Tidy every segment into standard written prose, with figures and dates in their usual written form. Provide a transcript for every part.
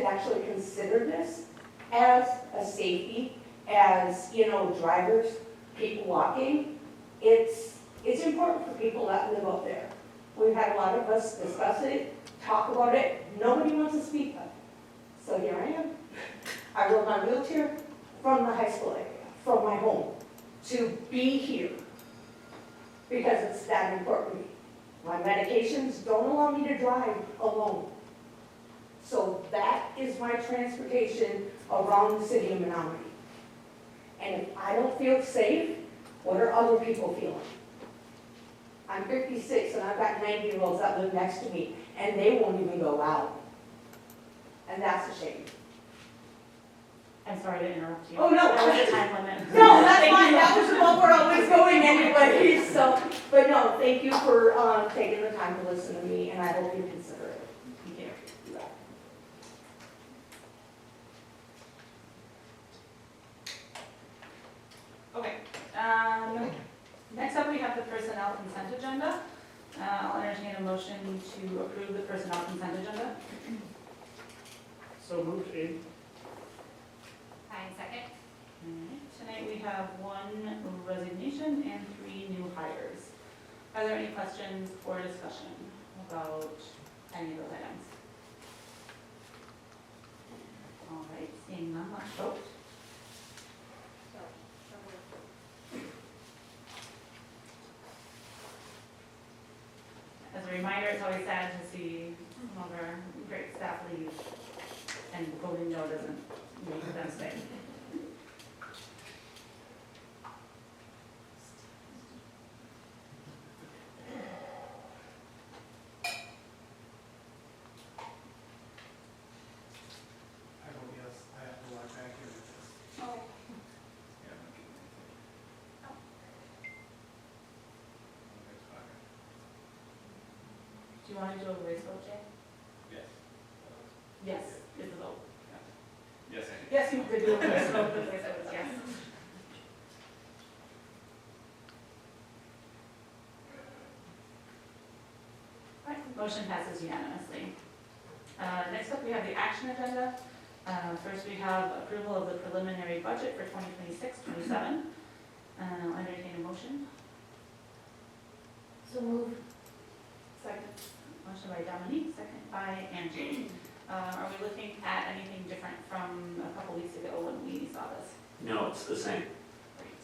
actually consider this as a safety, as, you know, drivers, people walking. It's important for people that live up there. We've had a lot of us discuss it, talk about it. Nobody wants to speak up. So here I am. I rode my wheelchair from the high school area, from my home, to be here because it's that important to me. My medications don't allow me to drive alone. So that is my transportation around the city of Menomonie. And if I don't feel safe, what are other people feeling? I'm 56 and I've got 90-year-olds that live next to me and they won't even go out. And that's a shame. I'm sorry to interrupt you. Oh, no. That was a time limit. No, that's fine. That was about where I was going anyway. So, but no, thank you for taking the time to listen to me, and I hope you consider it. Thank you. Okay. Next up, we have the personnel consent agenda. I'll entertain a motion to approve the personnel consent agenda. So moved, Abe. Second. Tonight we have 1 resignation and 3 new hires. Are there any questions or discussion about any of those items? All right, seeing none, let's vote. As a reminder, it's always sad to see some of our great staff leave, and voting no doesn't make them stay. I vote yes. I have to watch back here. Oh. Do you want to do a voice vote, Jay? Yes. Yes, is the vote. Yes, Yes, you did do a voice vote, the voice vote is yes. All right, motion passes unanimously. Next up, we have the action agenda. First, we have approval of the preliminary budget for 2026-27. I'll entertain a motion. So move. Second. Motion by Dominique, second by Angie. Are we looking at anything different from a couple weeks ago when we saw this? No, it's the same. Great.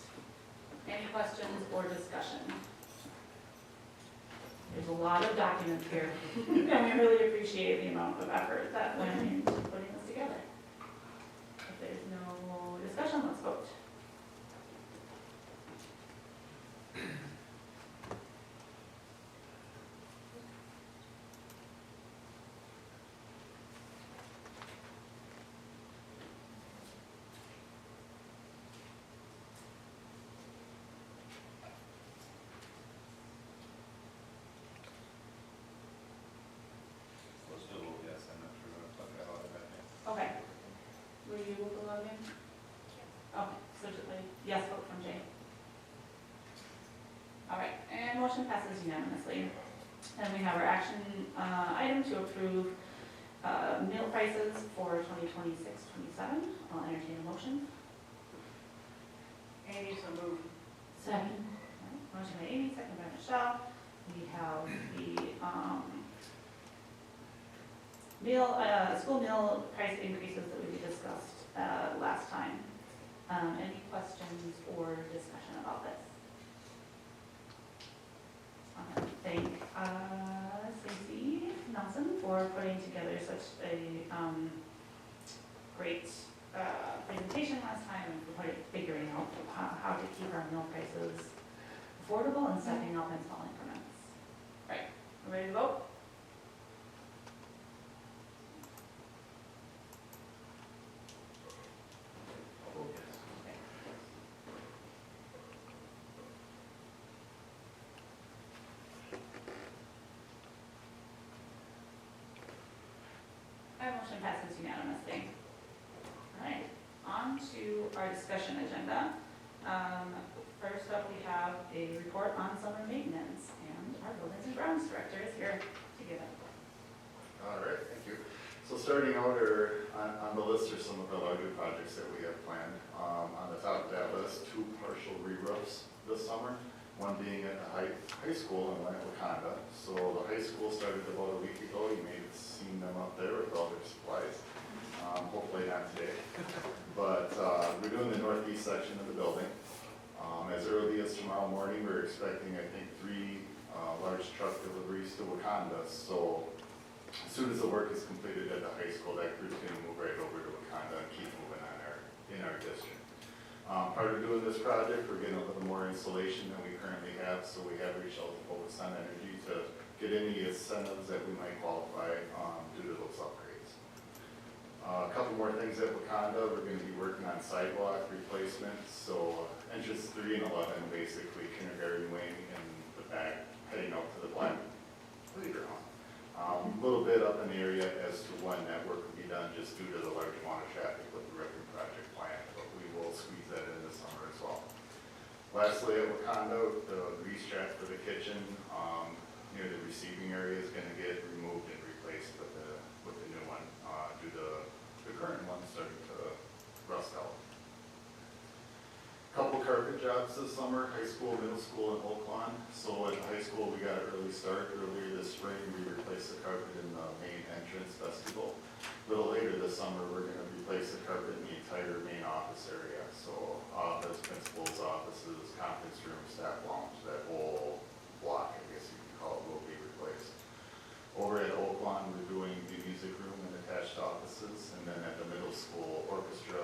Any questions or discussion? There's a lot of documents here, and we really appreciate the amount of effort that went into putting this together. If there's no discussion, let's vote. Let's do a little yes, I'm not sure what I'm talking about that name. Okay. Were you able to log in? Okay, so just a yes vote from Jay. All right, and motion passes unanimously. And we have our action item to approve meal prices for 2026-27. I'll entertain a motion. Amy, so moved. Second. Motion by Amy, second by Michelle. We have the school meal price increases that we discussed last time. Any questions or discussion about this? I want to thank Stacey Nelson for putting together such a great presentation last time and for figuring out how to keep our meal prices affordable and stepping up in small increments. Right, ready to vote? Oh, yes. Our motion passes unanimously. All right, on to our discussion agenda. First up, we have a report on summer maintenance, and our Buildings and Grounds Director is here to give it. All right, thank you. So So starting out on the list are some of the larger projects that we have planned. On the top of that list, 2 partial re-roofs this summer, one being at the high school and one at Wakanda. So the high school started about a week ago. You may have seen them up there with all their supplies. Hopefully not today. But we're doing the northeast section of the building. As early as tomorrow morning, we're expecting, I think, 3 large truck deliveries to Wakanda. So as soon as the work is completed at the high school, that crew's going to move right over to Wakanda and keep moving on in our district. Part of doing this project, we're getting a little more insulation than we currently have, so we have reached out to Focus on Energy to get any incentives that we might qualify due to those upgrades. A couple more things at Wakanda, we're going to be working on sidewalk replacements, so entrance 3 and 11, basically kindergarten wing in the back, heading out to the black playground. A little bit up in the area as to when that work will be done, just due to the large amount of traffic with the roofing project planned, but we will squeeze that in this summer as well. Lastly, at Wakanda, the grease trap for the kitchen near the receiving area is going to get removed and replaced with the new one due to the current one starting to rust out. Couple carpet jobs this summer, high school, middle school, and Oak Lawn. So at the high school, we got an early start. Earlier this spring, we replaced the carpet in the main entrance vestibule. A little later this summer, we're going to replace the carpet in the entire main office area. So office, principal's offices, conference room, staff lounge, that whole block, I guess you could call it, will be replaced. Over at Oak Lawn, we're doing the music room and attached offices. And then at the middle school, orchestra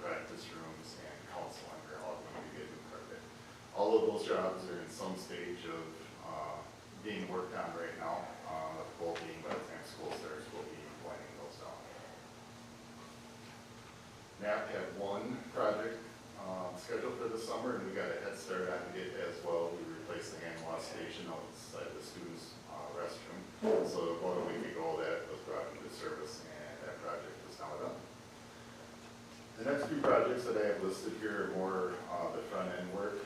practice rooms, and counseling are all going to get new carpet. All of those jobs are in some stage of being worked on right now. The goal being by the time school starts, we'll be winding those down. NAP had one project scheduled for the summer, and we got a head start on it as well. We replaced the hand wash station outside the students' restroom. So about a week ago, that was brought into service, and that project is now done. The next 2 projects that I have listed here are more the front-end work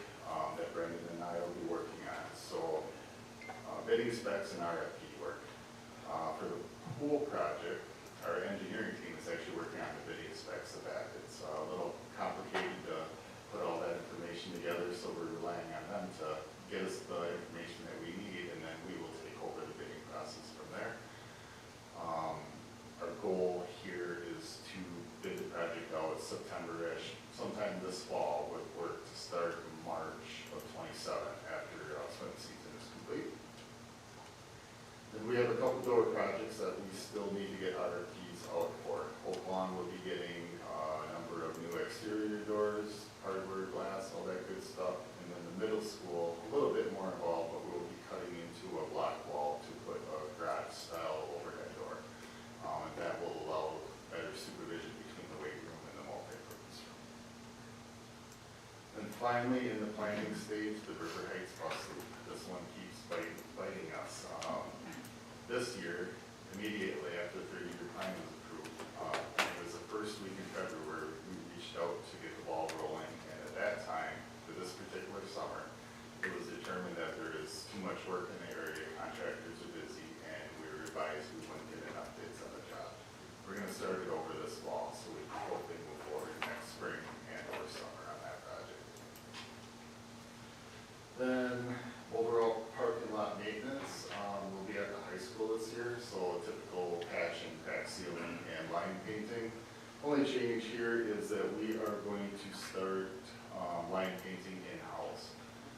that Brendan and I will be working on. So bidding specs and RFP work. For the whole project, our engineering team is actually working on the bidding specs of that. It's a little complicated to put all that information together, so we're relying on them to get us the information that we need, and then we will take over the bidding process from there. Our goal here is to bid the project out September-ish, sometime this fall, with work to start in March of 27 after swim season is complete. Then we have a couple door projects that we still need to get RFPs out for. Oak Lawn will be getting a number of new exterior doors, hardware, glass, all that good stuff. And then the middle school, a little bit more involved, but we'll be cutting into a block wall to put a garage-style overhead door. And that will allow better supervision between the weight room and the multi-purpose room. And finally, in the planning stage, the River Heights bus loop. This one keeps biting us. This year, immediately after the 30-year plan was approved, it was the first week in February, we reached out to get the ball rolling. And at that time, for this particular summer, it was determined that there is too much work in the area, contractors are busy, and we were advised we wouldn't get enough bids on the job. We're going to start it over this fall, so we can hopefully move forward next spring and or summer on that project. Then overall parking lot maintenance will be at the high school this year, so a typical patch and crack sealing and line painting. Only change here is that we are going to start line painting in-house.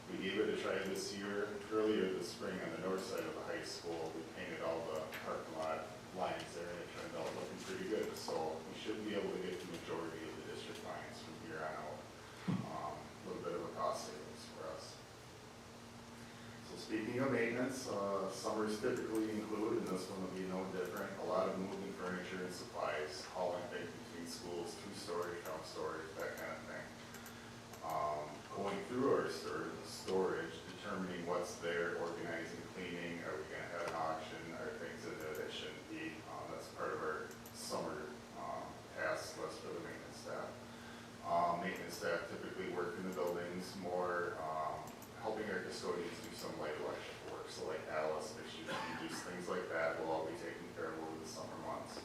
We gave it a try this year. Earlier this spring on the north side of the high school, we painted all the parking lot lines there, and it turned out looking pretty good. So we should be able to get the majority of the district lines from here on out. A little bit of a cost savings for us. So speaking of maintenance, summers typically include, and this one will be no different, a lot of moving furniture and supplies, hauling things between schools, to storage, from storage, that kind of thing. Going through our storage, determining what's there, organizing, cleaning, are we going to have an auction, are things in there that shouldn't be. That's part of our summer task list for the maintenance staff. Maintenance staff typically work in the buildings more, helping our custodians do some light electrical work. So like Alice, issues, things like that will all be taken care of over the summer months.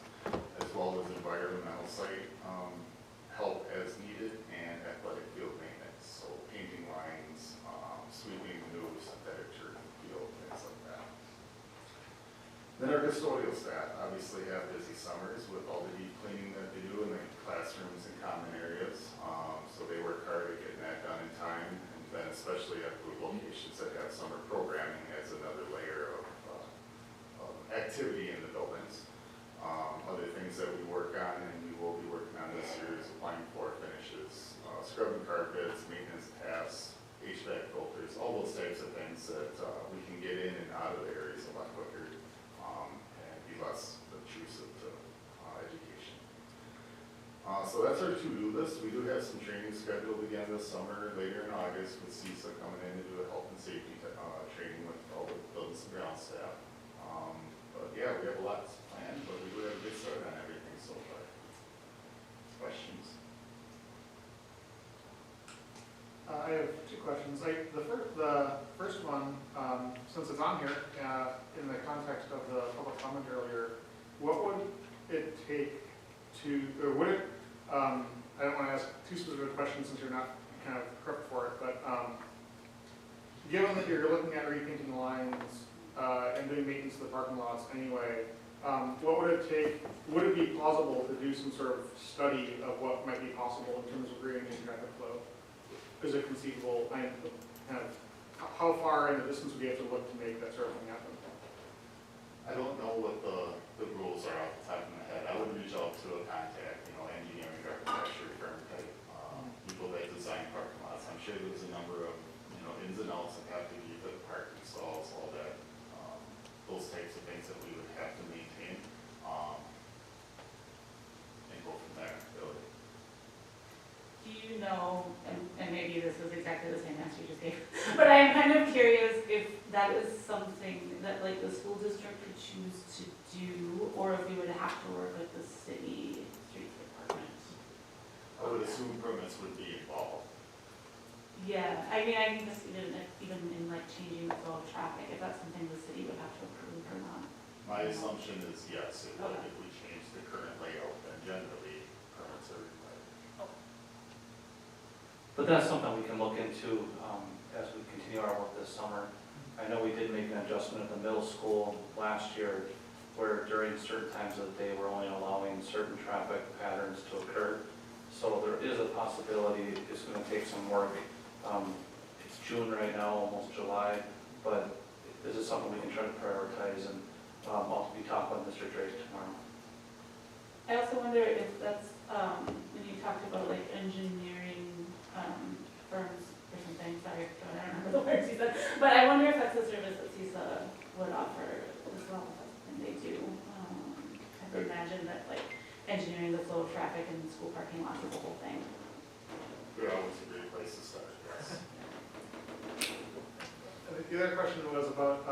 custodial staff obviously have busy summers with all the deep cleaning that they do in the classrooms and common areas. So they work hard at getting that done in time, and then especially at the locations that have summer programming as another layer of activity in the buildings. Other things that we work on and we will be working on this year is applying floor finishes, scrubbing carpets, maintenance tasks, HVAC filters, all those types of things that we can get in and out of the areas a lot quicker and be less obtrusive to education. So that's our to-do list. We do have some training scheduled again this summer, later in August, with CISA coming in to do a health and safety training with all the buildings and ground staff. But yeah, we have a lot planned, but we do have a good start on everything so far. Questions? I have two questions. The first one, since it's on here, in the context of the public comment earlier, what would it take to, or would it, I don't want to ask too specific questions since you're not kind of prepped for it, but given that you're looking at repainting the lines and doing maintenance of the parking lots anyway, what would it take, would it be plausible to do some sort of study of what might be possible in terms of grading and traffic flow? Is it conceivable, kind of, how far in the distance would you have to look to make that sort of thing happen? I don't know what the rules are off the top of my head. I would reach out to a contact, engineering, architecture firm type, people that design parking lots. I'm sure there's a number of, ins and outs that have to be the parking stalls, all that, those types of things that we would have to maintain, and go from there, really. Do you know, and maybe this is exactly the same answer you just gave, but I'm kind of curious if that is something that like the school district could choose to do, or if we would have to work with the city streets department. I would assume permits would be involved. Yeah, I mean, I think this even in like changing the flow of traffic, if that's something the city would have to approve or not. My assumption is yes, it would Okay. if we change the current layout, then generally permits are required. But that's something we can look into as we continue our work this summer. I know we did make an adjustment at the middle school last year where during certain times of the day, we're only allowing certain traffic patterns to occur. So there is a possibility it's going to take some work. It's June right now, almost July, but this is something we can try to prioritize, and I'll be talking with Mr. Drake tomorrow. I also wonder if that's, when you talked about like engineering firms or something, sorry, I don't remember the words you said, but I wonder if that's a service that CISA would offer as well, if that's something they do. I would imagine that like engineering the flow of traffic in school parking lots is a whole thing. They're always a great place to start, yes. The other question was about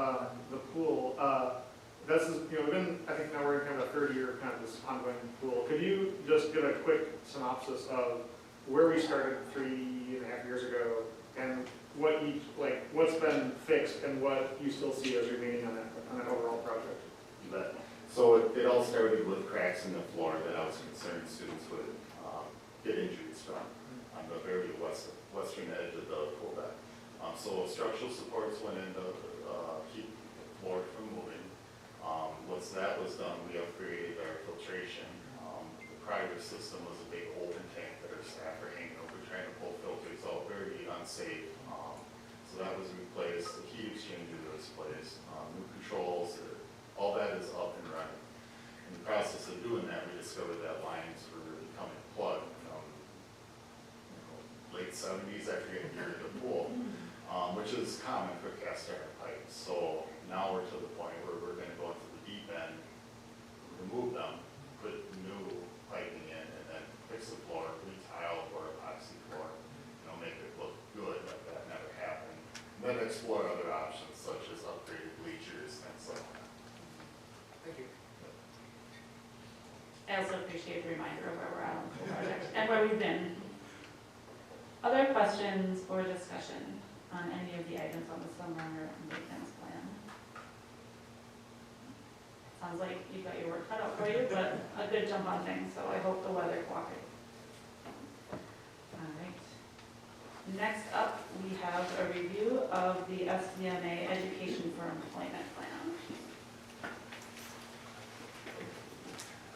the pool. This is, we've been, I think now we're in kind of a third year of kind of this ongoing pool. Could you just give a quick synopsis of where we started 3.5 years ago and what what's been fixed and what you still see as remaining on that overall project? But, so it all started with cracks in the floor that I was concerned students would get injuries from on the very western edge of the pool deck. So structural supports went in to keep the floor from moving. Once that was done, we upgraded our filtration. The prior system was a big open tank that our staff are hanging over trying to pull filters out, very unsafe. So that was replaced, the heat exchanger was replaced, new controls, all that is up and running. In the process of doing that, we discovered that lines were becoming plugged from late 70s after getting near the pool, which is common for cast iron pipes. So now we're to the point where we're going to go into the deep end, remove them, put new piping in, and then fix the floor, retile or epoxy floor, make it look good like that never happened. And then explore other options such as upgraded bleachers, things like that. Thank you. I also appreciate the reminder of where we're at on the pool project and where we've been. Other questions or discussion on any of the items on the summer maintenance plan? Sounds like you've got your work cut out for you, but a good jump on things, so I hope the weather cooperates. All right. Next up, we have a review of the SDMA Education for Employment Plan.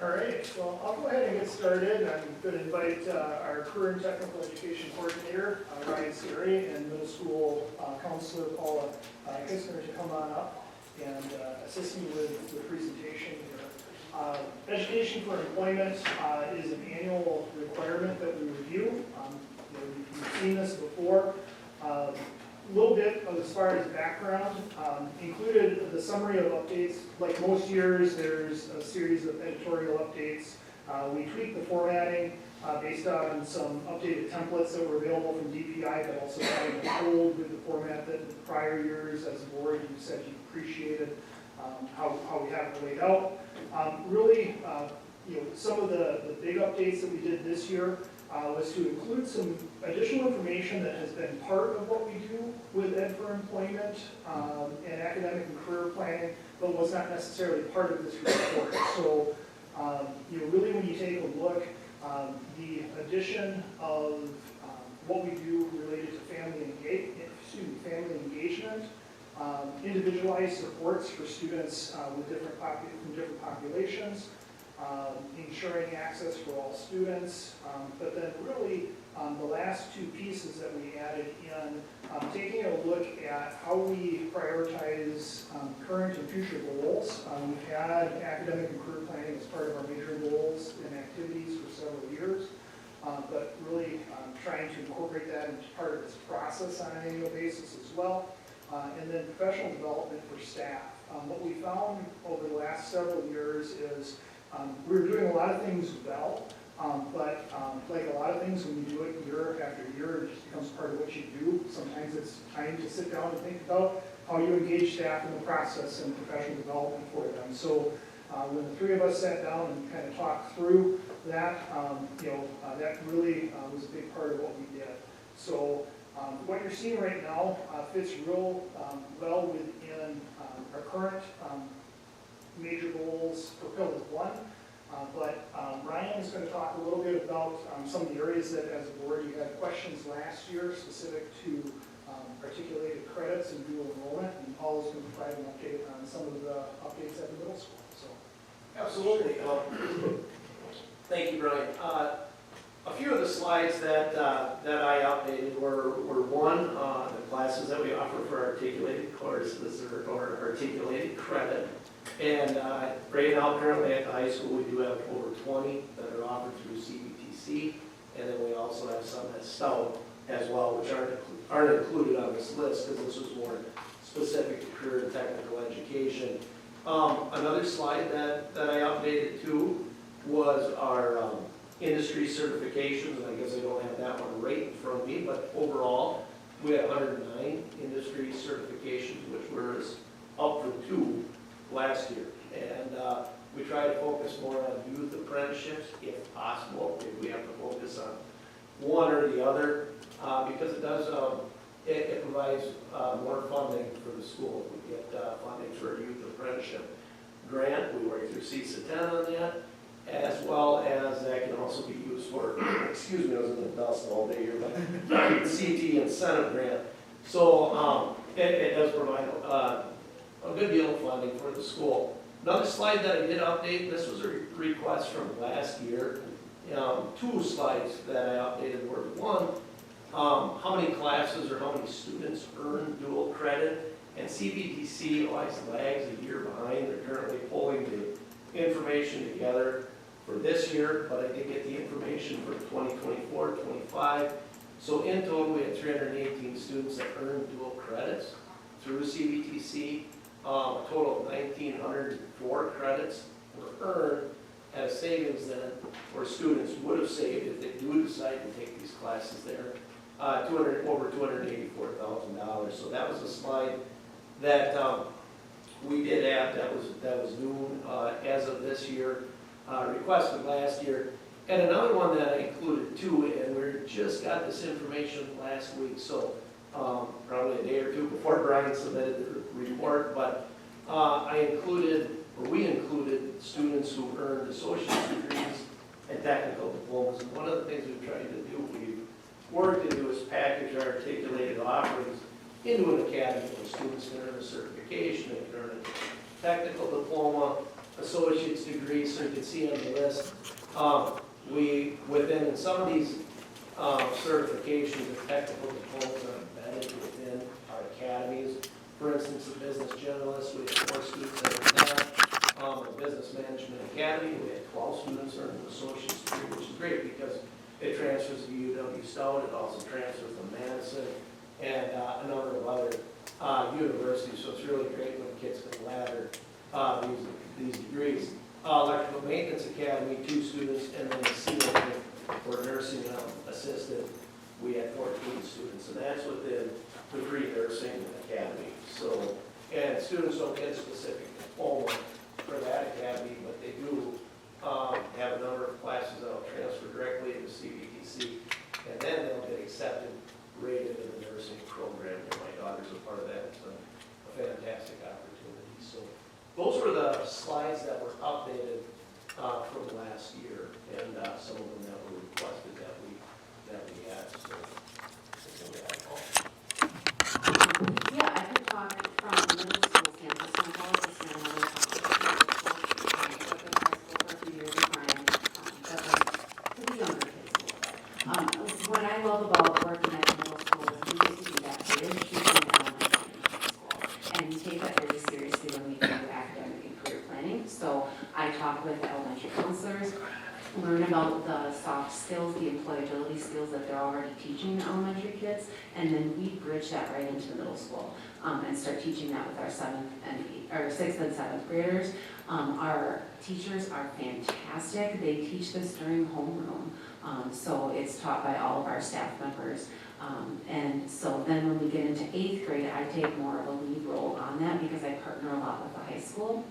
All right, well, I'll go ahead and get started. I'm going to invite our career and technical education coordinator, Ryan Siri, and middle school counselor, Paula Kistner, to come on up and assist me with the presentation here. Education for employment is an annual requirement that we review. You've seen this before. A little bit of as far as background, included the summary of updates. Like most years, there's a series of editorial updates. We tweaked the formatting based on some updated templates that were available from DPI, but also having a hold with the format that in prior years, as a board, you said you appreciated how we have it laid out. Really, some of the big updates that we did this year was to include some additional information that has been part of what we do with Ed for Employment and academic and career planning, but was not necessarily part of this report. So, really when you take a look, the addition of what we do related to family engagement, individualized supports for students with from different populations, ensuring access for all students, but then really the last two pieces that we added in, taking a look at how we prioritize current and future goals. We've had academic and career planning as part of our major goals and activities for several years, but really trying to incorporate that into part of this process on an annual basis as well. And then professional development for staff. What we found over the last several years is we were doing a lot of things well, but like a lot of things, when you do it year after year, it just becomes part of what you do. Sometimes it's time to sit down and think about how you engage staff in the process and professional development for them. So when the three of us sat down and kind of talked through that, that really was a big part of what we did. So what you're seeing right now fits real well within our current major goals for Pillar 1. But Ryan is going to talk a little bit about some of the areas that, as a board, you had questions last year specific to articulated credits and dual enrollment, and Paul is going to provide an update on some of the updates at the middle school. So, absolutely. Thank you, Brian. A few of the slides that I updated were one, the classes that we offer for articulated courses or articulated credit. And right now, currently at the high school, we do have over 20 that are offered through CBTC, and then we also have some at Stout as well, which aren't included on this list because this was more specific to career and technical education. Another slide that I updated too was our industry certifications, and I guess I don't have that one right in front of me, but overall, we had 109 industry certifications, which was up from 2 last year. And we try to focus more on youth apprenticeships if possible. If we have to focus on one or the other, because it does, it provides more funding for the school. We get funding for a youth apprenticeship grant. We work through CISA-10 on that, as well as that can also be used for, excuse me, I was in the dust all day here, but CT incentive grant. So it does provide a good deal of funding for the school. Another slide that I did update, this was a request from last year. 2 slides that I updated were, one, how many classes or how many students earn dual credit, and CBTC always lags a year behind. They're currently pulling the information together for this year, but I did get the information for 2024-25. So in total, we had 318 students that earned dual credits through CBTC. A total of 1,904 credits were earned at a savings then, where students would have saved if they do decide to take these classes there, over $284,000. So that was a slide that we did add. That was new as of this year, requested last year. And another one that I included too, and we just got this information last week, so probably a day or two before Brian submitted the report, but we included students who earned associate's degrees and technical diplomas. And one of the things we've tried to do, we've worked to do, is package our articulated offerings into an academy where students can earn a certification, they can earn a technical diploma, associate's degrees, so you can see on the list. Within some of these certifications, the technical diplomas are embedded within our academies. For instance, the business generalist, we have 4 students that are that. The business management academy, we had 12 students earning an associate's degree, which is great because it transfers to UW Stout, it also transfers to Madison, and a number of other universities, so it's really great when kids can ladder these degrees. Electrical maintenance academy, 2 students, and then the CNA for nursing assistant, we had 14 students, and that's within the pre-nursing academy. So, and students don't get a specific diploma for that academy, but they do have a number of classes that will transfer directly into CBTC, and then they'll get accepted right into the nursing program. And my daughter's a part of that. It's a fantastic opportunity. So those were the slides that were updated from last year, and some of them that were requested that we had. So that's what we have. Yeah, I could talk from the middle school campus, from college to Menomonie. I worked in high school for a few years in Ryan, that was for the younger kids a little bit. What I love about working at the middle school is we get to do that bridge between elementary and high school. And we take that very seriously when we do academic and career planning. So I talk with the elementary counselors, learn about the soft skills, the employability skills that they're already teaching the elementary kids, and then we bridge that right into the middle school and start teaching that with our 6th and 7th graders. Our teachers are fantastic. They teach this during homeroom, so it's taught by all of our staff members. And so then when we get into 8th grade, I take more of a lead role on that because I partner a lot with the high school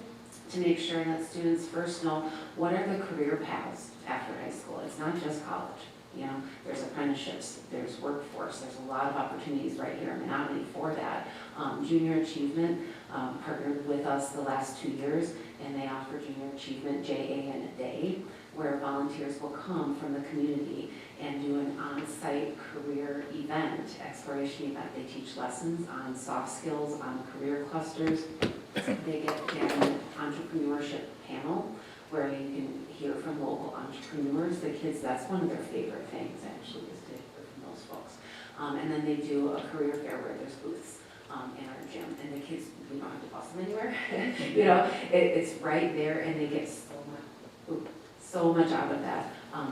to make sure that students first know what are the career paths after high school. It's not just college. You know, there's apprenticeships, there's workforce, there's a lot of opportunities right here in Menomonie for that. Junior Achievement partnered with us the last 2 years, and they offer Junior Achievement JA in a day, where volunteers will come from the community and do an on-site career event, exploration event. They teach lessons on soft skills, on career clusters. They get an entrepreneurship panel where you can hear from local entrepreneurs. The kids, that's one of their favorite things actually, is to hear from those folks. And then they do a career fair where there's booths in our gym, and the kids, we don't have to bus them anywhere. You know, it's right there, and they get so much out of that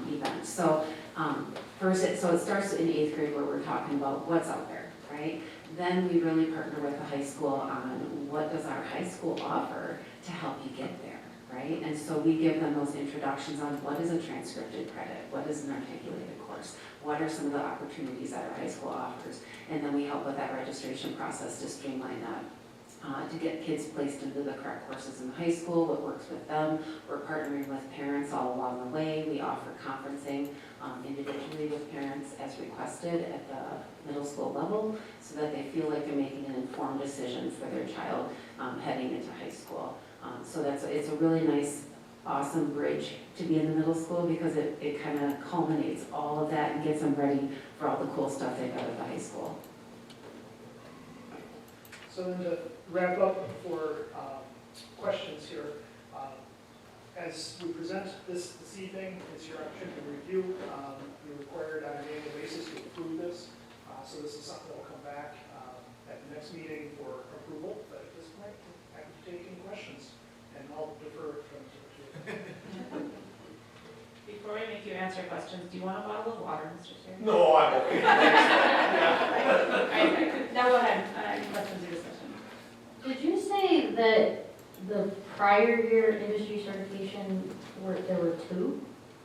event. So so it starts in 8th grade where we're talking about what's out there, right? Then we really partner with the high school on what does our high school offer to help you get there, right? And so we give them those introductions on what is a transcripted credit, what is an articulated course, what are some of the opportunities that our high school offers, and then we help with that registration process to streamline that. To get kids placed into the correct courses in high school, what works with them. We're partnering with parents all along the way. We offer conferencing individually with parents as requested at the middle school level so that they feel like they're making an informed decision for their child heading into high school. So it's a really nice, awesome bridge to be in the middle school because it kind of culminates all of that and gets them ready for all the cool stuff they got at the high school. So then to wrap up for questions here, as we present this evening, it's your opportunity to review. You're required on an annual basis to approve this. So this is something that will come back at the next meeting for approval. But at this point, I'm happy to take any questions, and I'll defer from to Before we make you answer questions, do you want a bottle of water, Mr. Chair? No, I'm okay. Now go ahead, any questions or discussion? Did you say that the prior year industry certification, there were 2?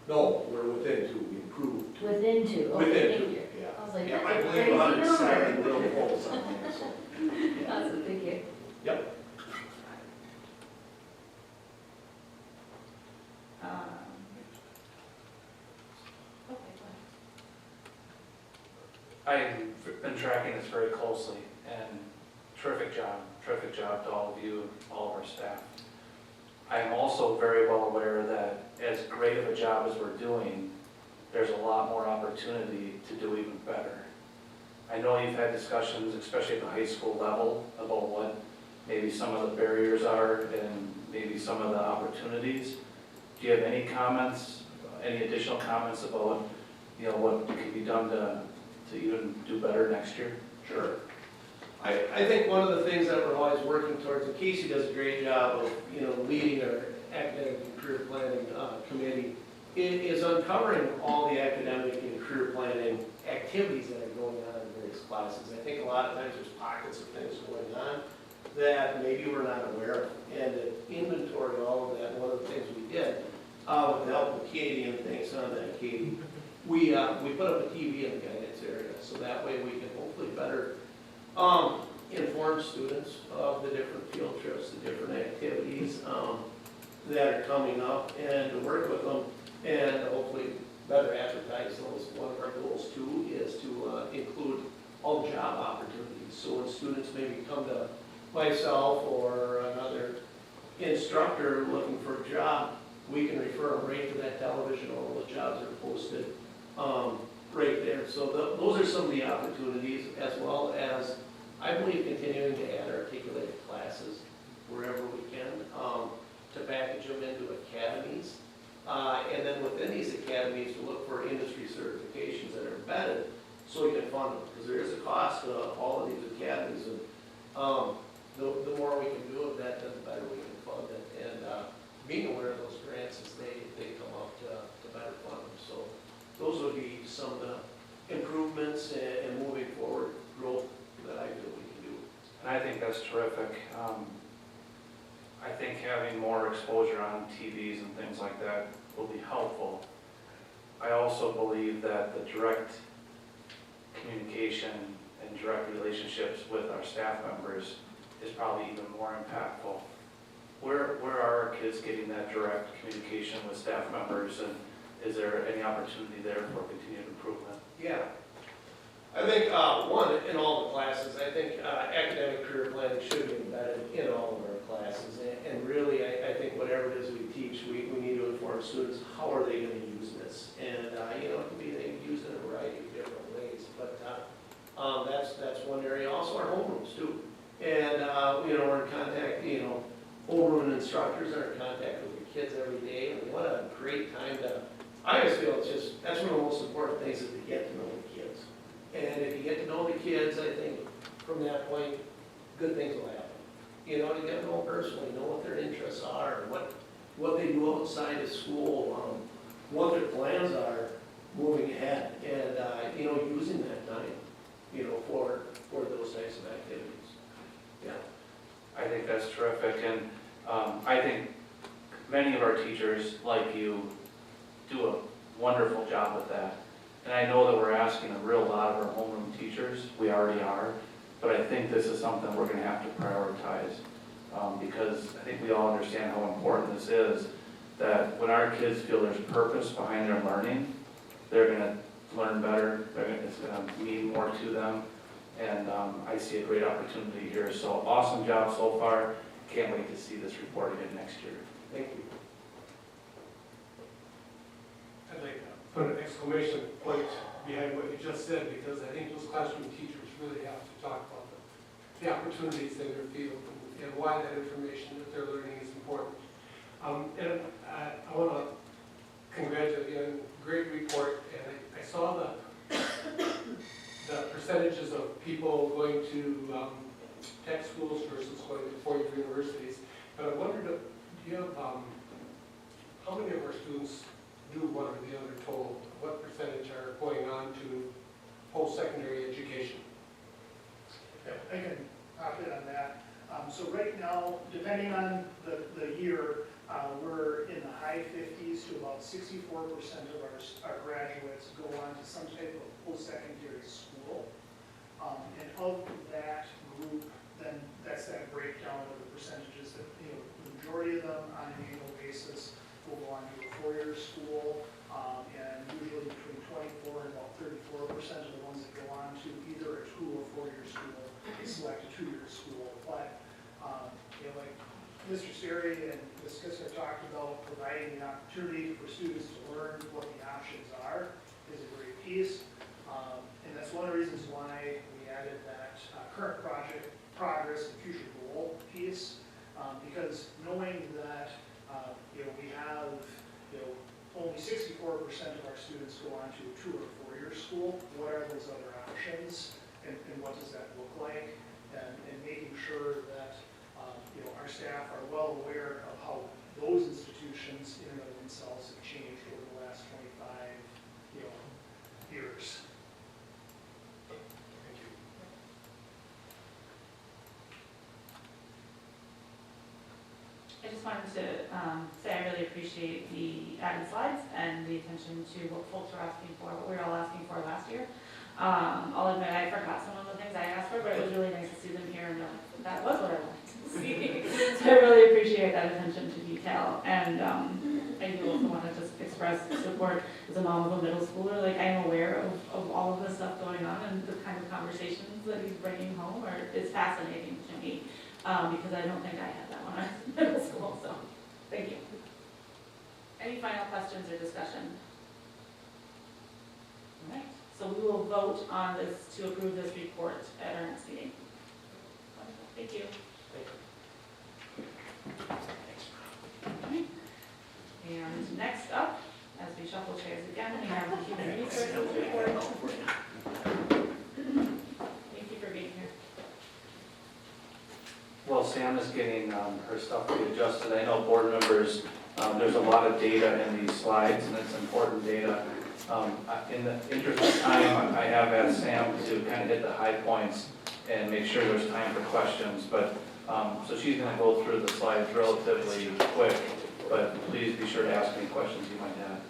No, we're within 2, we improved. Within 2? Okay, Within thank 2, you. yeah. I was like, Yeah, that's I a believe crazy 170 number. little holes on there, so. That's a big year. Yep. Okay, go ahead. I've been tracking this very closely, and terrific job to all of you, all of our staff. I am also very well aware that as great of a job as we're doing, there's a lot more opportunity to do even better. I know you've had discussions, especially at the high school level, about what maybe some of the barriers are, and maybe some of the opportunities. Do you have any comments, any additional comments about, what could be done to even do better next year? Sure. I think one of the things that we're always working towards, and Casey does a great job of, leading our academic and career planning committee, is uncovering all the academic and career planning activities that are going on in various classes. I think a lot of times there's pockets of things going on that maybe we're not aware of. And to inventory all of that, one of the things we did, with the help of Katie and thanks on that, Katie, we put up a TV in the guidance area, so that way we can hopefully better inform students of the different field trips, the different activities that are coming up, and to work with them, and hopefully better advertise those. One of our goals too is to include all job opportunities. So when students maybe come to myself or another instructor looking for a job, we can refer them right to that television. All those jobs are posted right there. So those are some of the opportunities, as well as, I believe, continuing to add articulated classes wherever we can, to package them into academies. And then within these academies, to look for industry certifications that are embedded so we can fund them. Because there is a cost to all of these academies. And the more we can do of that, then the better we can fund it. And being aware of those grants as they come up to better fund them. So those would be some of the improvements and moving forward growth that I feel we can do. And I think that's terrific. I think having more exposure on TVs and things like that will be helpful. I also believe that the direct communication and direct relationships with our staff members is probably even more impactful. Where are our kids getting that direct communication with staff members, and is there any opportunity there for continued improvement? Yeah. I think, one, in all the classes, I think academic career planning should be embedded in all of our classes. And really, I think whatever it is we teach, we need to inform students, how are they going to use this? And, it can be they use it in a variety of different ways. But that's one area. Also our homerooms, too. And, we're in contact, homeroom instructors are in contact with your kids every day. And what a great time to, I just feel that's one of the most important things is to get to know the kids. And if you get to know the kids, I think from that point, good things will happen. To get to know them personally, know what their interests are, what they do outside of school, what their plans are moving ahead, and, using that time, for those types of activities. Yeah. I think that's terrific, and I think many of our teachers, like you, do a wonderful job with that. And I know that we're asking a real lot of our homeroom teachers, we already are, but I think this is something we're going to have to prioritize because I think we all understand how important this is, that when our kids feel there's purpose behind their learning, they're going to learn better, it's going to mean more to them, and I see a great opportunity here. So awesome job so far, can't wait to see this report again next year. Thank you. I'd like to put an exclamation point behind what you just said, because I think those classroom teachers really have to talk about the opportunities in their field and why that information that they're learning is important. And I want to congratulate you on a great report, and I saw the percentages of people going to tech schools versus going to four-year universities. But I wondered, do you have, how many of our students do one or the other total? What percentage are going on to post-secondary education? I can hop in on that. So right now, depending on the year, we're in the high 50s to about 64% of our graduates go on to some type of post-secondary school. And of that group, then that's that breakdown of the percentages that, the majority of them on an annual basis will go on to a four-year school, and usually between 24 and about 34% of the ones that go on to either a 2 or 4-year school select a 2-year school. But like Mr. Seri and Ms. Kissner talked about, providing the opportunity for students to learn what the options are is a great piece. And that's one of the reasons why we added that current project progress and future goal piece, because knowing that 64% of our students go on to a 2 or 4-year school. What are those other options, and what does that look like? And making sure that our staff are well aware of how those institutions in and of themselves have changed over the last 25 years. Thank you. I just wanted to say I really appreciate the added slides and the attention to what folks were asking for, what we were all asking for last year. I'll admit I forgot some of the things I asked for, but it was really nice to see them here and know that was what I wanted to see. So I really appreciate that attention to detail. And I do also want to just express support as a mom of a middle schooler. Like, I am aware of all of the stuff going on, and the kind of conversations that he's bringing home is fascinating to me, because I don't think I had that when I was in middle school. So thank you. Any final questions or discussion? All right. So we will vote on this to approve this report at our next meeting. Wonderful. Thank you. Okay. And next up, as we shuffle chairs again, we have the Human Resources report. Thank you for being here. Well, Sam is getting her stuff readjusted. I know board members, there's a lot of data in these slides, and it's important data. In the interest of time, I have asked Sam to kind of hit the high points and make sure there's time for questions. But so she's going to go through the slides relatively quick, but please be sure to ask any questions you might have.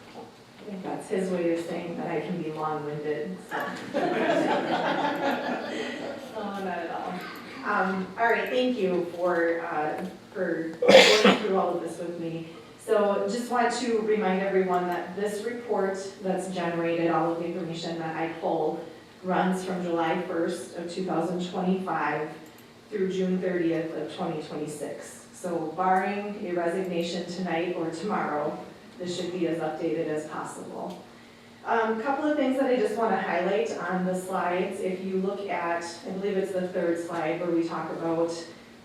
I think that's his way of saying that I can be long-winded, so. Not at all. All right, thank you for going through all of this with me. So just want to remind everyone that this report that's generated, all of the information that I pulled, runs from July 1st of 2025 through June 30th of 2026. So barring a resignation tonight or tomorrow, this should be as updated as possible. A couple of things that I just want to highlight on the slides. If you look at, I believe it's the third slide where we talk about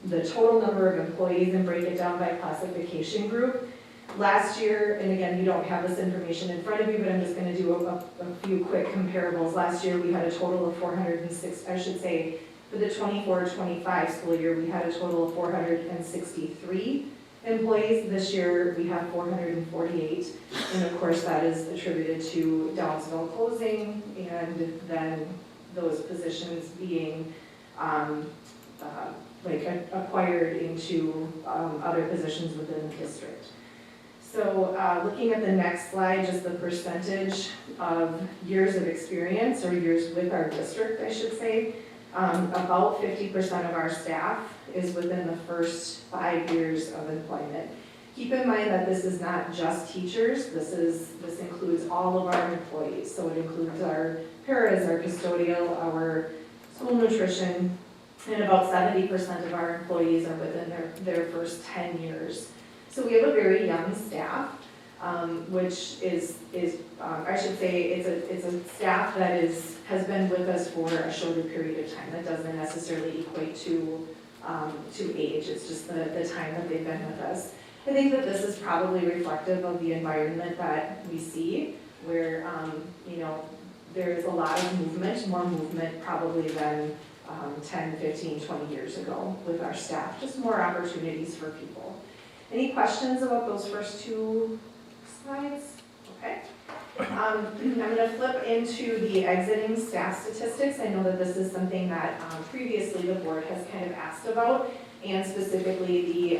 the total number of employees and break it down by classification group. Last year, and again, you don't have this information in front of you, but I'm just going to do a few quick comparables. Last year, we had a total of 406, I should say, for the 24-25 school year, we had a total of 463 employees. This year, we have 448, and of course, that is attributed to Downsville closing, and then those positions being acquired into other positions within the district. So looking at the next slide, just the percentage of years of experience, or years with our district, I should say, about 50% of our staff is within the first 5 years of employment. Keep in mind that this is not just teachers, this includes all of our employees. So it includes our paras, our custodial, our school nutrition, and about 70% of our employees are within their first 10 years. So we have a very young staff, which is I should say, it's a staff that has been with us for a shorter period of time. That doesn't necessarily equate to age. It's just the time that they've been with us. I think that this is probably reflective of the environment that we see, where there is a lot of movement, more movement probably than 10, 15, 20 years ago with our staff. Just more opportunities for people. Any questions about those first two slides? Okay. I'm going to flip into the exiting staff statistics. I know that this is something that previously the board has kind of asked about, and specifically the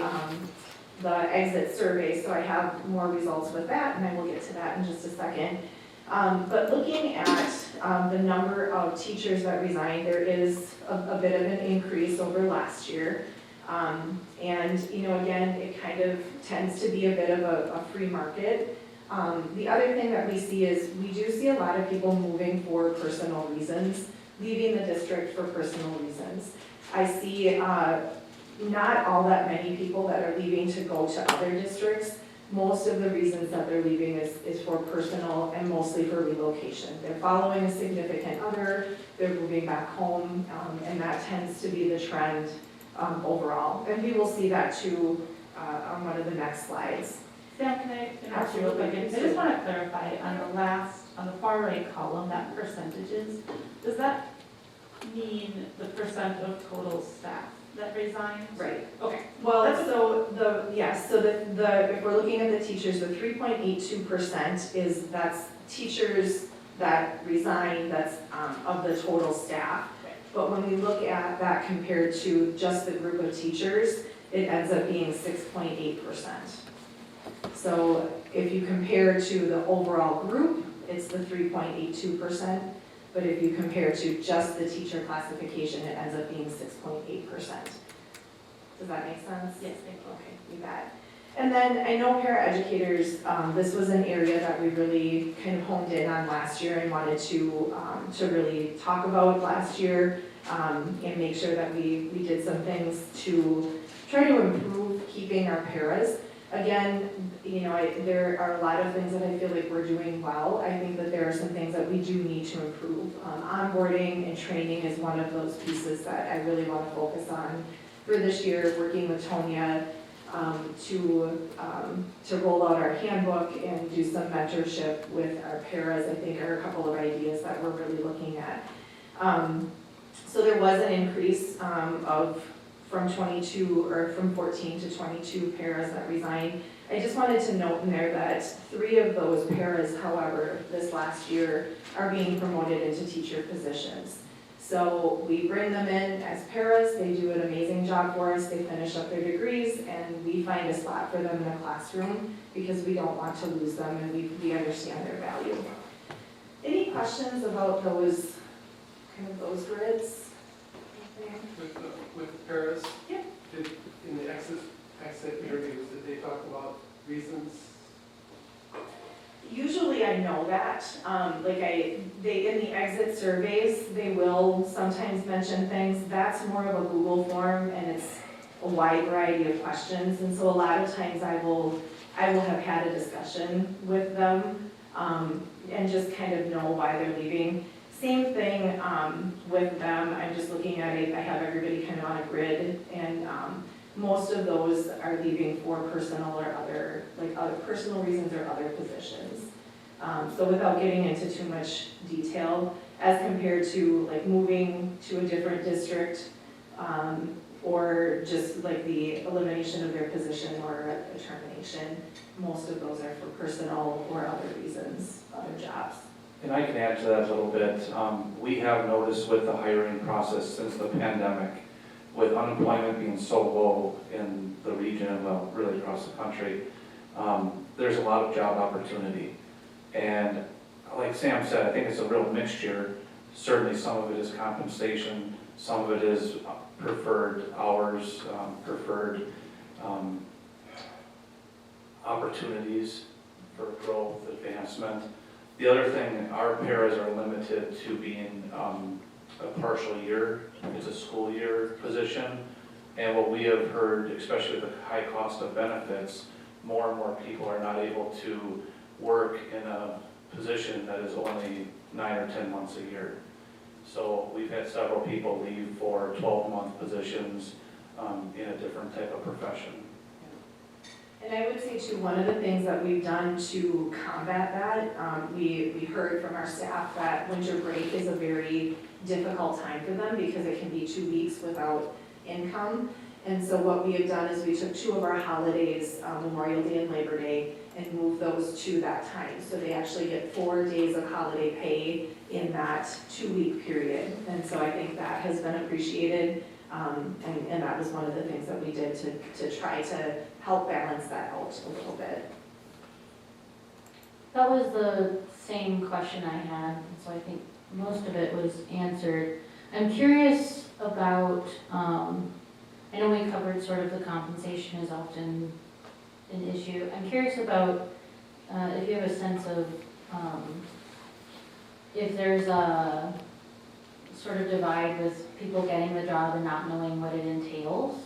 exit survey. So I have more results with that, and I will get to that in just a second. But looking at the number of teachers that resigned, there is a bit of an increase over last year. And again, it kind of tends to be a bit of a free market. The other thing that we see is we do see a lot of people moving for personal reasons, leaving the district for personal reasons. I see not all that many people that are leaving to go to other districts. Most of the reasons that they're leaving is for personal and mostly for relocation. They're following a significant other, they're moving back home, and that tends to be the trend overall. And we will see that too on one of the next slides. Sam, can I interrupt you real quick? I just want to clarify, on the far right column, that percentages, does that mean the percent of total staff that resigns? Right. Okay. Well, if we're looking at the teachers, the 3.82% that's teachers that resign, that's of the total staff. Right. But when we look at that compared to just the group of teachers, it ends up being 6.8%. So if you compare to the overall group, it's the 3.82%. But if you compare to just the teacher classification, it ends up being 6.8%. Does that make sense? Yes, thank you. Okay, you bet. And then I know paraeducators, this was an area that we really kind of honed in on last year and wanted to really talk about last year and make sure that we did some things to try to improve keeping our paras. Again, you know, there are a lot of things that I feel like we're doing well. I think that there are some things that we do need to improve. Onboarding and training is one of those pieces that I really want to focus on for this year, working with Tonya to roll out our handbook and do some mentorship with our paras, I think are a couple of ideas that we're really looking at. So there was an increase from 14 to 22 paras that resigned. I just wanted to note in there that 3 of those paras, however, this last year are being promoted into teacher positions. So we bring them in as paras, they do an amazing job for us, they finish up their degrees, and we find a spot for them in the classroom because we don't want to lose them and we understand their value. Any questions about those grids? With Paris? Yeah. In the exit interviews, did they talk about reasons? Usually I know that, in the exit surveys, they will sometimes mention things. That's more of a Google form and it's a wide variety of questions. And so a lot of times I will have had a discussion with them and just kind of know why they're leaving. Same thing with them. I'm just looking at it. I have everybody kind of on a grid, and most of those are leaving for personal or other personal reasons or other positions. So without getting into too much detail, as compared to like moving to a different district or just like the elimination of their position or a termination, most of those are for personal or other reasons, other jobs. And I can add to that a little bit. We have noticed with the hiring process since the pandemic, with unemployment being so low in the region and well, really across the country, there's a lot of job opportunity. And like Sam said, I think it's a real mixture. Certainly some of it is compensation, some of it is preferred hours, preferred opportunities for growth, advancement. The other thing, our paras are limited to being a partial year. It's a school year position. And what we have heard, especially the high cost of benefits, more and more people are not able to work in a position that is only 9 or 10 months a year. So we've had several people leave for 12-month positions in a different type of profession. And I would say too, one of the things that we've done to combat that, we heard from our staff that winter break is a very difficult time for them because it can be 2 weeks without income. And so what we have done is we took 2 of our holidays, Memorial Day and Labor Day, and moved those to that time. So they actually get 4 days of holiday pay in that 2-week period. And so I think that has been appreciated. And that was one of the things that we did to try to help balance that out a little bit. That was the same question I had, so I think most of it was answered. I'm curious about, I know we covered sort of the compensation is often an issue. I'm curious about if you have a sense of if there's a sort of divide with people getting the job and not knowing what it entails.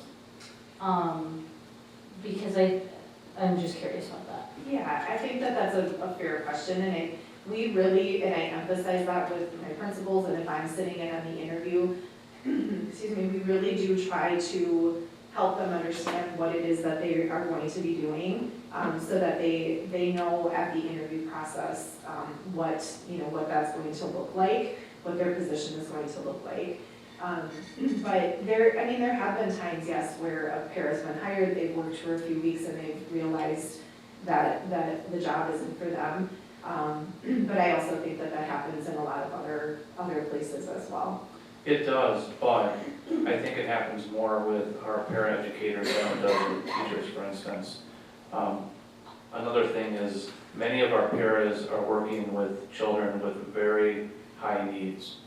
Because I'm just curious about that. Yeah, I think that that's a fair question, and I emphasize that with my principals, and if I'm sitting in on the interview, excuse me, we really do try to help them understand what it is that they are going to be doing, so that they know at the interview process, what that's going to look like, what their position is going to look like. But there have been times, yes, where a pair has been hired, they've worked for a few weeks and they've realized that the job isn't for them. But I also think that happens in a lot of other places as well. It does, but I think it happens more with our paraeducators than it does with teachers, for instance. Another thing is, many of our paras are working with children with very high needs,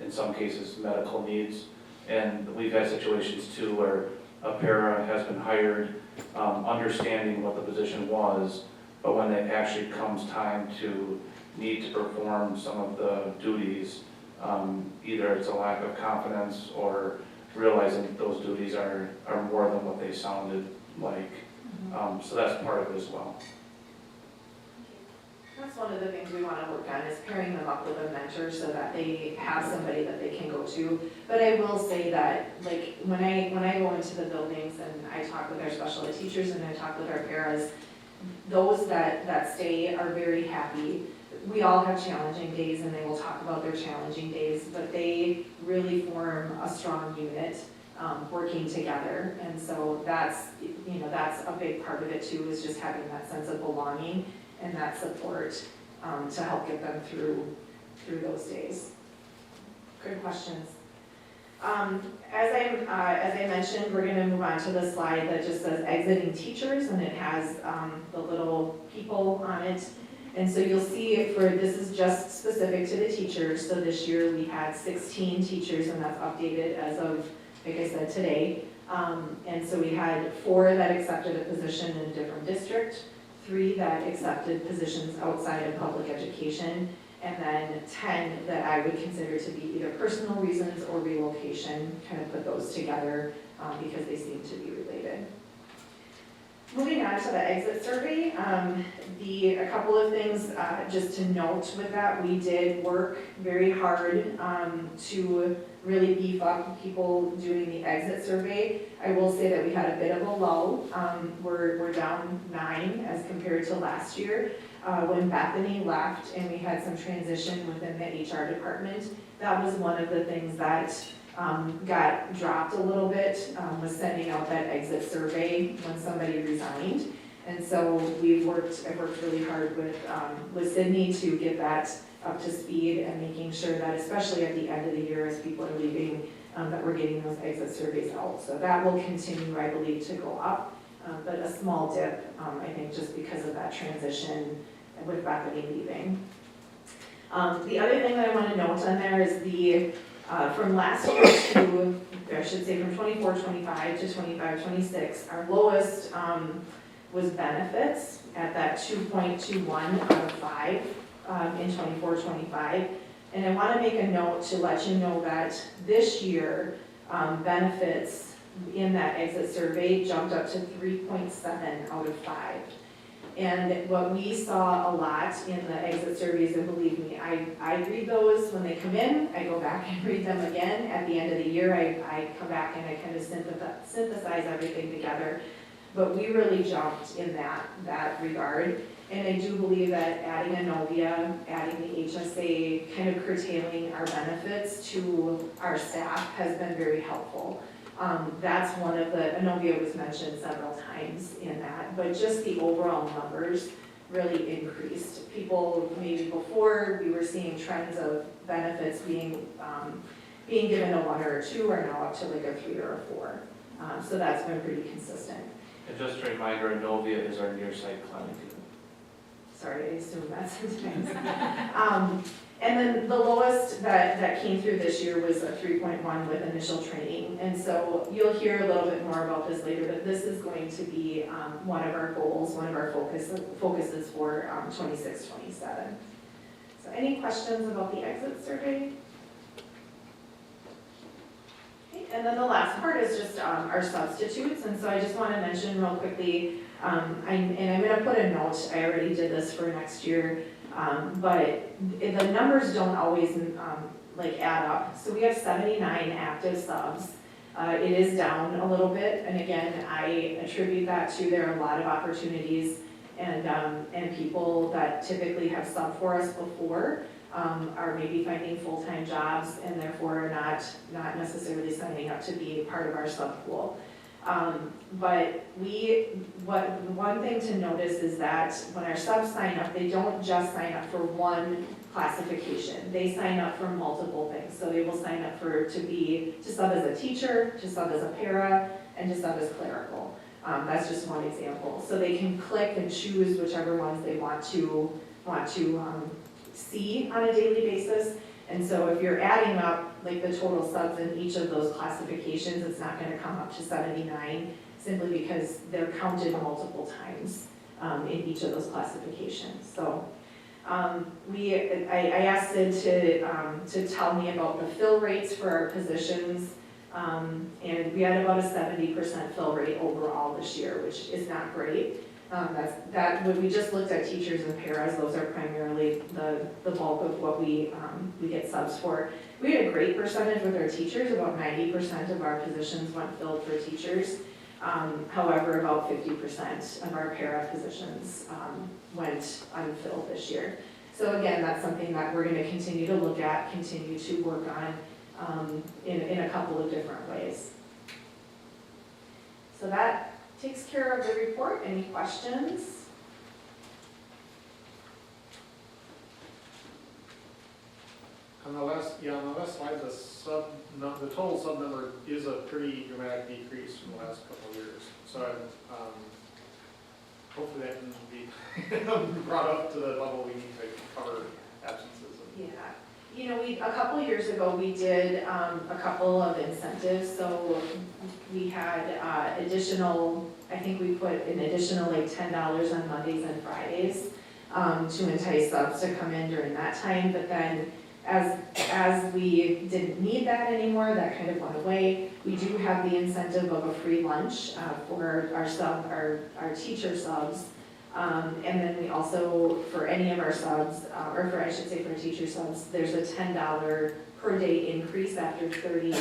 in some cases medical needs. And we've had situations too where a para has been hired, understanding what the position was, but when it actually comes time to need to perform some of the duties, either it's a lack of confidence or realizing that those duties are more than what they sounded like. So that's part of it as well. That's one of the things we want to work on, is pairing them up with a mentor so that they have somebody that they can go to. But I will say that, like, when I go into the buildings and I talk with our special ed teachers and I talk with our paras, those that stay are very happy. We all have challenging days and they will talk about their challenging days, but they really form a strong unit, working together. And so that's a big part of it too, is just having that sense of belonging and that support, to help get them through those days. Good questions. As I mentioned, we're going to move on to the slide that just says exiting teachers, and it has the little people on it. And so you'll see this is just specific to the teachers. So this year we had 16 teachers, and that's updated as of, like I said, today. And so we had 4 that accepted a position in a different district, 3 that accepted positions outside of public education, and then 10 that I would consider to be either personal reasons or relocation, kind of put those together because they seem to be related. Moving on to the exit survey, a couple of things just to note with that. We did work very hard to really beef up people doing the exit survey. I will say that we had a bit of a lull. We're down 9 as compared to last year. When Bethany left and we had some transition within the HR department, that was one of the things that got dropped a little bit, was sending out that exit survey when somebody resigned. And so I worked really hard with Sydney to get that up to speed and making sure that, especially at the end of the year as people are leaving, that we're getting those exit surveys out. So that will continue, I believe, to go up, but a small dip, I think, just because of that transition with Bethany leaving. The other thing that I want to note on there is from last year to, I should say from 24-25 to 25-26, our lowest was benefits at that 2.21 out of 5 in 24-25. And I want to make a note to let you know that this year, benefits in that exit survey jumped up to 3.7 out of 5. And what we saw a lot in the exit surveys, and believe me, I read those when they come in, I go back and read them again. At the end of the year, I come back and I kind of synthesize everything together. But we really jumped in that regard. And I do believe that adding Inovia, adding the HSA, kind of curtailing our benefits to our staff has been very helpful. That's one of the, Inovia was mentioned several times in that, but just the overall numbers really increased. People, maybe before, we were seeing trends of benefits being given a 1 or a 2, are now up to like a 3 or a 4. So that's been pretty consistent. And just a reminder, Inovia is our near-site clinic. Sorry, I assume that's sometimes. And then the lowest that came through this year was a 3.1 with initial training. And so you'll hear a little bit more about this later, but this is going to be one of our goals, one of our focuses for 26-27. So any questions about the exit survey? Okay, and then the last part is just our substitutes. And so I just want to mention real quickly, I'm going to put a note, I already did this for next year, but the numbers don't always add up. So we have 79 active subs, It is down a little bit, and again, I attribute that to there are a lot of opportunities and people that typically have subbed for us before are maybe finding full-time jobs and therefore are not necessarily signing up to be part of our sub pool. But one thing to notice is that when our subs sign up, they don't just sign up for one classification. They sign up for multiple things. So they will sign up to sub as a teacher, to sub as a para, and to sub as clerical. That's just one example. So they can click and choose whichever ones they want to see on a daily basis. And so if you're adding up like the total subs in each of those classifications, it's not going to come up to 79 simply because they're counted multiple times in each of those classifications. So I asked Sid to tell me about the fill rates for our positions. And we had about a 70% fill rate overall this year, which is not great. When we just looked at teachers and paras, those are primarily the bulk of what we get subs for. We had a great percentage with our teachers. About 90% of our positions went filled for teachers. However, about 50% of our para positions went unfilled this year. So again, that's something that we're going to continue to look at, continue to work on in a couple of different ways. So that takes care of the report. Any questions? On the last slide, the total sub number is a pretty dramatic decrease from the last couple of years. So hopefully that can be brought up to the level we need to cover absences. Yeah. You know, a couple of years ago, we did a couple of incentives. So we had I think we put an additional like $10 on Mondays and Fridays to entice subs to come in during that time. But then as we didn't need that anymore, that kind of went away. We do have the incentive of a free lunch for our teacher subs. And then we also, for any of our subs, or I should say for teacher subs, there's a $10 per day increase after 30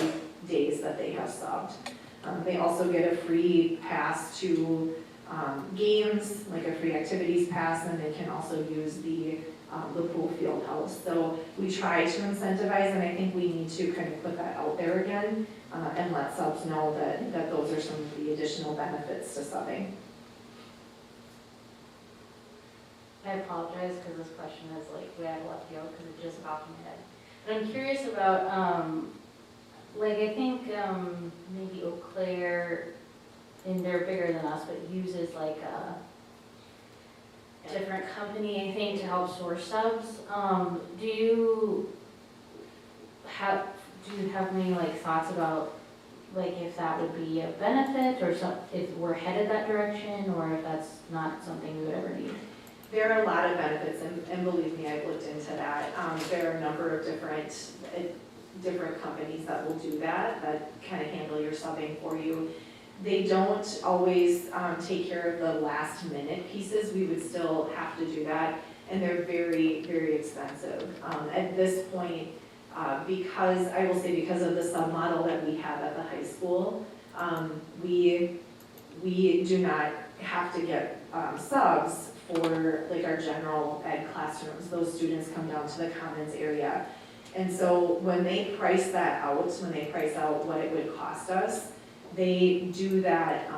days that they have subbed. They also get a free pass to games, like a free activities pass, and they can also use the pool field house. So we try to incentivize, and I think we need to kind of put that out there again and let subs know that those are some of the additional benefits to subbing. I apologize because this question is like way out of left field because it just popped in my head. But I'm curious about, like I think maybe Eau Claire, and they're bigger than us, but uses like a different company, I think, to help source subs. Do you have any like thoughts about like if that would be a benefit or if we're headed that direction or if that's not something we would ever need? There are a lot of benefits, and believe me, I've looked into that. There are a number of different companies that will do that kind of handle your subbing for you. They don't always take care of the last minute pieces. We would still have to do that, and they're very, very expensive. At this point, because of the sub model that we have at the high school, we do not have to get subs for like our general ed classrooms. Those students come down to the commons area. And so when they price that out, when they price out what it would cost us, they do that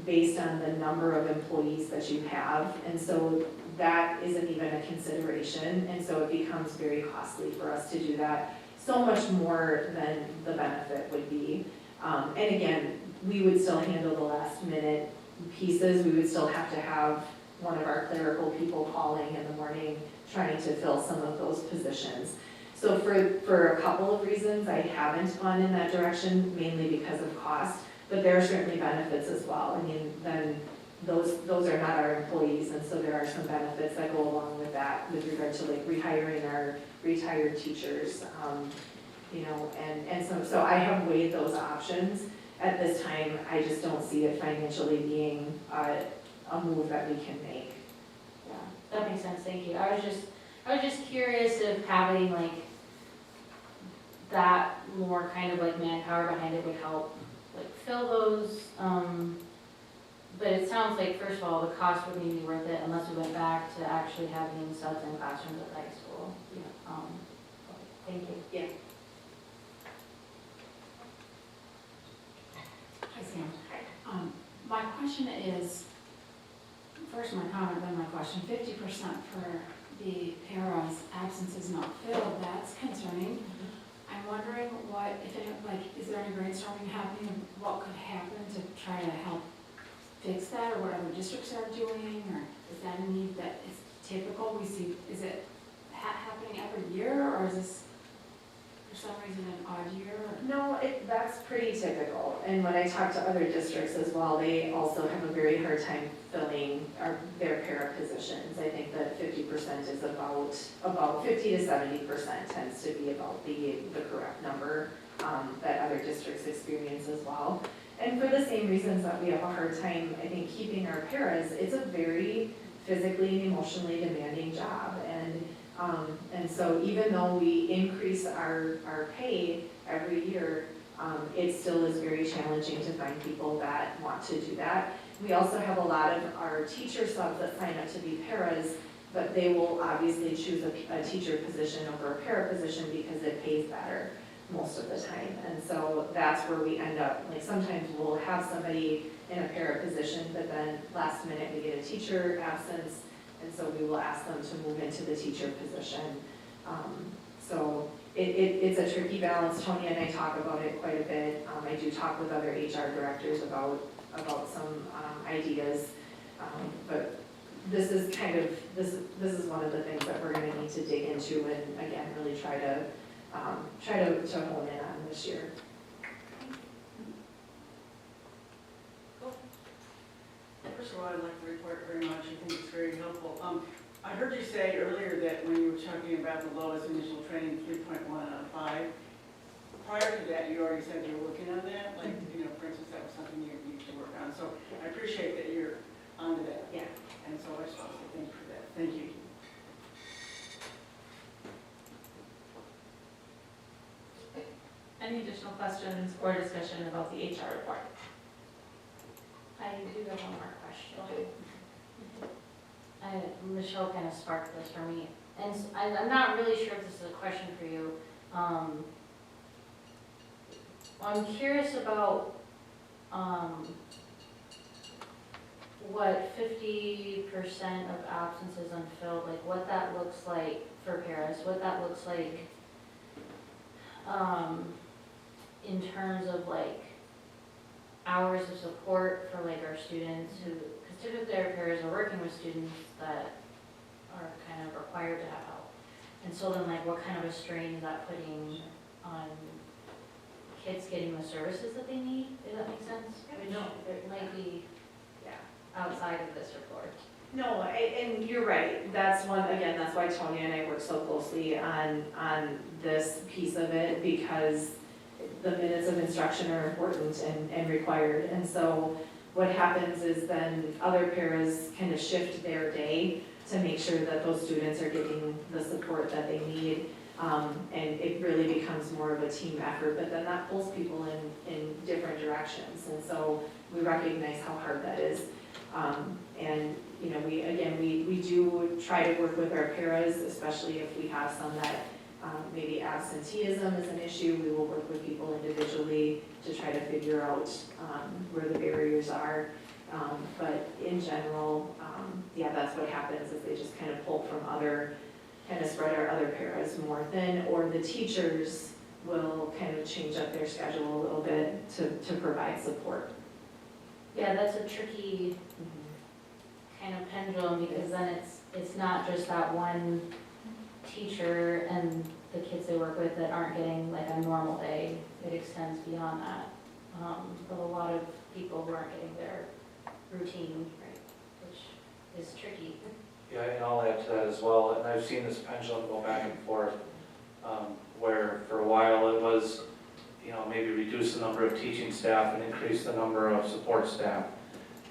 based on the number of employees that you have. And so that isn't even a consideration. And so it becomes very costly for us to do that, so much more than the benefit would be. And again, we would still handle the last minute pieces. We would still have to have one of our clerical people calling in the morning trying to fill some of those positions. So for a couple of reasons, I haven't gone in that direction, mainly because of cost, but there are certainly benefits as well. I mean, then those are not our employees, and so there are some benefits that go along with that with regard to like rehiring our retired teachers, and so I have weighed those options. At this time, I just don't see it financially being a move that we can make. Yeah, that makes sense, thank you. I was just curious if having like that more kind of like manpower behind it would help like fill those, but it sounds like, first of all, the cost wouldn't even be worth it unless we went back to actually having subs in classrooms at the high school. Thank you. Yeah. Hi, Sam. My question is, first my comment, then my question. 50% for the para's absences not filled, that's concerning. I'm wondering what, if any, is there any brainstorming happening of what could happen to try to help fix that, or what other districts are doing, or is that a need that is typical? We see, is it happening every year, or is this for some reason an odd year? No, that's pretty typical. And when I talk to other districts as well, they also have a very hard time filling their para positions. I think that 50% is about 50 to 70% tends to be about the correct number that other districts experience as well. And for the same reasons that we have a hard time, I think, keeping our paras, it's a very physically and emotionally demanding job. And so even though we increase our pay every year, it still is very challenging to find people that want to do that. We also have a lot of our teacher subs that sign up to be paras, but they will obviously choose a teacher position over a para position because it pays better most of the time. And so that's where we end up, like sometimes we'll have somebody in a para position, but then last minute we get a teacher absence, and so we will ask them to move into the teacher position. So it's a tricky balance. Tony and I talk about it quite a bit. I do talk with other HR directors about some ideas, but this is one of the things that we're going to need to dig into and again really try to hone in on this year. First of all, I'd like to report very much. I think it's very helpful. I heard you say earlier that when you were talking about the lowest initial training, 3.1 out of 5, prior to that, you already said you were working on that. Like, for instance, that was something you need to work on. So I appreciate that you're onto that. Yeah. And so I just want to say thank you for that. Thank you. Any additional questions or discussion about the HR report? I do have one more question. Michelle kind of sparked this for me, and I'm not really sure if this is a question for you. I'm curious about what 50% of absences unfilled, like what that looks like for paras, what that looks like in terms of like hours of support for like our students who, because typically our paras are working with students that are kind of required to have help. And so then like what kind of a strain is that putting on kids getting the services that they need? Does that make sense? No. It might be outside of this report. No, and you're right. That's why Tony and I work so closely on this piece of it, because the minutes of instruction are important and required. And so what happens is then other paras kind of shift their day to make sure that those students are getting the support that they need. And it really becomes more of a team effort, but then that pulls people in different directions. And so we recognize how hard that is. And we do try to work with our paras, especially if we have some that maybe absenteeism is an issue. We will work with people individually to try to figure out where the barriers are. But in general, that's what happens, is they just kind of pull from kind of spread our other paras more thin, or the teachers will kind of change up their schedule a little bit to provide support. Yeah, that's a tricky kind of pendulum, because then it's not just that one teacher and the kids they work with that aren't getting like a normal day. It extends beyond that. But a lot of people who aren't getting their routine, right, which is tricky. Yeah, and I'll add to that as well, and I've seen this pendulum go back and forth, where for a while it was, maybe reduce the number of teaching staff and increase the number of support staff.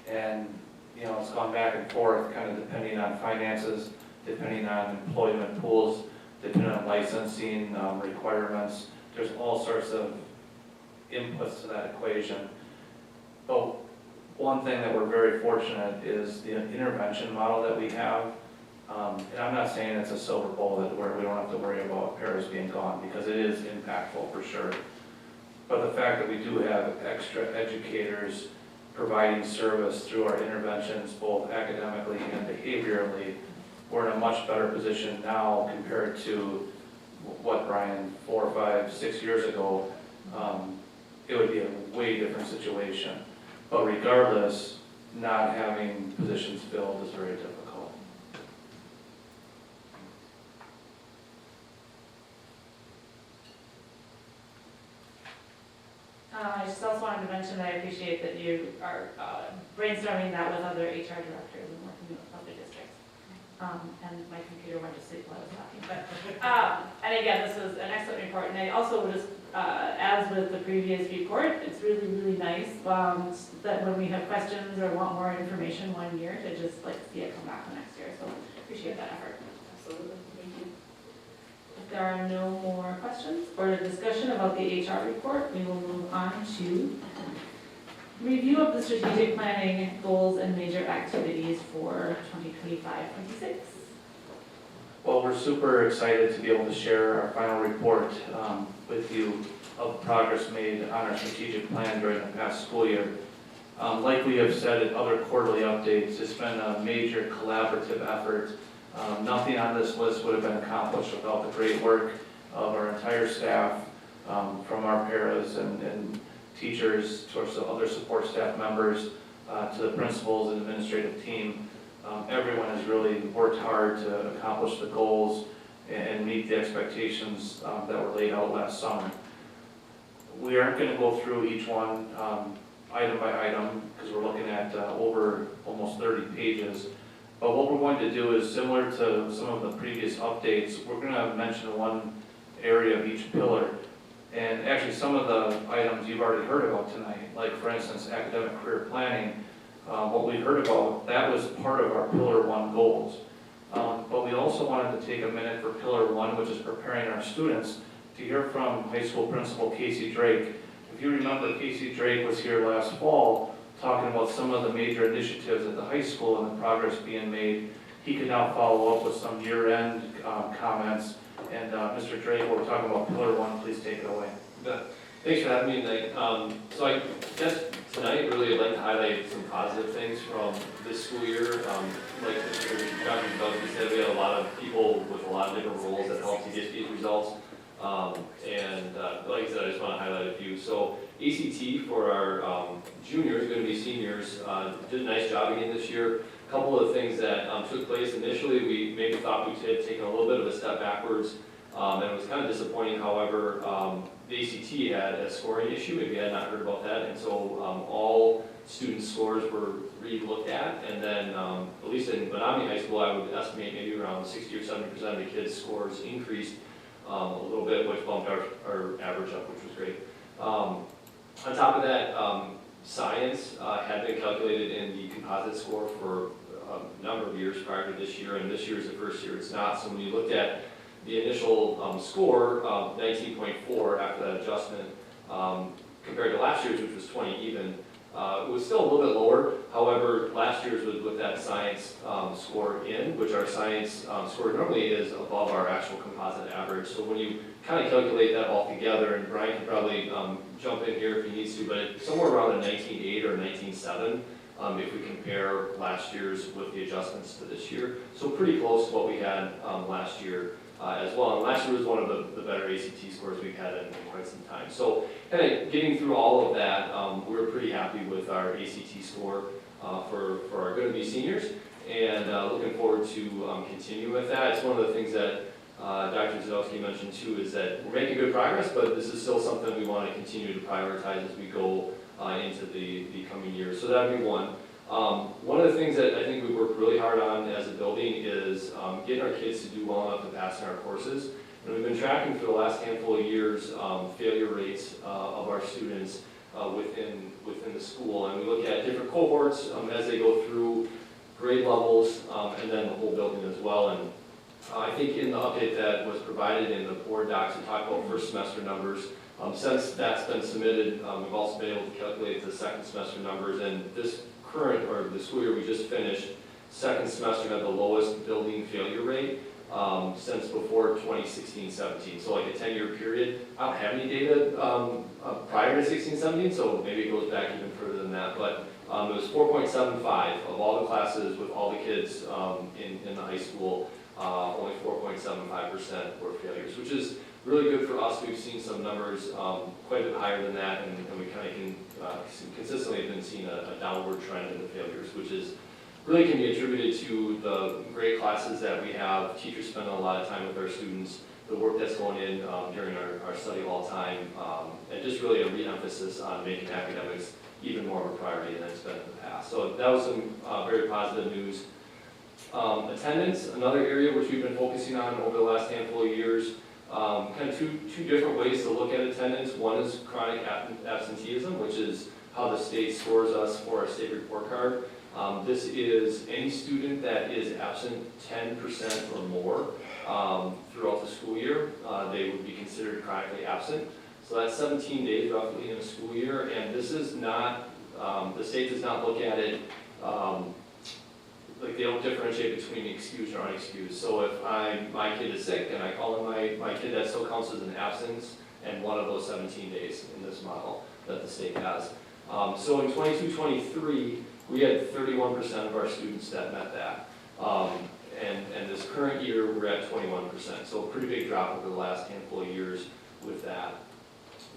And, it's gone back and forth, kind of depending on finances, depending on employment pools, depending on licensing requirements. There's all sorts of inputs to that equation. But one thing that we're very fortunate is the intervention model that we have. And I'm not saying it's a silver bullet where we don't have to worry about paras being gone, because it is impactful for sure. But the fact that we do have extra educators providing service through our interventions, both academically and behaviorally, we're in a much better position now compared to what, Brian, 4, 5, 6 years ago. It would be a way different situation. But regardless, not having positions filled is very difficult. I just also wanted to mention that I appreciate that you are brainstorming that with other HR directors and working with other districts. And my computer went to sleep while I was talking, but, and again, this was an excellent report, and I also just, as with the previous report, it's really, really nice, that when we have questions or want more information 1 year, to just like see it come back the next year, so appreciate that effort. Absolutely, thank you. If there are no more questions or a discussion about the HR report, we will move on to review of the strategic planning goals and major activities for 2025-26. Well, we're super excited to be able to share our final report with you of progress made on our strategic plan during the past school year. Like we have said in other quarterly updates, it's been a major collaborative effort. Nothing on this list would have been accomplished without the great work of our entire staff, from our paras and teachers to our other support staff members, to the principals and administrative team. Everyone has really worked hard to accomplish the goals and meet the expectations that were laid out last summer. We aren't going to go through each one item by item, because we're looking at over almost 30 pages. But what we're going to do is similar to some of the previous updates. We're going to mention one area of each pillar. And actually some of the items you've already heard about tonight, like for instance, academic career planning, what we heard about, that was part of our Pillar 1 goals. But we also wanted to take a minute for Pillar 1, which is preparing our students, to hear from high school principal Casey Drake. If you remember, Casey Drake was here last fall talking about some of the major initiatives at the high school and the progress being made. He could now follow up with some year-end comments. And Mr. Drake, we're talking about Pillar 1, please take it away. Thanks for having me tonight. So I guess tonight really I'd like to highlight some positive things from this school year. Like Dr. Douglas said, we had a lot of people with a lot of different roles that helped to get these results. Like I said, I just want to highlight a few. So ACT for our juniors, going to be seniors, did a nice job again this year. A couple of things that took place initially, we maybe thought we had taken a little bit of a step backwards, and it was kind of disappointing. However, the ACT had a scoring issue, maybe I had not heard about that, and so all student scores were re-looked at, and then at least in Menomonie High School, I would estimate maybe around 60 or 70% of the kids' scores increased a little bit, which bumped our average up, which was great. On top of that, science had been calculated in the composite score for a number of years prior to this year, and this year is the first year it's not. So when you looked at the initial score, 19.4 after that adjustment, compared to last year's, which was 20 even, it was still a little bit lower. However, last year's was with that science score in, which our science score normally is above our actual composite average. So when you kind of calculate that all together, and Brian can probably jump in here if he needs to, but it's somewhere around a 19.8 or 19.7 if we compare last year's with the adjustments to this year. So pretty close to what we had last year as well. And last year was one of the better ACT scores we've had in quite some time. So kind of getting through all of that, we were pretty happy with our ACT score for our going-to-be seniors, and looking forward to continue with that. It's one of the things that Dr. Zadowski mentioned too, is that we're making good progress, but this is still something we want to continue to prioritize as we go into the coming years. So that would be one. One of the things that I think we worked really hard on as a building is getting our kids to do well enough to pass in our courses. And we've been tracking for the last handful of years failure rates of our students within the school. And we look at different cohorts as they go through grade levels, and then the whole building as well. And I think in the update that was provided in the board docs, we talked about first semester numbers. Since that's been submitted, we've also been able to calculate the second semester numbers, and this current, or the school year we just finished, second semester had the lowest building failure rate since before 2016-17, so like a 10-year period. I don't have any data prior to 16-17, so maybe it goes back even further than that, but it was 4.75 of all the classes with all the kids in the high school, only 4.75% were failures, which is really good for us. We've seen some numbers quite a bit higher than that, and we kind of can consistently have been seeing a downward trend in the failures, which is really can be attributed to the great classes that we have, teachers spending a lot of time with our students, the work that's going in during our study hall time, and just really a re-emphasis on making academics even more of a priority than it's been in the past. So that was some very positive news. Attendance, another area which we've been focusing on over the last handful of years. Kind of two different ways to look at attendance. One is chronic absenteeism, which is how the state scores us for our state report card. This is any student that is absent 10% or more throughout the school year. They would be considered chronically absent. So that's 17 days roughly in a school year, and this is not, the state does not look at it, like they don't differentiate between excused or unexcused. So if my kid is sick and I call in my kid, that still counts as an absence and one of those 17 days in this model that the state has. So in 22-23, we had 31% of our students that met that. And this current year, we're at 21%. So a pretty big drop over the last handful of years with that.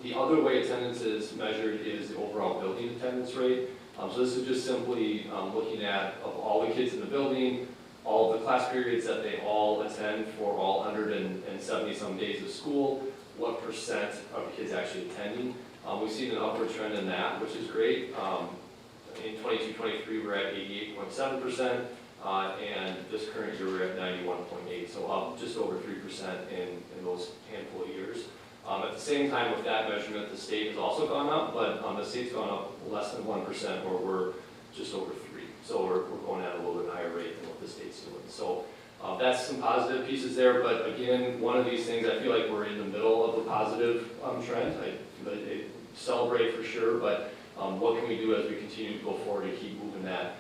The other way attendance is measured is the overall building attendance rate. So this is just simply looking at of all the kids in the building, all of the class periods that they all attend for all 170 some days of school, what percent of the kids actually attending. We've seen an upward trend in that, which is great. In 22-23, we're at 88.7%, and this current year we're at 91.8%, so up just over 3% in those handful of years. At the same time, with that measurement, the state has also gone up, but the state's gone up less than 1%, or we're just over 3%. So we're going at a little bit higher rate than what the state's doing. So that's some positive pieces there, but again, one of these things, I feel like we're in the middle of the positive trend. I celebrate for sure, but what can we do as we continue to go forward to keep moving that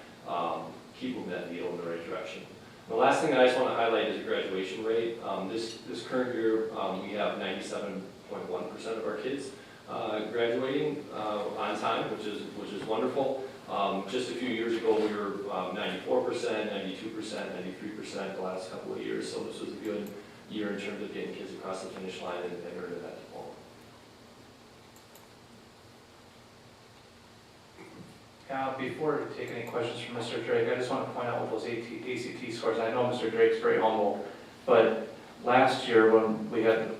needle in the right direction? The last thing that I just want to highlight is the graduation rate. This current year, we have 97.1% of our kids graduating on time, which is wonderful. Just a few years ago, we were 94%, 92%, 93% the last couple of years. So this was a good year in terms of getting kids across the finish line and earning that diploma. Before we take any questions from Mr. Drake, I just want to point out with those ACT scores. I know Mr. Drake's very humble, but last year when we had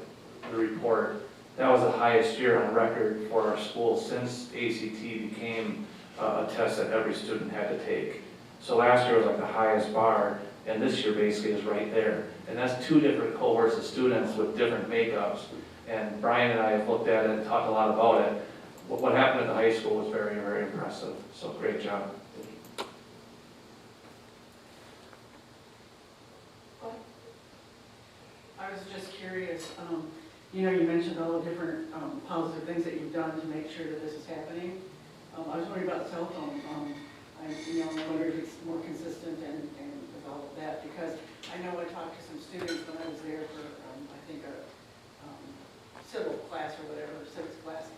the report, that was the highest year on record for our school since ACT became a test that every student had to take. So last year was like the highest bar, and this year basically is right there. And that's two different cohorts of students with different makeups. And Brian and I have looked at it and talked a lot about it. What happened at the high school was very, very impressive. So great job. I was just curious, you mentioned all the different positive things that you've done to make sure that this is happening. I was wondering about cell phone. I wonder if it's more consistent and with all of that, because I know I talked to some students when I was there for, I think, a civil class or whatever, civics class,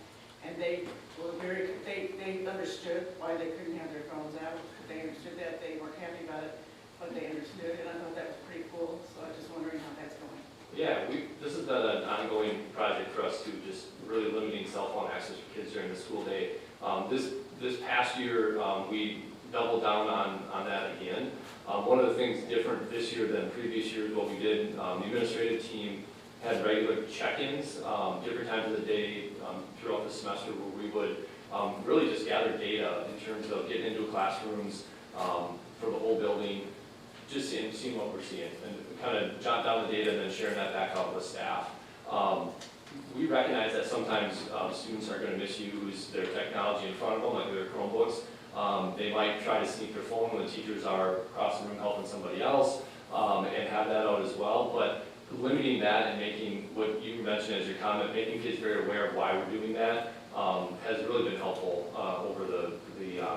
and they were they understood why they couldn't have their phones out. They understood that. They weren't happy about it, but they understood, and I thought that was pretty cool. So I was just wondering how that's going. Yeah, this has been an ongoing project for us too, just really limiting cell phone access for kids during the school day. This past year, we doubled down on that again. One of the things different this year than previous years, what we did, the administrative team had regular check-ins, different times of the day throughout the semester, where we would really just gather data in terms of getting into classrooms for the whole building, just seeing what we're seeing, and kind of jot down the data and then sharing that back out with staff. We recognize that sometimes students are going to misuse their technology in front of them, like their Chromebooks. They might try to sneak their phone when the teachers are across the room helping somebody else. and have that out as well. But limiting that and making what you mentioned as your comment, making kids very aware of why we're doing that, has really been helpful over the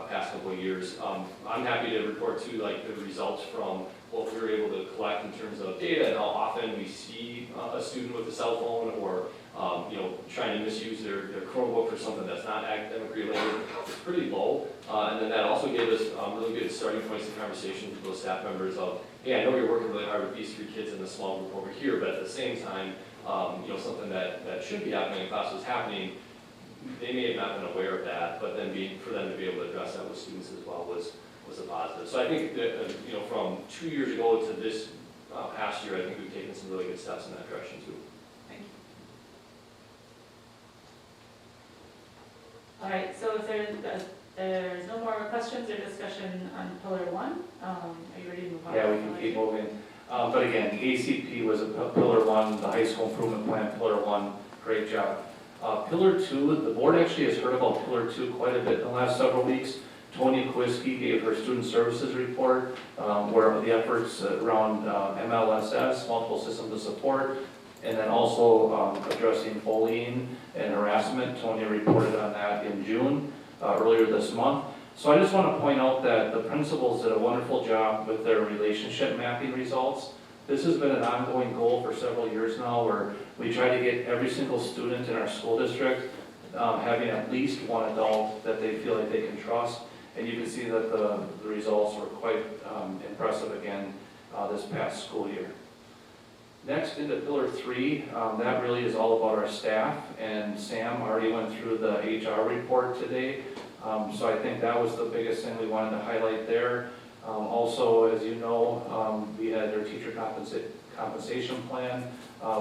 past couple of years. I'm happy to report too, like the results from what we were able to collect in terms of data and how often we see a student with a cell phone or trying to misuse their Chromebook for something that's not academic related. It's pretty low, and then that also gave us really good starting points in conversation with those staff members of, hey, I know you're working really hard with these 3 kids in the small group over here, but at the same time, something that should be happening in class was happening. They may have not been aware of that, but then for them to be able to address that with students as well was a positive. So I think that, from 2 years ago to this past year, I think we've taken some really good steps in that direction too. Thank you. All right, so if there's no more questions or discussion on pillar 1, are you ready to move on? Yeah, we can keep moving. But again, ACP was a pillar 1, the high school improvement plan, pillar 1, great job. Pillar 2, the board actually has heard about pillar 2 quite a bit in the last several weeks. Tony Kwiski gave her student services report, where the efforts around MLSS, multiple systems of support, and then also addressing bullying and harassment. Tony reported on that in June, earlier this month. So I just want to point out that the principals did a wonderful job with their relationship mapping results. This has been an ongoing goal for several years now, where we try to get every single student in our school district having at least one adult that they feel like they can trust. And you can see that the results were quite impressive again this past school year. Next, into pillar 3, that really is all about our staff, and Sam already went through the HR report today. So I think that was the biggest thing we wanted to highlight there. Also, as you know, we had our teacher compensation plan.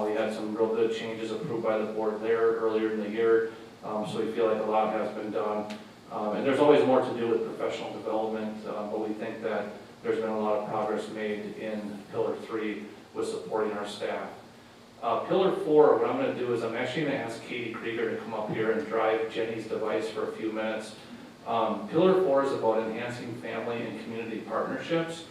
We had some real good changes approved by the board there earlier in the year. So we feel like a lot has been done. And there's always more to do with professional development, but we think that there's been a lot of progress made in pillar 3 with supporting our staff. Pillar 4, what I'm going to do is I'm actually going to ask Katie Krieger to come up here and drive Jenny's device for a few minutes. Pillar 4 is about enhancing family and community partnerships,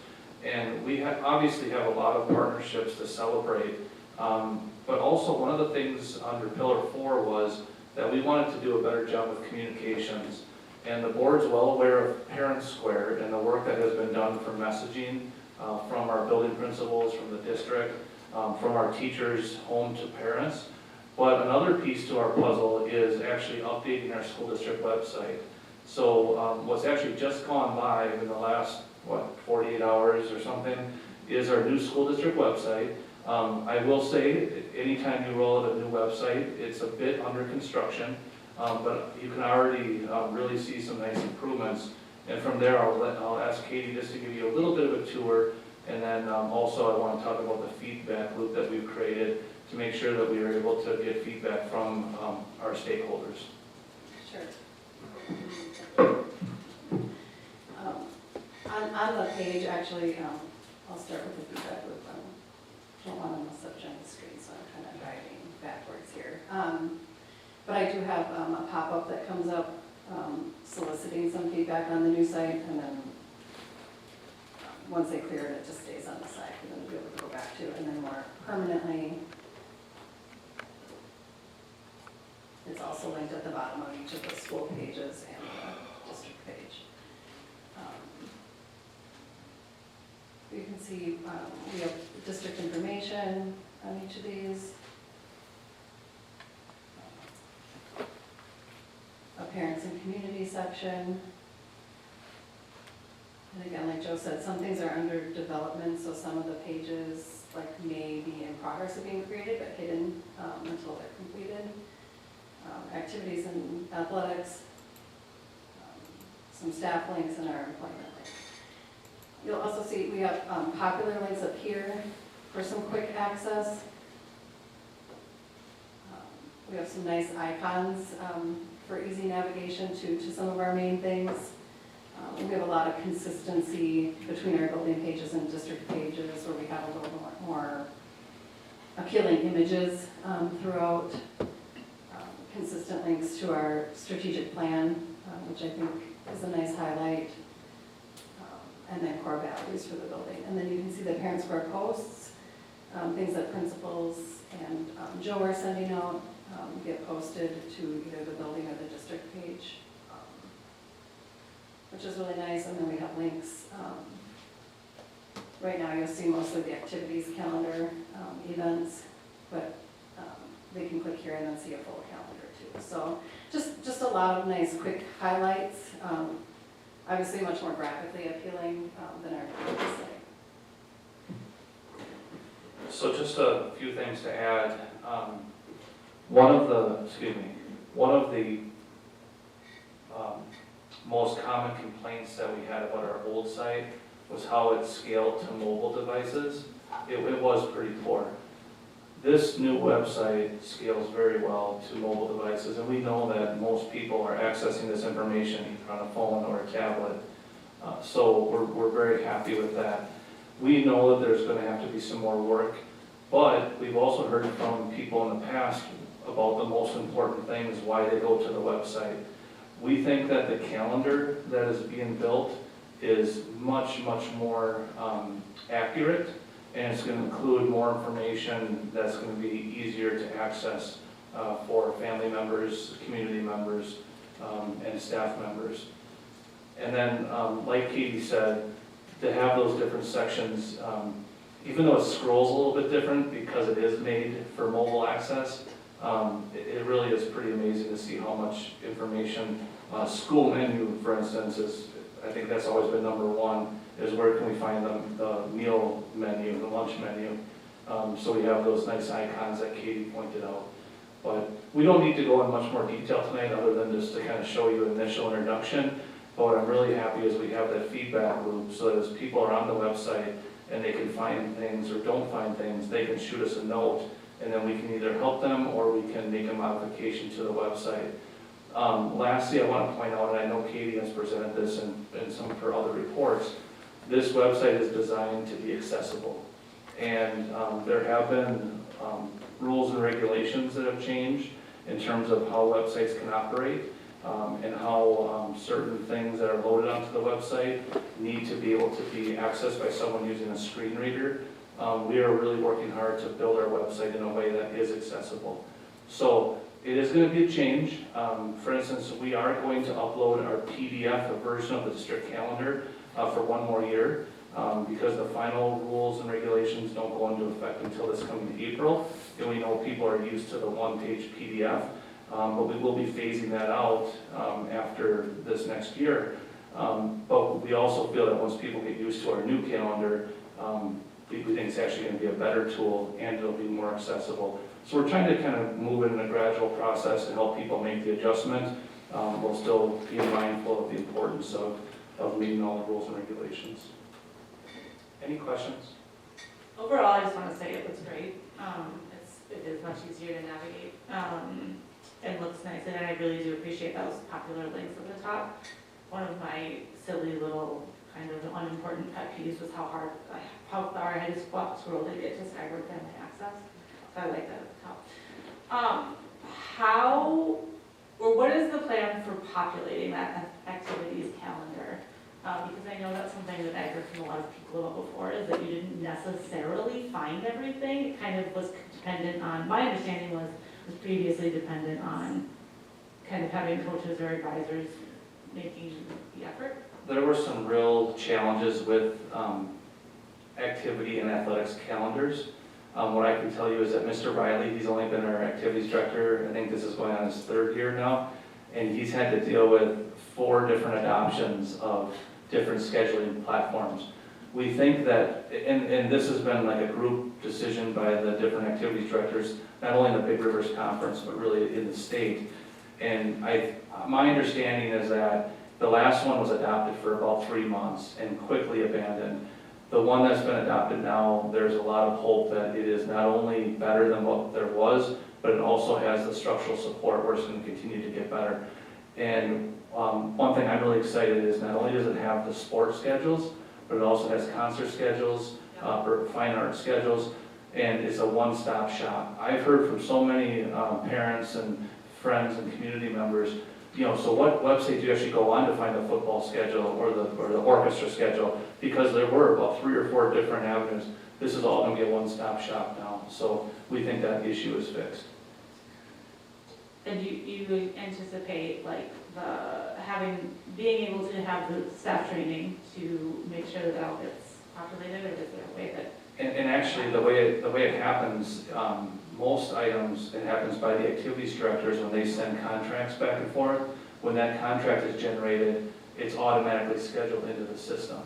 and we obviously have a lot of partnerships to celebrate, but also one of the things under Pillar 4 was that we wanted to do a better job with communications, and the board's well aware of Parent Square and the work that has been done for messaging from our building principals, from the district, from our teachers home to parents. But another piece to our puzzle is actually updating our school district website. So what's actually just gone live in the last, 48 hours or something, is our new school district website. I will say, anytime you roll out a new website, it's a bit under construction, but you can already really see some nice improvements. And from there, I'll ask Katie just to give you a little bit of a tour, and then also I want to talk about the feedback loop that we've created to make sure that we are able to get feedback from our stakeholders. Sure. On the page, actually, I'll start with the feedback loop. I don't want to mess up Jen's screen, so I'm kind of driving backwards here. But I do have a pop-up that comes up soliciting some feedback on the new site, and then once they clear it, it just stays on the site for them to be able to go back to, and then more permanently, it's also linked at the bottom of each of the school pages and the district page. You can see we have district information on each of these. A parents and community section. And again, like Joe said, some things are under development, so some of the pages may be in progress of being created, but hidden until they're completed. Activities and athletics, some staff links, and our employment links. You'll also see we have popular links up here for some quick access. We have some nice icons for easy navigation to some of our main things. We have a lot of consistency between our building pages and district pages, where we have a little more appealing images throughout. Consistent links to our strategic plan, which I think is a nice highlight. and then core values for the building. And then you can see the Parent Square posts, things that principals and Joe are sending out get posted to either the building or the district page, which is really nice. And then we have links. Right now you'll see mostly the activities calendar, events, but they can click here and then see a full calendar too. So just a lot of nice quick highlights. Obviously much more graphically appealing than our previous site. So just a few things to add. One of the most common complaints that we had about our old site was how it scaled to mobile devices. It was pretty poor. This new website scales very well to mobile devices, and we know that most people are accessing this information either on a phone or a tablet. So we're very happy with that. We know that there's going to have to be some more work, but we've also heard from people in the past about the most important things, why they go to the website. We think that the calendar that is being built is much more accurate, and it's going to include more information that's going to be easier to access for family members, community members, and staff members. And then, like Katie said, to have those different sections, even though it scrolls a little bit different because it is made for mobile access, it really is pretty amazing to see how much information. School menu, for instance, is, I think that's always been number one, is where can we find the meal menu, the lunch menu. So we have those nice icons that Katie pointed out. But we don't need to go in much more detail tonight other than just to kind of show you an initial introduction. But what I'm really happy is we have that feedback loop so that as people are on the website and they can find things or don't find things, they can shoot us a note and then we can either help them or we can make a modification to the website. Lastly, I want to point out, and I know Katie has presented this in some of her other reports, this website is designed to be accessible. And there have been rules and regulations that have changed in terms of how websites can operate and how certain things that are loaded onto the website need to be able to be accessed by someone using a screen reader. We are really working hard to build our website in a way that is accessible. So it is going to be a change. For instance, we are going to upload our PDF, a version of the district calendar, for one more year because the final rules and regulations don't go into effect until this coming April. And we know people are used to the one-page PDF, but we will be phasing that out after this next year. But we also feel that once people get used to our new calendar, we think it's actually going to be a better tool and it'll be more accessible. So we're trying to kind of move it in a gradual process to help people make the adjustment while still being mindful of the importance of meeting all the rules and regulations. Any questions? Overall, I just want to say it looks great. It is much easier to navigate. It looks nice, and I really do appreciate those popular links at the top. One of my silly little kind of unimportant pet peeves was how far I had to scroll to get to Skyward Family Access. So I like that at the top. What is the plan for populating that activities calendar? Because I know that's something that I heard from a lot of people about before, is that you didn't necessarily find everything. It kind of was dependent on, my understanding was previously dependent on kind of having coaches or advisors making the effort. There were some real challenges with activity and athletics calendars. What I can tell you is that Mr. Riley, he's only been our activities director, I think this is going on his third year now, and he's had to deal with 4 different adoptions of different scheduling platforms. We think that, and this has been like a group decision by the different activities directors, not only in the Big Rivers Conference, but really in the state. And my understanding is that the last one was adopted for about 3 months and quickly abandoned. The one that's been adopted now, there's a lot of hope that it is not only better than what there was, but it also has the structural support where it's going to continue to get better. And one thing I'm really excited is not only does it have the sports schedules, but it also has concert schedules, or fine art schedules, and it's a one-stop shop. I've heard from so many parents and friends and community members so what website do you actually go on to find the football schedule or the orchestra schedule? Because there were about 3 or 4 different avenues. This is all gonna be a one-stop shop now, so we think that issue is fixed. And you would anticipate like being able to have the staff training to make sure that all gets populated, or is there a way that? And actually, the way it happens, most items, it happens by the activities directors when they send contracts back and forth. When that contract is generated, it's automatically scheduled into the system.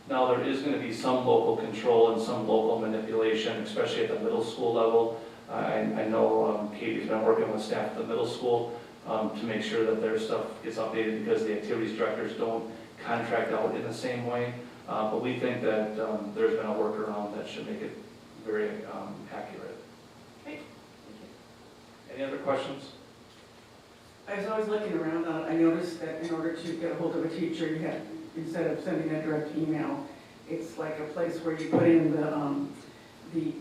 Now, there is gonna be some local control and some local manipulation, especially at the middle school level. I know Katie's been working with staff at the middle school to make sure that their stuff gets updated because the activities directors don't contract out in the same way. But we think that there's been a workaround that should make it very accurate. Great. Any other questions? I was always looking around, I noticed that in order to get a hold of a teacher, you have, instead of sending a direct email, it's like a place where you put in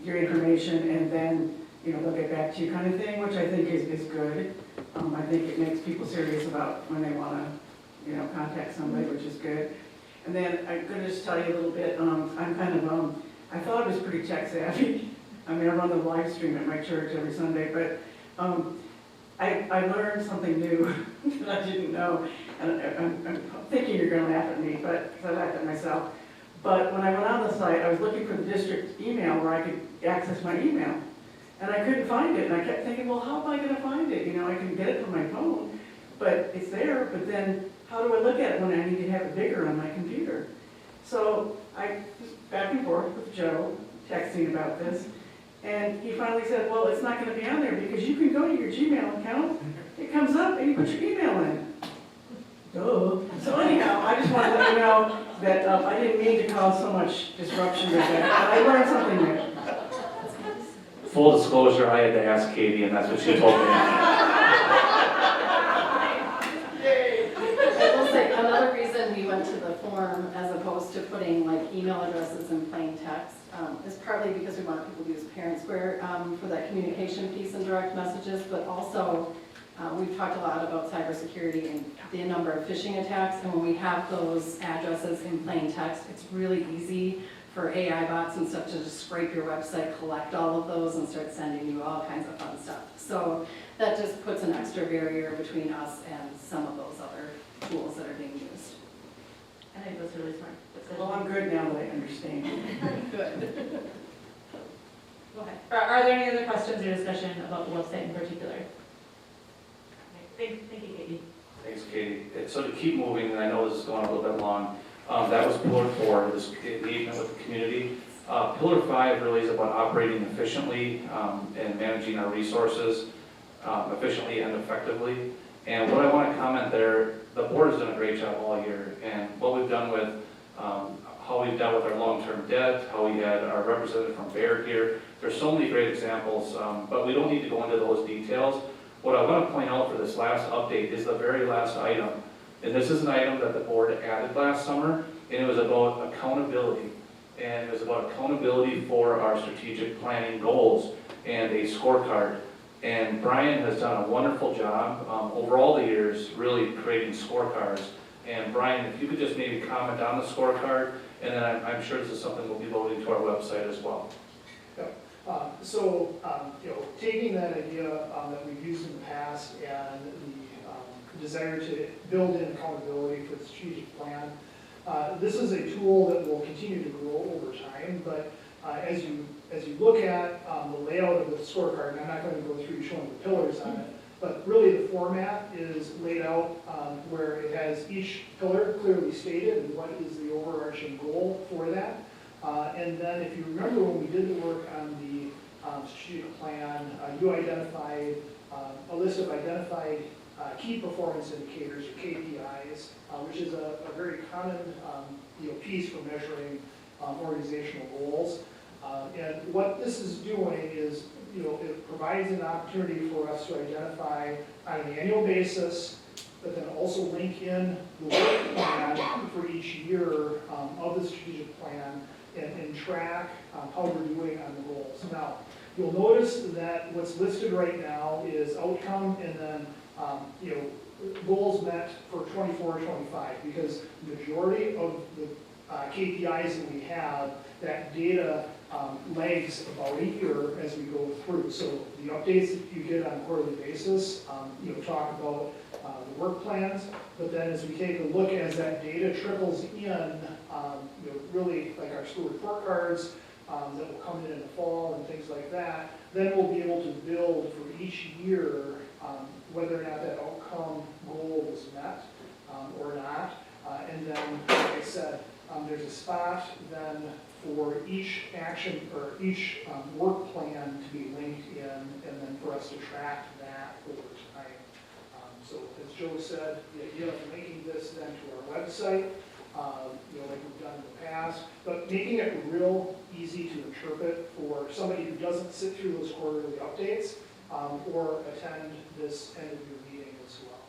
your information and then, they'll get back to you kind of thing, which I think is good. I think it makes people serious about when they want to, contact somebody, which is good. And then I'm going to just tell you a little bit, I'm kind of, I thought I was pretty tech savvy. I mean, I run the live stream at my church every Sunday, but I learned something new that I didn't know. And I'm thinking you're going to laugh at me, but I laughed at myself. But when I went on the site, I was looking for the district email where I could access my email. And I couldn't find it, and I kept thinking, well, how am I going to find it? I can get it from my phone, but it's there, but then how do I look at it when I need to have it bigger on my computer? So I was back and forth with Joe, texting about this, and he finally said, well, it's not going to be on there because you can go to your Gmail account, it comes up, and you put your email in. Duh. So anyhow, I just wanted to let you know that I didn't mean to cause so much disruption with that, but I learned something new. Full disclosure, I had to ask Katie, and that's what she told me. I will say, another reason we went to the form as opposed to putting like email addresses in plain text is partly because we want people to use Parent Square for that communication piece and direct messages, but also we've talked a lot about cybersecurity and the number of phishing attacks, and when we have those addresses in plain text, it's really easy for AI bots and stuff to just scrape your website, collect all of those, and start sending you all kinds of fun stuff. So that just puts an extra barrier between us and some of those other tools that are being used. I think that's really smart. Well, I'm good now that I understand. Good. Go ahead. Are there any other questions or discussion about the website in particular? Okay. Thank you, Katie. Thanks, Katie. So to keep moving, and I know this is going a little bit long, that was Pillar 4, this engagement with the community. Pillar 5 really is about operating efficiently and managing our resources efficiently and effectively. And what I want to comment there, the board has done a great job all year, and what we've done with how we've dealt with our long-term debt, how we had our representative from Baird here. There's so many great examples, but we don't need to go into those details. What I want to point out for this last update is the very last item. And this is an item that the board added last summer, and it was about accountability. And it was about accountability for our strategic planning goals and a scorecard. And Brian has done a wonderful job over all the years really creating scorecards. And Brian, if you could just maybe comment on the scorecard, and then I'm sure this is something we'll be loading to our website as well. Taking that idea that we've used in the past and the desire to build in accountability for the strategic plan, this is a tool that will continue to grow over time, but as you look at the layout of the scorecard, and I'm not going to go through showing the pillars on it, but really the format is laid out where it has each pillar clearly stated and what is the overarching goal for that. And then if you remember when we did the work on the strategic plan, you identified a list of identified key performance indicators, or KPIs, which is a very common piece for measuring organizational goals. And what this is doing is, it provides an opportunity for us to identify on an annual basis, but then also link in the work plan for each year of the strategic plan and track how we're doing on the goals. Now, You'll notice that what's listed right now is outcome and then, goals met for 24, 25, because the majority of the KPIs that we have, that data lags about a year as we go through. So the updates that you get on a quarterly basis, talk about the work plans, but then as we take a look as that data trickles in, really like our school report cards that will come in the fall and things like that, then we'll be able to build for each year whether or not that outcome goal was met or not. And then, like I said, there's a spot then for each action or each work plan to be linked in, and then for us to track that over time. So as Joe said, the idea of linking this then to our website, like we've done in the past, but making it real easy to interpret for somebody who doesn't sit through those quarterly updates or attend this end of year meeting as well.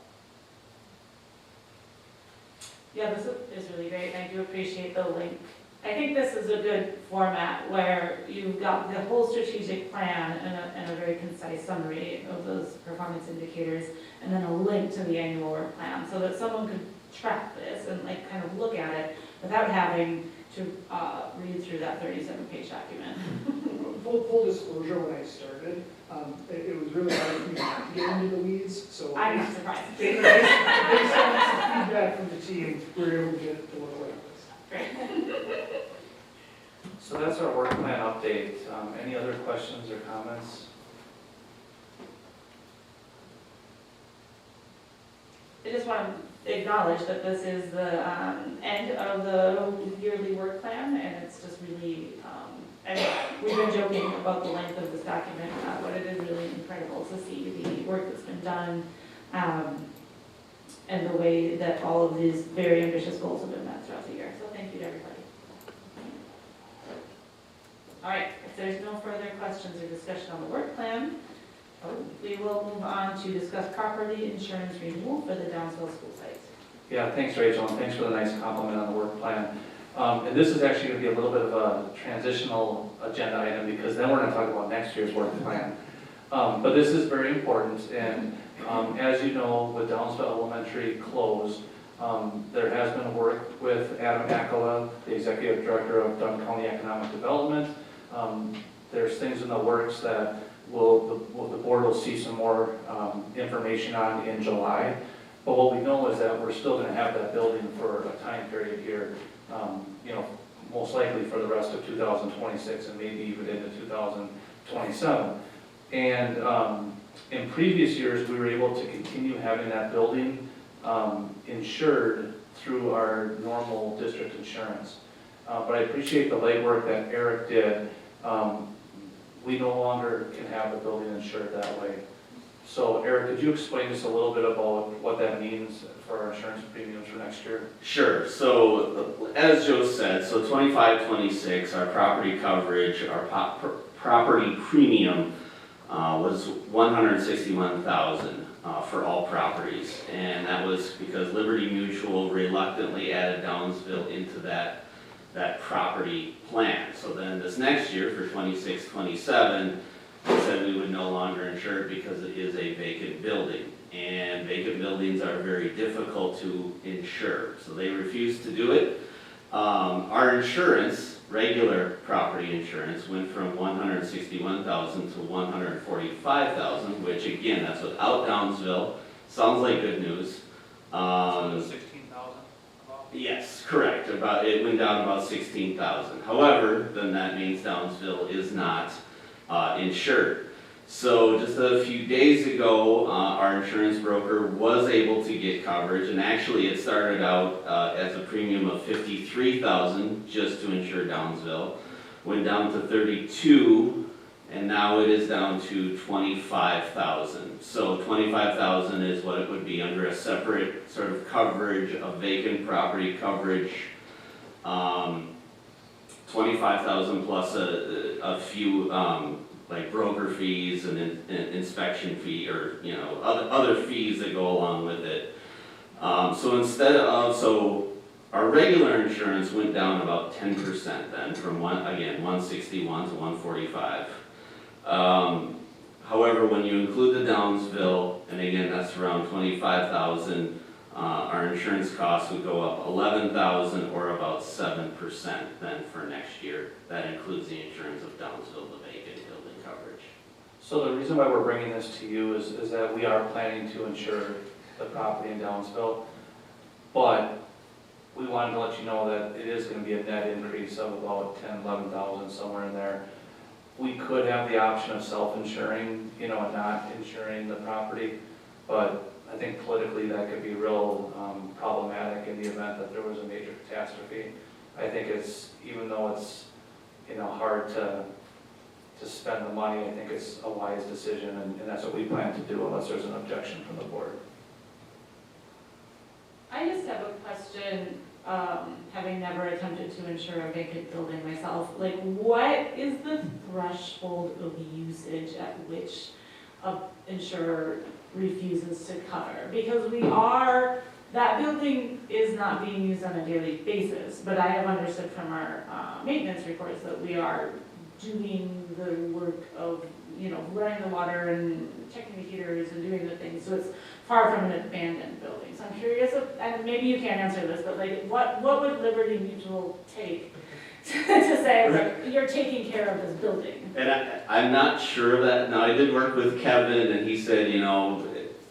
Yeah, this is really great, and I do appreciate the link. I think this is a good format where you've got the whole strategic plan and a very concise summary of those performance indicators, and then a link to the annual work plan, so that someone could track this and like kind of look at it without having to read through that 37-page document. Full disclosure, when I started, it was really hard for me not to get into the weeds, so. I'm not surprised. Based on some feedback from the team, we were able to get it to look like this. Great. So that's our work plan update. Any other questions or comments? I just want to acknowledge that this is the end of the yearly work plan, and it's just really, and we've been joking about the length of this document, but it is really incredible to see the work that's been done, and the way that all of these very ambitious goals have been met throughout the year. So thank you to everybody. All right, if there's no further questions or discussion on the work plan, we will move on to discuss property insurance renewal for the Downsville school site. Yeah, thanks Rachel, and thanks for the nice compliment on the work plan. And this is actually going to be a little bit of a transitional agenda item, because then we're going to talk about next year's work plan. But this is very important, and as you know, with Downsville Elementary closed, there has been work with Adam Akala, the Executive Director of Dunn County Economic Development. There's things in the works that the board will see some more information on in July. But what we know is that we're still going to have that building for a time period here, most likely for the rest of 2026 and maybe even into 2027. And in previous years, we were able to continue having that building insured through our normal district insurance. But I appreciate the legwork that Eric did. We no longer can have the building insured that way. So Eric, could you explain just a little bit about what that means for our insurance premiums for next year? Sure. So as Joe said, so 25-26, our property coverage, our property premium was $161,000 for all properties. And that was because Liberty Mutual reluctantly added Downsville into that property plan. So then this next year for 26-27, we said we would no longer insure it because it is a vacant building. And vacant buildings are very difficult to insure. So they refused to do it. Our insurance, regular property insurance, went from $161,000 to $145,000, which again, that's without Downsville. Sounds like good news. $16,000. Yes, correct. It went down about $16,000. However, then that means Downsville is not insured. So just a few days ago, our insurance broker was able to get coverage, and actually it started out as a premium of $53,000 just to insure Downsville, went down to $32,000, and now it is down to $25,000. So $25,000 is what it would be under a separate sort of coverage of vacant property coverage. $25,000 plus a few like broker fees and inspection fee, or other fees that go along with it. So our regular insurance went down about 10% then, from 161 to 145. However, when you include the Downsville, and again, that's around 25,000, our insurance costs would go up 11,000 or about 7% then for next year. That includes the insurance of Downsville, the vacant building coverage. So the reason why we're bringing this to you is that we are planning to insure the property in Downsville, but we wanted to let you know that it is going to be a net increase of about 10, 11,000, somewhere in there. We could have the option of self-insuring, and not insuring the property, but I think politically that could be real problematic in the event that there was a major catastrophe. I think it's, even though it's, hard to spend the money, I think it's a wise decision, and that's what we plan to do unless there's an objection from the board. I just have a question, having never attempted to insure a vacant building myself. Like, what is the threshold of usage at which an insurer refuses to cover? Because that building is not being used on a daily basis, but I have understood from our maintenance reports that we are doing the work of, running the water and checking the heaters and doing the things, so it's far from an abandoned building. So I'm curious, and maybe you can't answer this, but what would Liberty Mutual take to say, you're taking care of this building? And I'm not sure of that. Now, I did work with Kevin, and he said,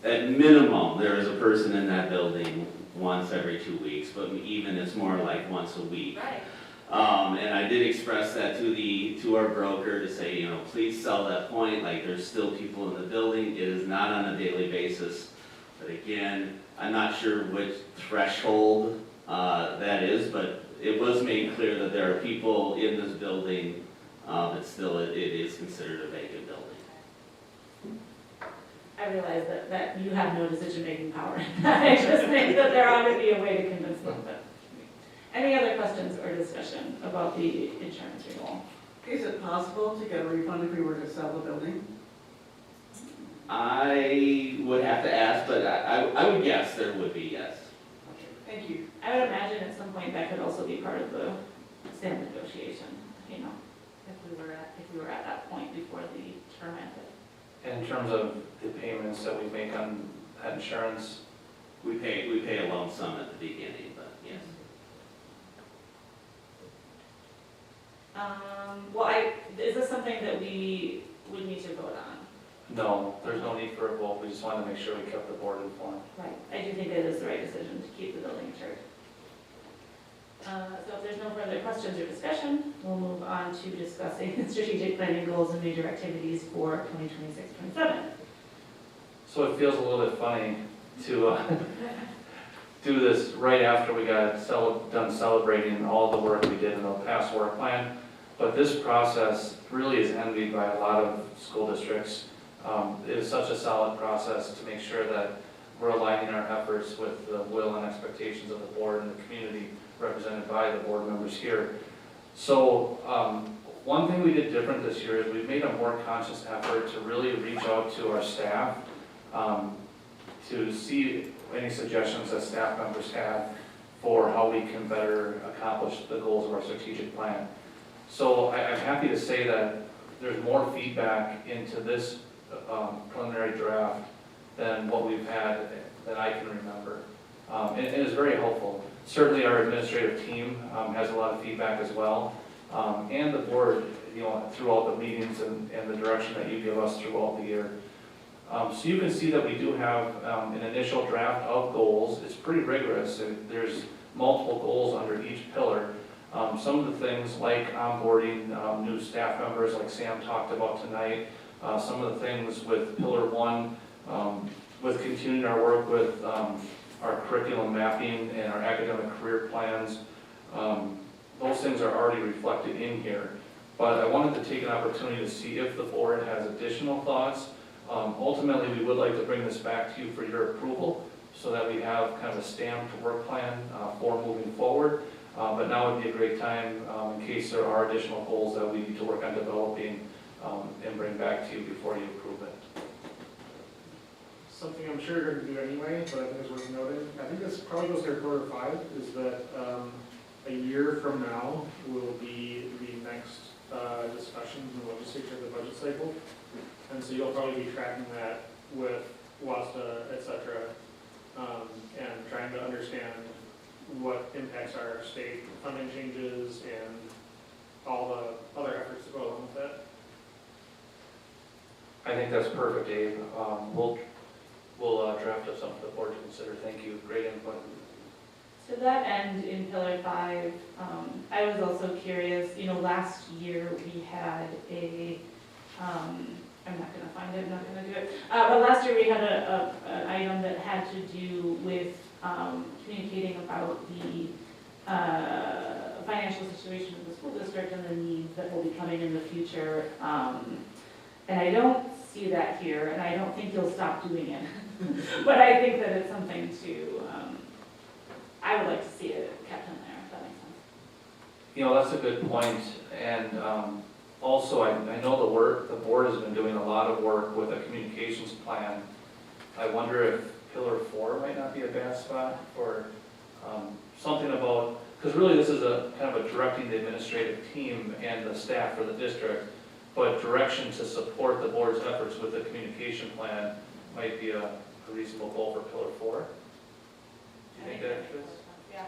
at minimum, there is a person in that building once every 2 weeks, but even it's more like once a week. Right. And I did express that to our broker to say, please sell that point, like there's still people in the building, it is not on a daily basis. But again, I'm not sure which threshold that is, but it was made clear that there are people in this building, but still it is considered a vacant building. I realize that you have no decision-making power. I just think that there ought to be a way to convince them that. Any other questions or discussion about the insurance renewal? Is it possible to get a refund if we were to sell the building? I would have to ask, but I would guess there would be, yes. Thank you. I would imagine at some point that could also be part of the sale negotiation, if we were at that point before the term ended. In terms of the payments that we make on that insurance, We pay a lump sum at the beginning, but yes. Is this something that we would need to vote on? no, there's no need for a vote. We just wanted to make sure we kept the board informed. Right. I do think it is the right decision to keep the building insured. So if there's no further questions or discussion, we'll move on to discussing strategic planning goals and major activities for 2026-27. So it feels a little bit funny to do this right after we got done celebrating all the work we did in the past work plan. But this process really is envied by a lot of school districts. It is such a solid process to make sure that we're aligning our efforts with the will and expectations of the board and the community represented by the board members here. So one thing we did different this year is we've made a more conscious effort to really reach out to our staff to see any suggestions that staff members have for how we can better accomplish the goals of our strategic plan. So I'm happy to say that there's more feedback into this preliminary draft than what we've had that I can remember. And it is very helpful. Certainly our administrative team has a lot of feedback as well. And the board, throughout the meetings and the direction that you give us throughout the year. So you can see that we do have an initial draft of goals. It's pretty rigorous. There's multiple goals under each pillar. Some of the things like onboarding new staff members like Sam talked about tonight. Some of the things with pillar 1, with continuing our work with our curriculum mapping and our academic career plans. Those things are already reflected in here. But I wanted to take an opportunity to see if the board has additional thoughts. Ultimately, we would like to bring this back to you for your approval so that we have kind of a stamped work plan for moving forward. But now would be a great time in case there are additional goals that we need to work on developing and bring back to you before you approve it. Something I'm sure you're going to do anyway, but I think it's worth noting. I think this probably goes to quarter 5, is that a year from now will be the next discussions in the legislature of the budget cycle. And so you'll probably be tracking that with WASDA, et cetera, and trying to understand what impacts our state funding changes and all the other efforts that go along with that. I think that's perfect, Dave. We'll draft up something for the board to consider. Thank you. Great input. To that end, in Pillar 5, I was also curious, last year we had I'm not gonna find it, I'm not gonna do it, but last year we had an item that had to do with communicating about the financial situation of the school district and the needs that will be coming in the future. And I don't see that here, and I don't think you'll stop doing it. But I think that it's something to, I would like to see it kept in there, if that makes sense. That's a good point. And also, I know the board has been doing a lot of work with a communications plan. I wonder if Pillar 4 might not be a bad spot for something about, because really this is a kind of a directing the administrative team and the staff for the district, but direction to support the board's efforts with the communication plan might be a reasonable goal for Pillar 4. Do you think that fits? Yeah.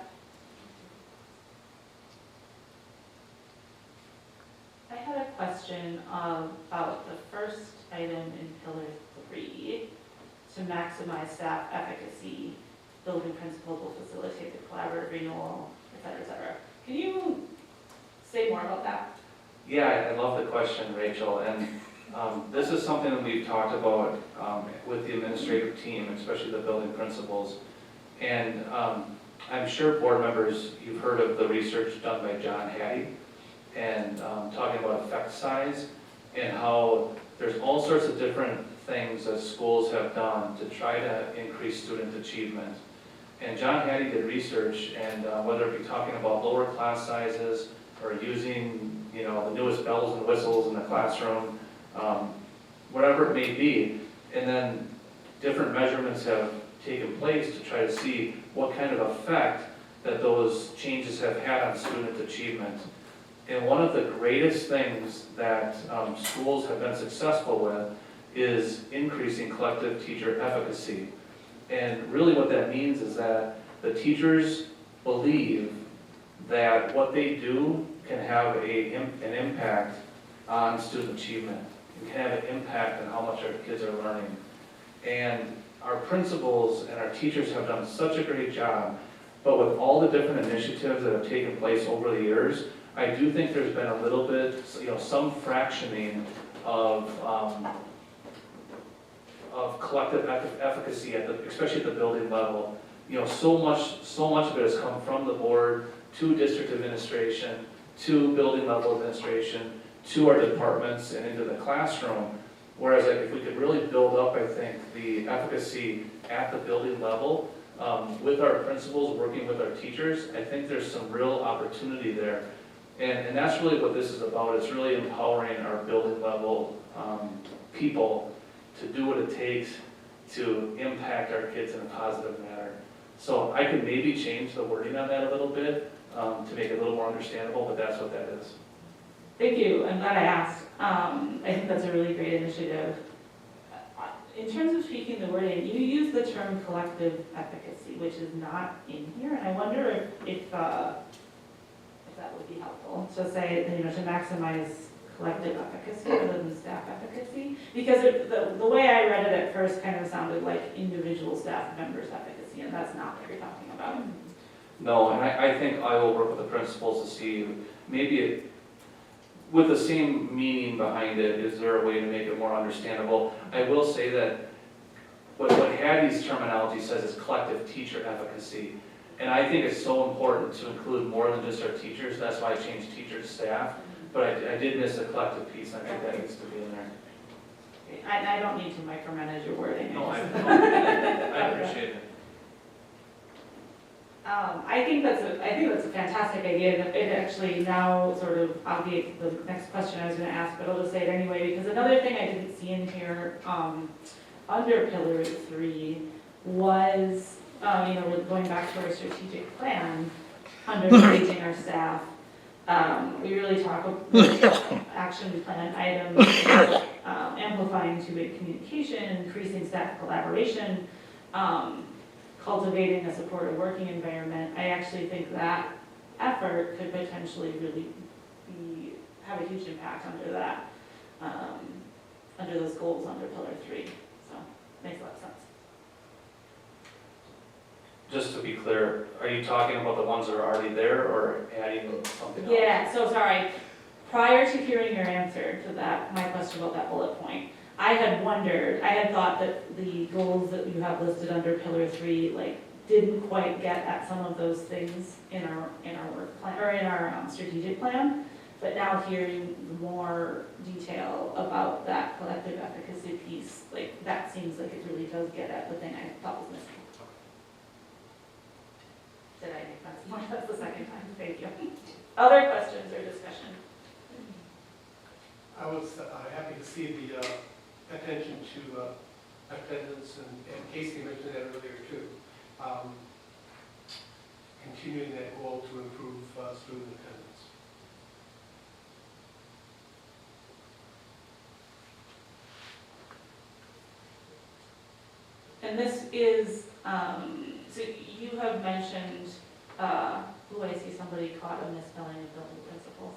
I had a question about the first item in Pillar 3, to maximize staff efficacy, building principles will facilitate the collaborative renewal, et cetera, et cetera. Can you say more about that? Yeah, I love the question, Rachel, and this is something that we've talked about with the administrative team, especially the building principals. And I'm sure board members, you've heard of the research done by John Hattie, and talking about effect size, and how there's all sorts of different things that schools have done to try to increase student achievement. And John Hattie did research, and whether it be talking about lower class sizes, or using the newest bells and whistles in the classroom, whatever it may be, and then different measurements have taken place to try to see what kind of effect that those changes have had on student achievement. And one of the greatest things that schools have been successful with is increasing collective teacher efficacy. And really what that means is that the teachers believe that what they do can have an impact on student achievement. It can have an impact on how much our kids are learning. And our principals and our teachers have done such a great job, but with all the different initiatives that have taken place over the years, I do think there's been a little bit, some fractioning of collective efficacy especially at the building level. So much of it has come from the board to district administration, to building level administration, to our departments and into the classroom. Whereas if we could really build up, I think, the efficacy at the building level with our principals, working with our teachers, I think there's some real opportunity there. And that's really what this is about. It's really empowering our building level people to do what it takes to impact our kids in a positive manner. So I could maybe change the wording on that a little bit to make it a little more understandable, but that's what that is. Thank you, I'm glad I asked. I think that's a really great initiative. In terms of tweaking the wording, you use the term collective efficacy, which is not in here, and I wonder if that would be helpful. So say, to maximize collective efficacy rather than staff efficacy, because the way I read it at first kind of sounded like individual staff members' efficacy, and that's not what you're talking about. No, and I think I will work with the principals to see maybe with the same meaning behind it, is there a way to make it more understandable? I will say that what Hattie's terminology says is collective teacher efficacy. And I think it's so important to include more than just our teachers. That's why I changed teacher to staff. But I did miss the collective piece, and I think that needs to be in there. I don't need to micromanage your wording. No, I appreciate it. I think that's a fantastic idea, and it actually now sort of obviates the next question I was going to ask, but I'll just say it anyway, because another thing I didn't see in here under Pillar 3 was, going back to our strategic plan, under engaging our staff, We really talk about action plan items, about, amplifying two-way communication, increasing staff collaboration, cultivating a supportive working environment. I actually think that effort could potentially really have a huge impact under that, under those goals under Pillar 3. So, makes a lot of sense. Just to be clear, are you talking about the ones that are already there or adding something else? Yeah, so sorry. Prior to hearing your answer to that, my question about that bullet point, I had thought that the goals that you have listed under Pillar 3, like, didn't quite get at some of those things in our work plan, or in our strategic plan. But now hearing more detail about that collective efficacy piece, like, that seems like it really does get at the thing I thought was missing. Did I make sense more? That's the second time. Thank you. Other questions or discussion? I was happy to see the attention to attendance, and Casey mentioned that earlier too. Continuing that goal to improve student attendance. And this is, so you have mentioned, I see somebody caught a misspelling of building principles.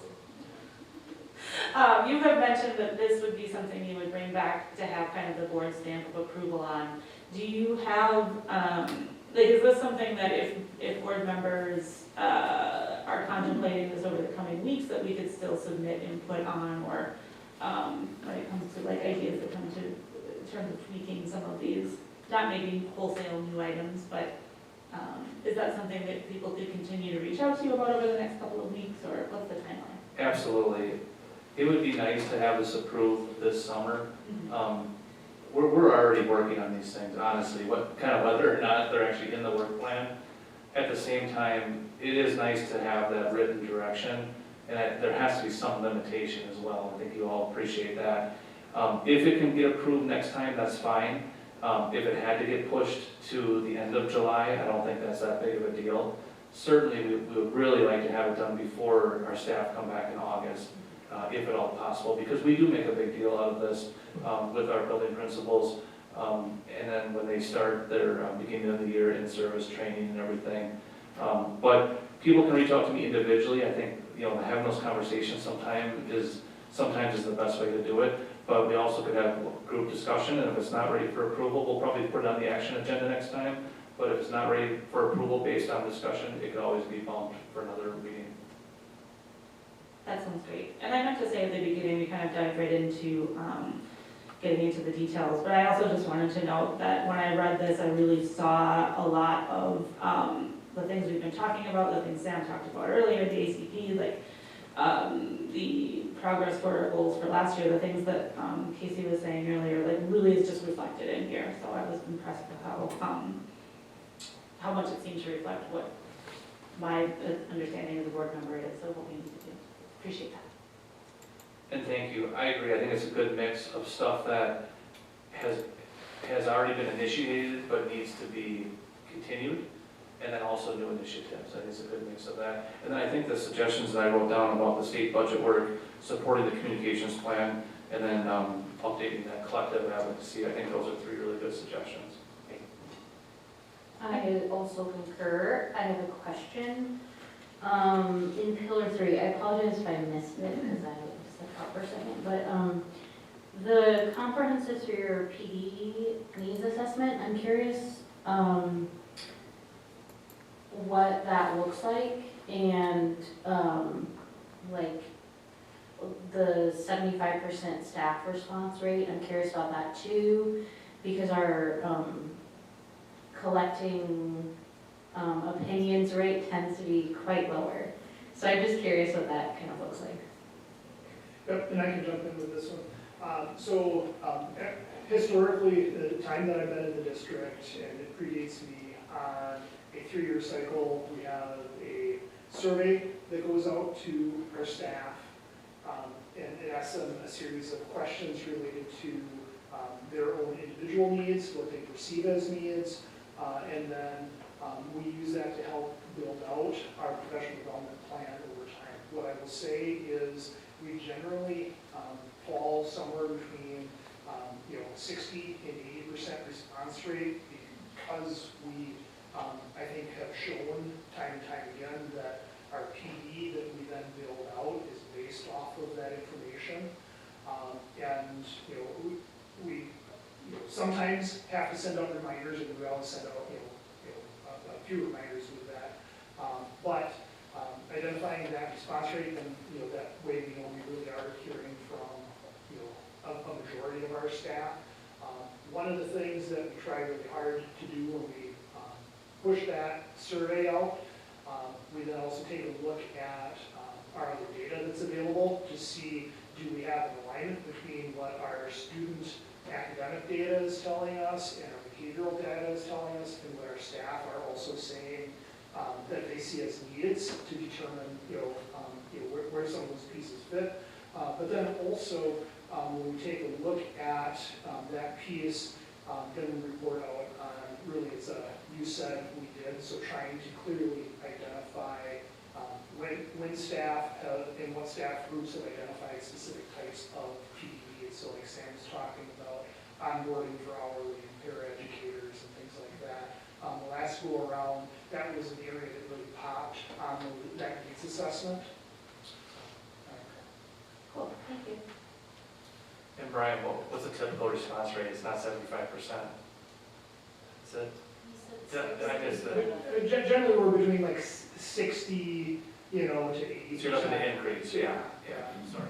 You have mentioned that this would be something you would bring back to have kind of the board stamp of approval on. Do you have, like, is this something that if board members are contemplating this over the coming weeks, that we could still submit input on, or when it comes to like ideas that come to in terms of tweaking some of these, not maybe wholesale new items, but is that something that people could continue to reach out to you about over the next couple of weeks, or what's the timeline? Absolutely. It would be nice to have this approved this summer. We're already working on these things, honestly, whether or not they're actually in the work plan. At the same time, it is nice to have that written direction, and there has to be some limitation as well. I think you all appreciate that. If it can get approved next time, that's fine. If it had to get pushed to the end of July, I don't think that's that big of a deal. Certainly, we would really like to have it done before our staff come back in August, if at all possible, because we do make a big deal out of this with our building principals. And then when they start their beginning of the year in-service training and everything. But people can reach out to me individually. I think, having those conversations sometimes is the best way to do it. But we also could have group discussion, and if it's not ready for approval, we'll probably put it on the action agenda next time. But if it's not ready for approval based on discussion, it could always be bumped for another meeting. That sounds great. And I meant to say at the beginning, we kind of dived right into getting into the details, but I also just wanted to note that when I read this, I really saw a lot of the things we've been talking about, the things Sam talked about earlier, the ACP, like the progress for our goals for last year, the things that Casey was saying earlier, like really is just reflected in here. So I was impressed with how much it seemed to reflect what my understanding as a board member is, so what we need to do. Appreciate that. And thank you. I agree. I think it's a good mix of stuff that has already been initiated but needs to be continued, and then also new initiatives. I think it's a good mix of that. And then I think the suggestions that I wrote down about the state budget work, supporting the communications plan, and then updating that collective advocacy, I think those are 3 really good suggestions. I also concur. I have a question. In Pillar 3, I apologize if I missed it because I stepped out for a second, but the comprehensive 3-year PD needs assessment, I'm curious what that looks like, and like the 75% staff response rate, I'm curious about that too, because our collecting opinions rate tends to be quite lower. So I'm just curious what that kind of looks like. Yep, and I can jump in with this one. Historically, the time that I've been in the district, and it predates me, on a 3-year cycle, we have a survey that goes out to our staff, and it asks them a series of questions related to their own individual needs, what they perceive as needs, and then we use that to help build out our professional development plan over time. what I will say is we generally fall somewhere between 60 and 80% response rate because we, I think, have shown time and time again that our PD that we then build out is based off of that information. And we sometimes have to send out reminders, and we always send out a few reminders with that. But identifying that response rate, and that way we know we really are hearing from a majority of our staff. One of the things that we try really hard to do when we push that survey out, we then also take a look at our other data that's available to see, do we have an alignment between what our student academic data is telling us and our behavioral data is telling us, and what our staff are also saying that they see as needs to determine where some of those pieces fit. But then also, when we take a look at that piece, then we report out on, really it's a you said, we did, so trying to clearly identify when staff and what staff groups have identified specific types of PD. So like Sam was talking about onboarding for hourly and paraeducators and things like that. The last go around, that was an area that really popped on that needs assessment. Cool, thank you. And Brian, what's the typical response rate? It's not 75%. Is it? Did I miss the? Generally, we're between like 60, to 80%. So you're looking to increase, yeah, sorry.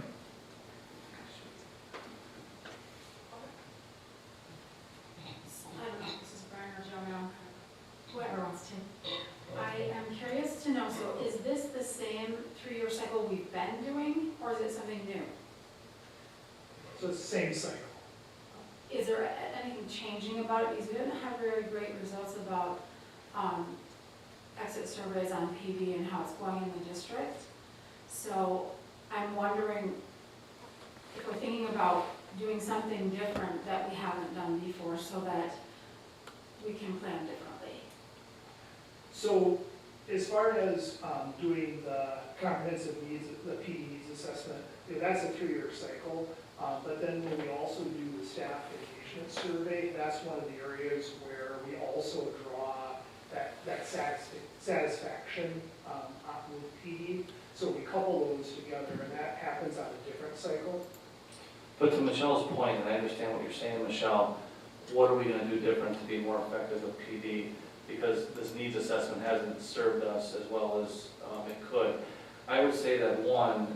I don't know, this is Brian or Joe now, whoever wants to. I am curious to know, so is this the same 3-year cycle we've been doing, or is it something new? So it's the same cycle. Is there anything changing about it? Because we didn't have very great results about exit surveys on PD and how it's going in the district. So I'm wondering if we're thinking about doing something different that we haven't done before so that we can plan differently. So as far as doing the comprehensive needs, the PD needs assessment, that's a 3-year cycle. But then when we also do the staff engagement survey, that's one of the areas where we also draw that satisfaction with PD. So we couple those together, and that happens on a different cycle. But to Michelle's point, and I understand what you're saying, Michelle, what are we going to do different to be more effective with PD? Because this needs assessment hasn't served us as well as it could. I would say that one,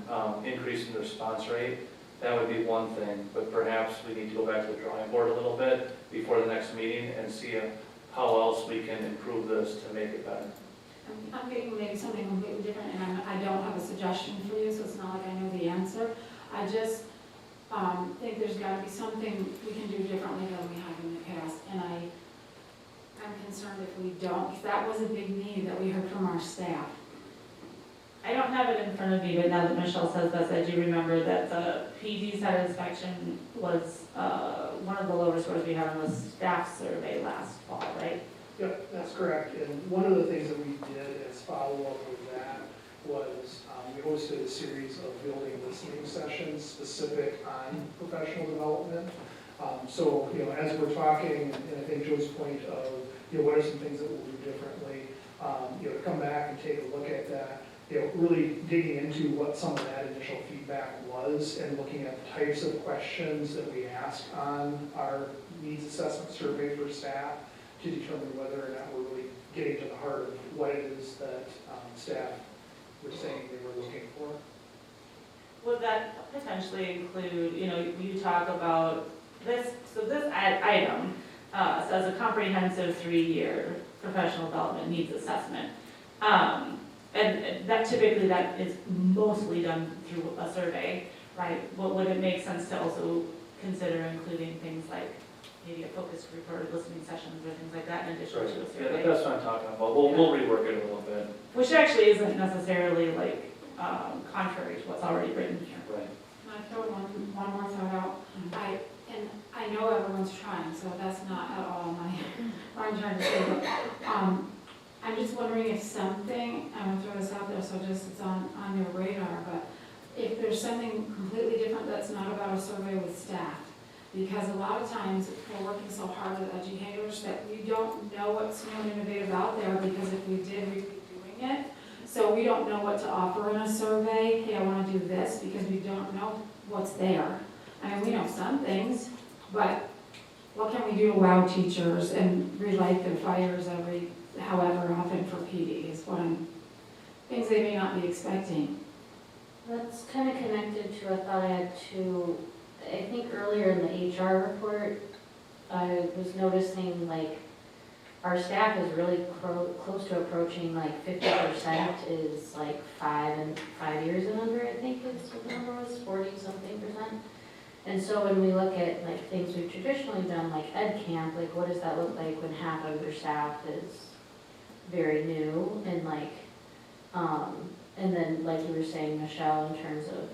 increasing the response rate, that would be one thing, but perhaps we need to go back to the drawing board a little bit before the next meeting and see how else we can improve this to make it better. I'm thinking maybe something completely different, and I don't have a suggestion for you, so it's not like I know the answer. I just think there's got to be something we can do differently than we have in the past, and I'm concerned if we don't, because that was a big need that we heard from our staff. I don't have it in front of me, but now that Michelle says this, I do remember that the PD satisfaction was one of the lower scores we had on the staff survey last fall, right? Yep, that's correct. And one of the things that we did as follow-up with that was we hosted a series of building listening sessions specific on professional development. So, as we're talking, and I think Joe's point of, what are some things that we'll do differently, to come back and take a look at that, really digging into what some of that initial feedback was and looking at the types of questions that we ask on our needs assessment survey for staff to determine whether or not we're really getting to the heart of what it is that staff were saying they were looking for. Would that potentially include, you talk about this, so this item says a comprehensive 3-year professional development needs assessment. And that typically that is mostly done through a survey, right? Would it make sense to also consider including things like maybe a focus group or listening sessions or things like that in addition to a survey? Yeah, that's what I'm talking about. We'll rework it a little bit. Which actually isn't necessarily contrary to what's already written here. Right. Can I throw one more thought out? I know everyone's trying, so that's not at all what I'm trying to say, but I'm just wondering if something, I'm gonna throw this out there, so just it's on your radar, but if there's something completely different that's not about a survey with staff. Because a lot of times, we're working so hard as educators that we don't know what's new and innovative out there, because if we did, we'd be doing it. So we don't know what to offer in a survey. Hey, I wanna do this, because we don't know what's there. I mean, we know some things, but what can we do to wow teachers and relight their fires however often for PD is things they may not be expecting. That's kind of connected to a thought I had too. I think earlier in the HR report, I was noticing like our staff is really close to approaching like 50% is like 5 years and under, I think is what the number was, 40-something%. And so when we look at like things we've traditionally done, like Ed Camp, like what does that look like when half of your staff is very new and like, and then like you were saying, Michelle, in terms of,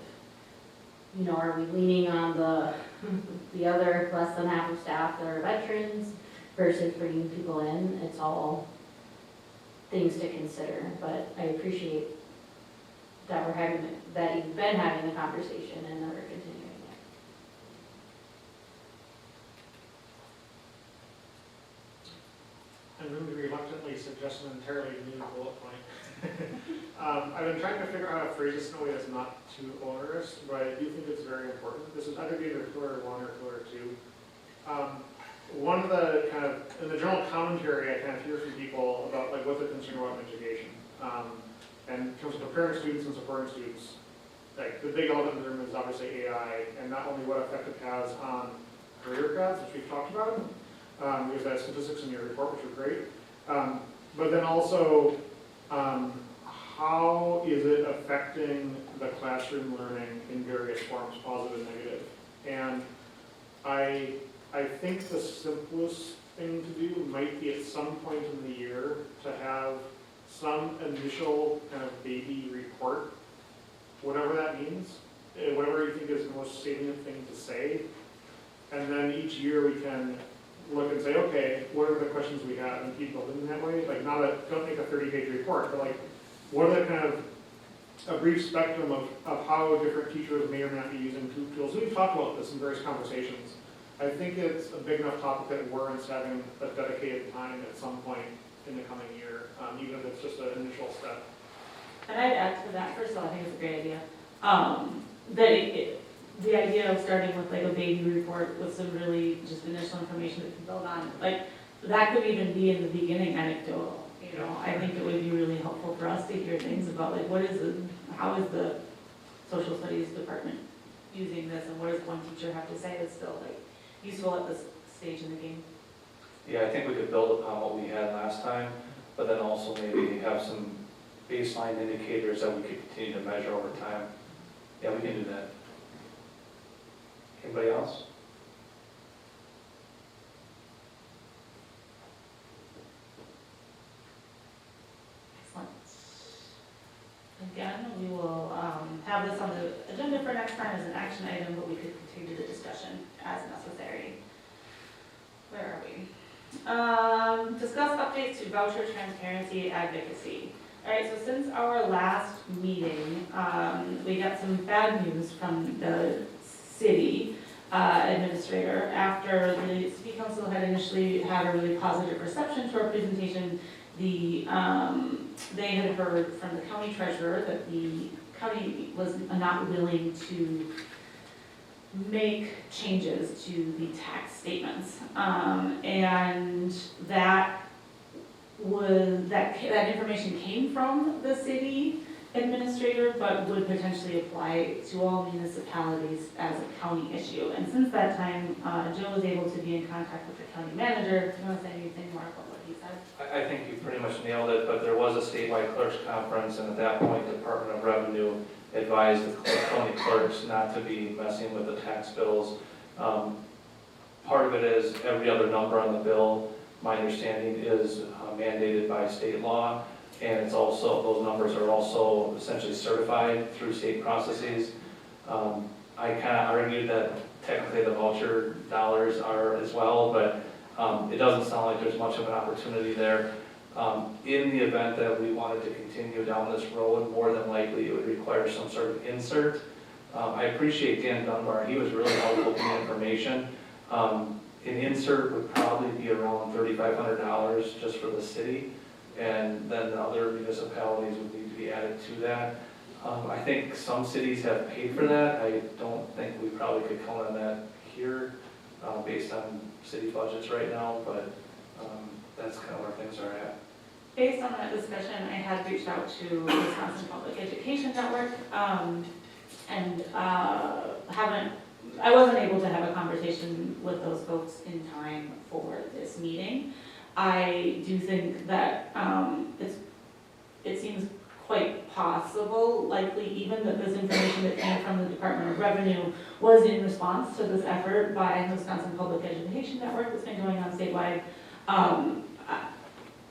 you know, are we leaning on the other less than half of staff that are veterans versus bringing people in? It's all things to consider, but I appreciate that that you've been having the conversation and that we're continuing it. I'm going to reluctantly suggest an entirely new bullet point. I've been trying to figure out how to phrase this in a way that's not too onerous, but I do think it's very important. This is either pillar 1 or pillar 2. One of the kind of, in the general commentary, I kind of hear from people about like what they're concerned about in education. And in terms of preparing students and supporting students, like the big element in the room is obviously AI, and not only what effect it has on career paths, which we've talked about, there's that statistics in your report, which are great, but then also how is it affecting the classroom learning in various forms, positive and negative? And I think the simplest thing to do might be at some point in the year to have some initial kind of baby report, whatever that means, whatever you think is the most salient thing to say. And then each year we can look and say, okay, what are the questions we have, and keep building that way? Like don't make a 30-page report, but like, what are the kind of a brief spectrum of how different teachers may or may not be using tools? We've talked about this in various conversations. I think it's a big enough topic that warrants having a dedicated time at some point in the coming year, even if it's just an initial step. And I'd add to that, first of all, I think it's a great idea. The idea of starting with like a baby report with some really just initial information that can build on, like that could even be in the beginning anecdotal. You know, I think it would be really helpful for us to hear things about like how is the social studies department using this, and what does one teacher have to say that's still like useful at this stage in the game. Yeah, I think we could build upon what we had last time, but then also maybe have some baseline indicators that we could continue to measure over time. Yeah, we can do that. Anybody else? Excellent. Again, we will have this on the agenda for next time as an action item, but we could continue the discussion as necessary. Where are we? Discuss updates to voucher transparency advocacy. All right, so since our last meeting, we got some bad news from the city administrator. After the city council had initially had a really positive reception to our presentation, they had heard from the county treasurer that the county was not willing to make changes to the tax statements, and that information came from the city administrator, but would potentially apply to all municipalities as a county issue. And since that time, Joe was able to be in contact with the county manager. Do you want to say anything more about what he said? I think you pretty much nailed it, but there was a statewide clerks conference, and at that point, the Department of Revenue advised the county clerks not to be messing with the tax bills. Part of it is every other number on the bill, my understanding, is mandated by state law, and it's also, those numbers are also essentially certified through state processes. I kind of argued that technically the voucher dollars are as well, but it doesn't sound like there's much of an opportunity there. In the event that we wanted to continue down this road, more than likely it would require some sort of insert. I appreciate Dan Dunbar, he was really helpful with the information. An insert would probably be around $3,500 just for the city, and then the other municipalities would need to be added to that. I think some cities have paid for that. I don't think we probably could count on that here, based on city budgets right now, but that's kind of where things are at. Based on that discussion, I had reached out to Wisconsin Public Education Network, and I wasn't able to have a conversation with those folks in time for this meeting. I do think that it seems quite possible, likely even, that this information that came from the Department of Revenue was in response to this effort by Wisconsin Public Education Network that's been going on statewide.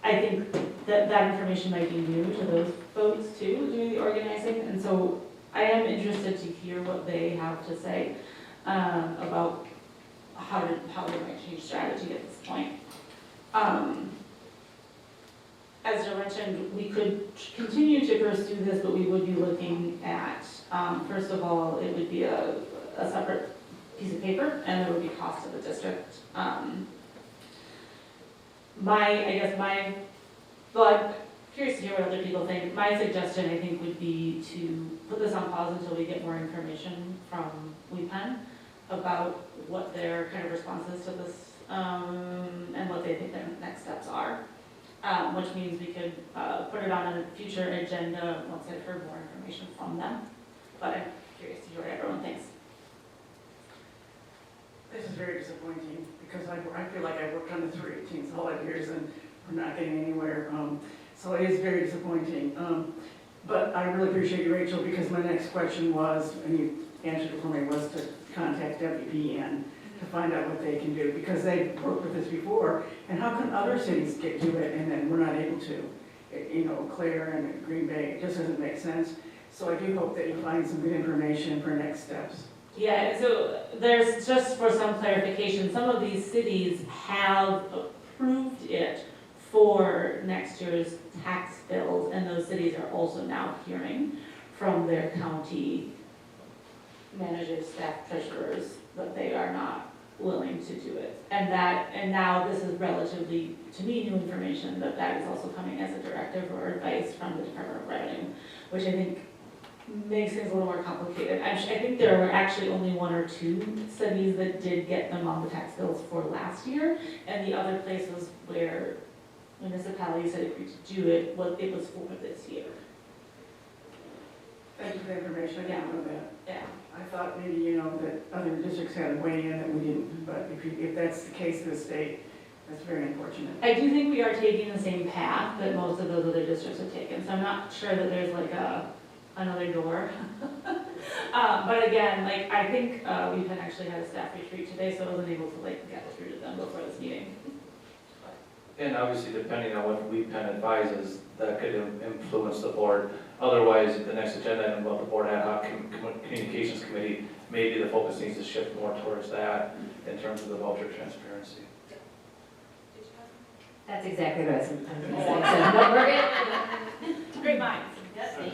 I think that that information might be new to those folks too, doing the organizing, and so I am interested to hear what they have to say about how they might change strategy at this point. As Joe mentioned, we could continue to pursue this, but we would be looking at, first of all, it would be a separate piece of paper, and there would be cost to the district. Well, I'm curious to hear what other people think. My suggestion, I think, would be to put this on pause until we get more information from WePen about what their kind of responses to this, and what they think their next steps are. Which means we could put it on a future agenda once I've heard more information from them. But I'm curious to hear what everyone thinks. This is very disappointing because I feel like I worked on this for 18 solid years and we're not getting anywhere. So it is very disappointing. But I really appreciate you, Rachel, because my next question was, and you answered it for me, was to contact WPN to find out what they can do, because they've worked with this before, and how can other cities get to it and then we're not able to? You know, Claire and Green Bay, it just doesn't make sense. So I do hope that you find some good information for next steps. Yeah, so there's, just for some clarification, some of these cities have approved it for next year's tax bills, and those cities are also now hearing from their county managers, staff, treasurers, that they are not willing to do it. And now this is relatively, to me, new information, that is also coming as a directive or advice from the Department of Revenue, which I think makes things a little more complicated. I think there were actually only 1 or 2 cities that did get them on the tax bills for last year, and the other places where municipalities had agreed to do it, it was for this year. Thank you for the information, I didn't know that. Yeah. I thought maybe, you know, that other districts had a way in that we didn't, but if that's the case in the state, that's very unfortunate. I do think we are taking the same path that most of those other districts have taken, so I'm not sure that there's like another door. But again, like, I think we've actually had a staff retreat today, so I wasn't able to like get through to them before this meeting. And obviously, depending on what WePen advises, that could influence the board. Otherwise, the next agenda item about the board ad hoc communications committee, maybe the focus needs to shift more towards that in terms of the voucher transparency. That's exactly what I was going to say. Great minds.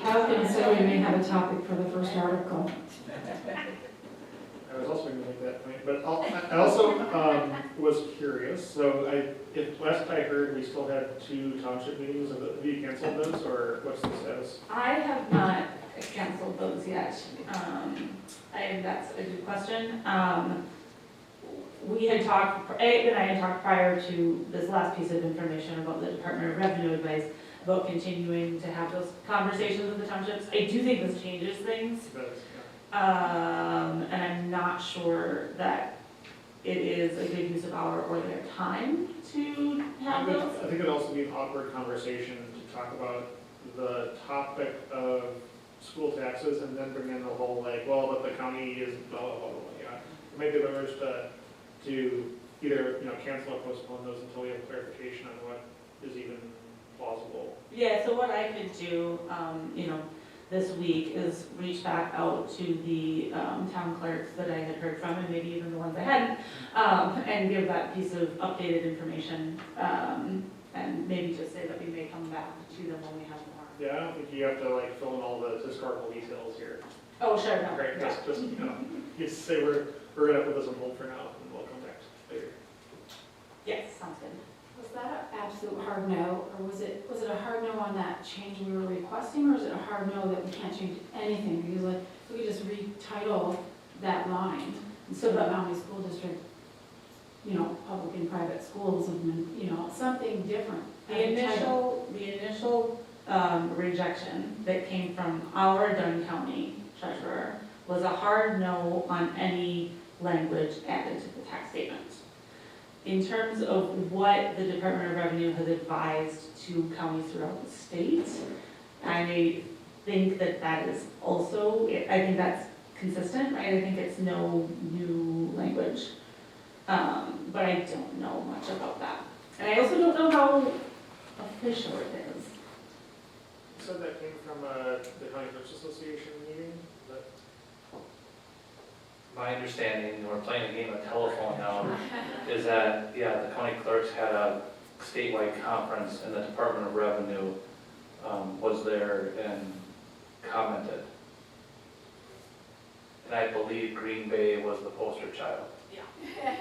I was going to say we may have a topic for the first article. I was also going to make that point, but I also was curious. So if last I heard, we still had 2 township meetings. Have you canceled those, or what's the status? I have not canceled those yet. That's a good question. We had talked, Ed and I had talked prior to this last piece of information about the Department of Revenue advice about continuing to have those conversations with the townships. I do think this changes things. And I'm not sure that it is a good use of our or their time to have those. I think it would also be an awkward conversation to talk about the topic of school taxes and then bring in the whole like, well, but the county is blah, blah, blah, blah. Yeah. It might be better to either, cancel or postpone those until we have clarification on what is even plausible. Yeah, so what I could do, this week is reach back out to the town clerks that I had heard from, and maybe even the ones I hadn't, and give that piece of updated information, and and maybe just say that we may come back to them when we have more. Yeah, I don't think you have to like fill in all the historical details here. Oh, sure, no. Right, just, you know, you just say we're gonna put this on hold for now, and we'll come back later. Yes, sounds good. Was that an absolute hard no, or was it a hard no on that change we were requesting, or is it a hard no that we can't change anything? Because like, we could just retitle that line, instead of Menomonie School District, you know, public and private schools, and, you know, something different. The initial rejection that came from our Dunn County treasurer was a hard no on any language added to the tax statement. In terms of what the Department of Revenue has advised to counties throughout the state, I think that is also, I think that's consistent, right? I think it's no new language. But I don't know much about that. And I also don't know how official it is. You said that came from the County Clerks Association meeting? Is that- My understanding, we're playing a game of telephone now, is that, yeah, the county clerks had a statewide conference and the Department of Revenue was there and commented. And I believe Green Bay was the poster child. Yeah.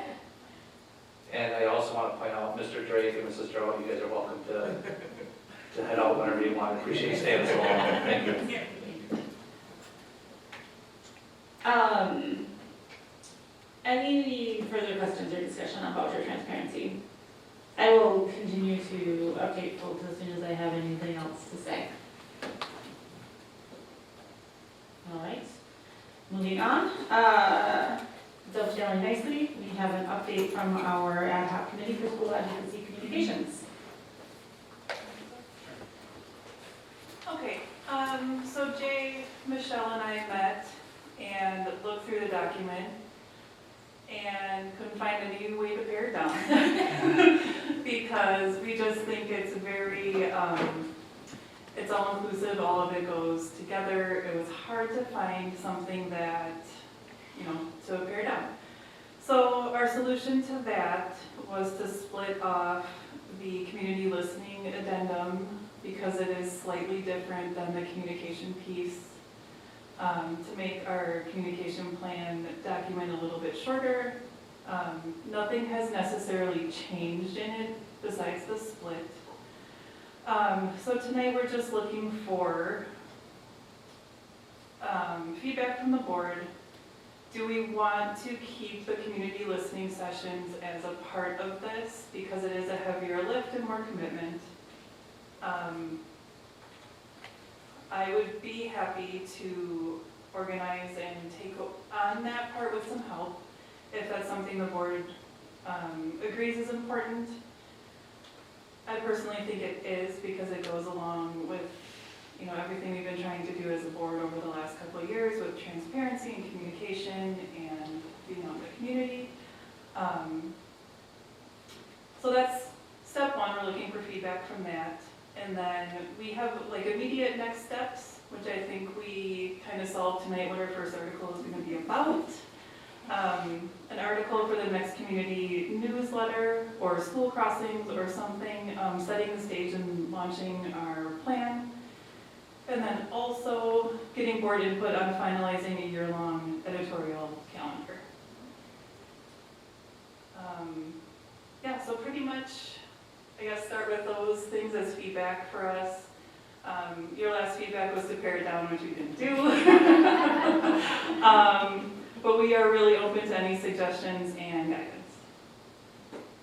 And I also want to point out, Mr. Drake and Mrs. Drow, you guys are welcome to head out whenever you want. I appreciate you staying so long. Thank you. Any further questions or discussion on voucher transparency? I will continue to update folks as soon as I have anything else to say. All right, moving on. Dovetailing nicely, we have an update from our ad hoc committee for school advocacy communications. Okay, so Jay, Michelle, and I met and looked through the document and couldn't find any way to pare it down. Because we just think it's very, it's all inclusive, all of it goes together. It was hard to find something that, you know, to pare down. So our solution to that was to split off the community listening addendum because it is slightly different than the communication piece, to make our communication plan document a little bit shorter. Nothing has necessarily changed in it besides the split. So tonight we're just looking for feedback from the board. Do we want to keep the community listening sessions as a part of this because it is a heavier lift and more commitment? I would be happy to organize and take on that part with some help if that's something the board agrees is important. I personally think it is because it goes along with, you know, everything we've been trying to do as a board over the last couple of years with transparency and communication and being out in the community. So that's step one, we're looking for feedback from that. And then we have like immediate next steps, which I think we kind of solved tonight what our first article is going to be about. An article for the next community newsletter or school crossings or something, setting the stage and launching our plan. And then also getting board input on finalizing a year-long editorial calendar. Yeah, so pretty much, I guess, start with those things as feedback for us. Your last feedback was to pare it down, which we didn't do. But we are really open to any suggestions and guidance.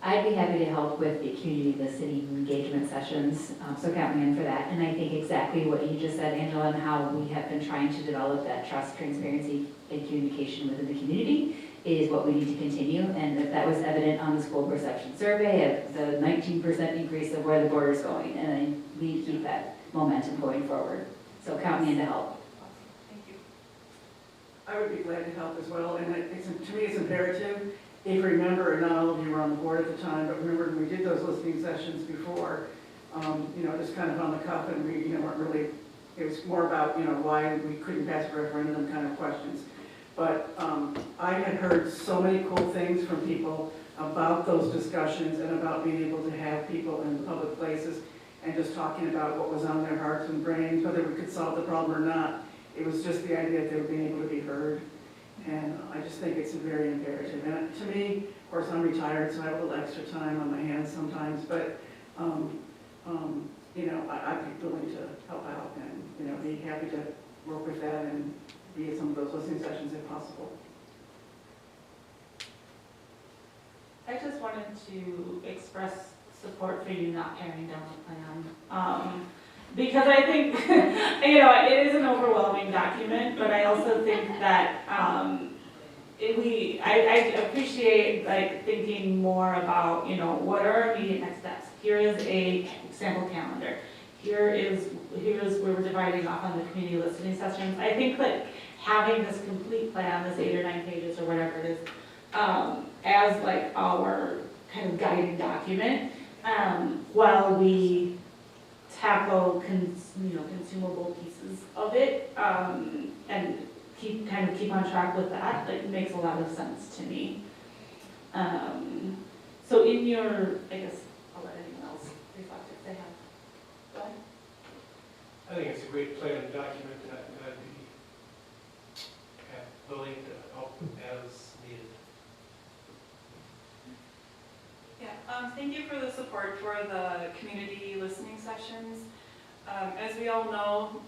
I'd be happy to help with the community listening engagement sessions, so count me in for that. And I think exactly what you just said, Angela, and how we have been trying to develop that trust, transparency, and communication within the community is what we need to continue. And if that was evident on the school perception survey, of the 19% increase of where the board is going, and we need to keep that momentum going forward. So count me in to help. Thank you. I would be glad to help as well, and to me it's imperative. If you remember, and not all of you were on the board at the time, but remember when we did those listening sessions before, you know, just kind of on the cuff, and we, you know, weren't really, it was more about, you know, why we couldn't pass a referendum kind of questions. But I had heard so many cool things from people about those discussions and about being able to have people in the public place places and just talking about what was on their hearts and brains, whether we could solve the problem or not. It was just the idea that they were being able to be heard. And I just think it's very imperative. And to me, of course, I'm retired, so I have a little extra time on my hands sometimes, but, you know, I'd be willing to help out and, you know, be happy to work with that and be at some of those listening sessions if possible. I just wanted to express support for you not tearing down the plan. Because I think, you know, it is an overwhelming document, but I also think that I appreciate like thinking more about, you know, what are our immediate next steps? Here is a sample calendar. Here's where we're dividing off on the community listening sessions. I think that having this complete plan, this 8 or 9 pages or whatever it is, as like our kind of guiding document, while we tackle consumable pieces of it, and keep on track with that, like makes a lot of sense to me. So in your, I guess I'll let anyone else reflect if they have. Go ahead. I think it's a great plan and document that I'd be willing to help as needed. Yeah, thank you for the support for the community listening sessions. As we all know,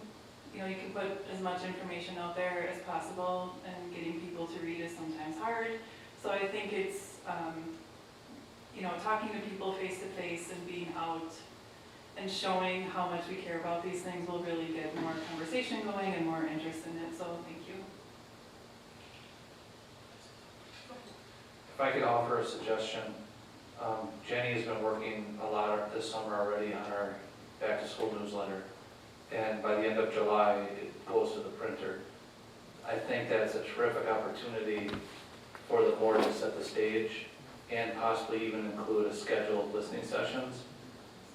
you know, you can put as much information out there as possible, and getting people to read is sometimes hard. So I think it's, you know, talking to people face to face and being out and showing how much we care about these things will really get more conversation going and more interest in it. So thank you. If I could offer a suggestion, Jenny has been working a lot this summer already on our back-to-school newsletter, and by the end of July, it goes to the printer. I think that's a terrific opportunity for the board to set the stage and possibly even include a scheduled listening sessions.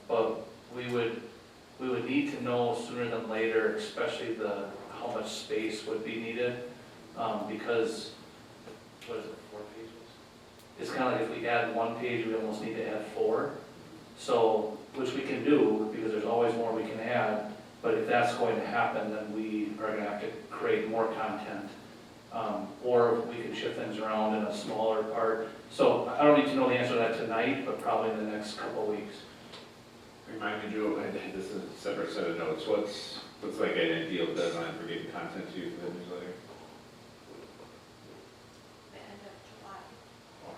But we would need to know sooner than later, especially how much space would be needed, because, what is it, 4 pages? It's kind of like if we add 1 page, we almost need to add 4. So, which we can do, because there's always more we can add, but if that's going to happen, then we are going to have to create more content. Or we can shift things around in a smaller part. So I don't need to know the answer to that tonight, but probably in the next couple of weeks. Remind me, Joe, this is a separate set of notes. What's like an ideal deadline for getting content to you for the newsletter?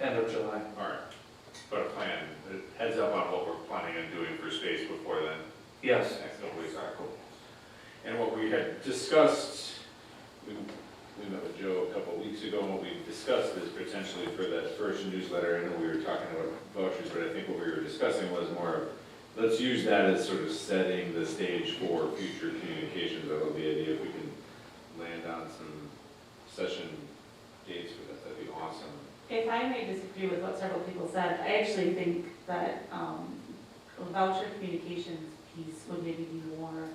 End of July. All right. But a plan, heads up on what we're planning on doing for space before then. Yes. Next couple weeks, all right, cool. And what we had discussed, we met with Joe a couple of weeks ago, and what we discussed is potentially for that first newsletter, I know we were talking about vouchers, but I think what we were discussing was more, let's use that as sort of setting the stage for future communications. I love the idea if we can land on some session dates for that, that'd be awesome. If I may disagree with what several people said, I actually think that a voucher communications piece would maybe be more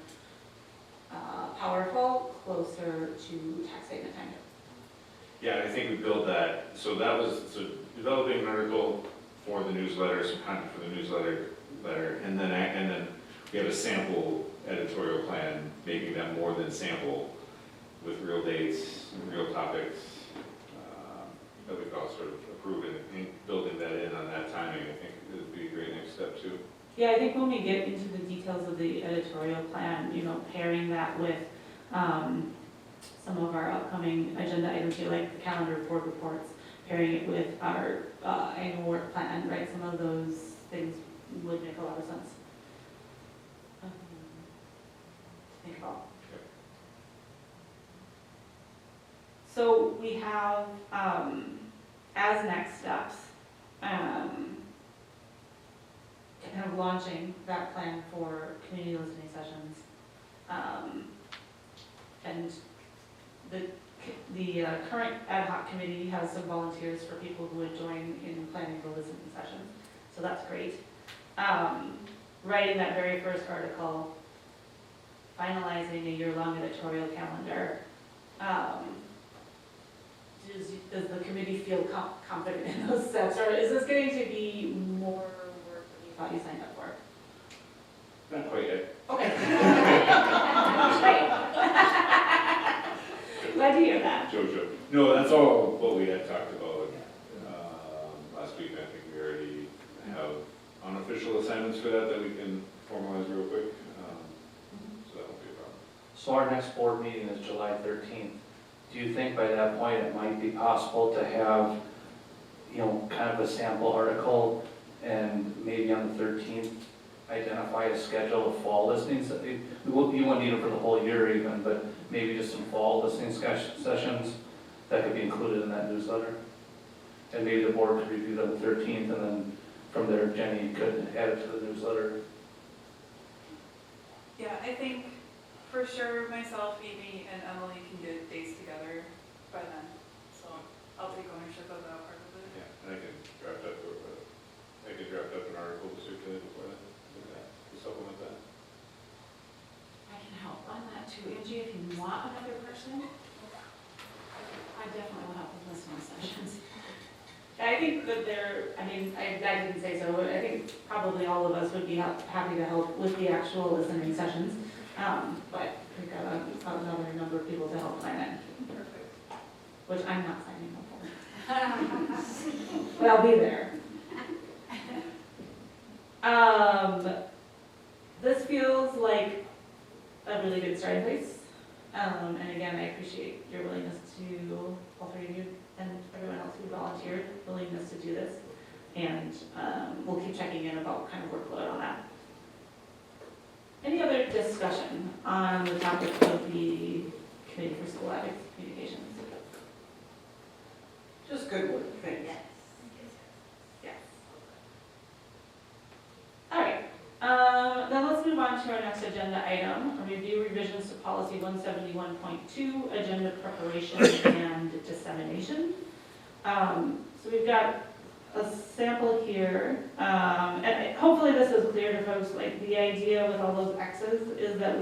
powerful, closer to tax statement time. Yeah, and I think we build that, so that was, developing an article for the newsletter, some content for the newsletter, and then we have a sample editorial plan, making that more than sample, with real dates, real topics, that we've all sort of approved, and building that in on that timing, I think it would be a great next step too. Yeah, I think when we get into the details of the editorial plan, you know, pairing that with some of our upcoming agenda items here, like the calendar board reports, pairing it with our annual work plan, right? Some of those things would make a lot of sense. Think about. So we have, as next steps, kind of launching that plan for community listening sessions. And the current ad hoc committee has some volunteers for people who would join in planning the listening sessions. So that's great. Writing that very first article, finalizing a year-long editorial calendar. Does the committee feel confident in those steps, or is this going to be more work than you thought you signed up for? Not quite yet. Okay. Great. Glad to hear that. Jojo. No, that's all what we had talked about last week. I think we already have unofficial assignments for that we can formalize real quick. So that won't be a problem. So our next board meeting is July 13th. Do you think by that point it might be possible to have, you know, kind of a sample article and maybe on the 13th identify a schedule of fall listings? You wouldn't need them for the whole year even, but maybe just some fall listening sessions that could be included in that newsletter. And maybe the board could review them the 13th, and then from there Jenny could add it to the newsletter. Yeah, I think for sure myself, Amy, and Emily can get dates together by then. So I'll take ownership of that part of it. Yeah, and I can draft up an article to circulate before that, to supplement that. I can help on that too, Angie, if you want another person. I definitely will help with listening sessions. I think that I didn't say so, but I think probably all of us would be happy to help with the actual listening sessions. But we've got another number of people to help plan it. Perfect. Which I'm not signing up for. But I'll be there. This feels like a really good starting place. And again, I appreciate your willingness to, all three of you and everyone else who volunteered, willingness to do this. And we'll keep checking in about kind of workload on that. Any other discussion on the topic of the Committee for School Ethics Communications? Just good work, thanks. Yes. All right, then let's move on to our next agenda item, review revisions to policy 171.2, agenda preparation and dissemination. So we've got a sample here, and hopefully this is clear to folks. Like, the idea with all those X's is that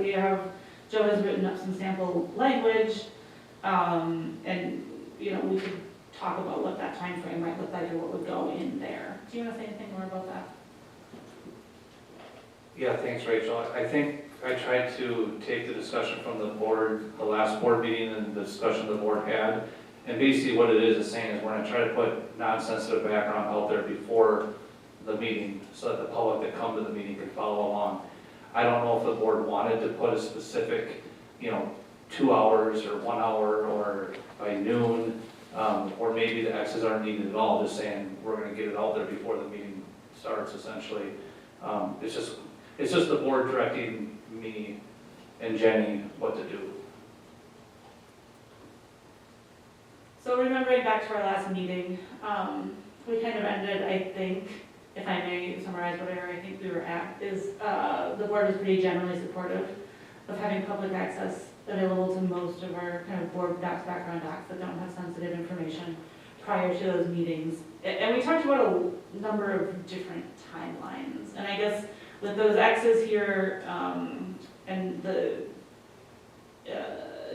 Joe has written up some sample language, and we could talk about what that time frame might look like or what would go in there. Do you want to say anything more about that? Yeah, thanks, Rachel. I think I tried to take the discussion from the board, the last board meeting, and the discussion the board had. And basically what it is saying is we're going to try to put non-sensitive background out there before the meeting so that the public that come to the meeting can follow along. I don't know if the board wanted to put a specific, 2 hours or 1 hour or by noon, or maybe the X's aren't needed at all, just saying we're going to get it out there before the meeting starts essentially. It's just the board directing me and Jenny what to do. So remembering back to our last meeting, we kind of ended, I think, if I may summarize whatever I think we were at, is the board was pretty generally supportive of having public access available to most of our kind of board docs, background docs that don't have sensitive information prior to those meetings. And we talked about a number of different timelines. And I guess with those X's here and the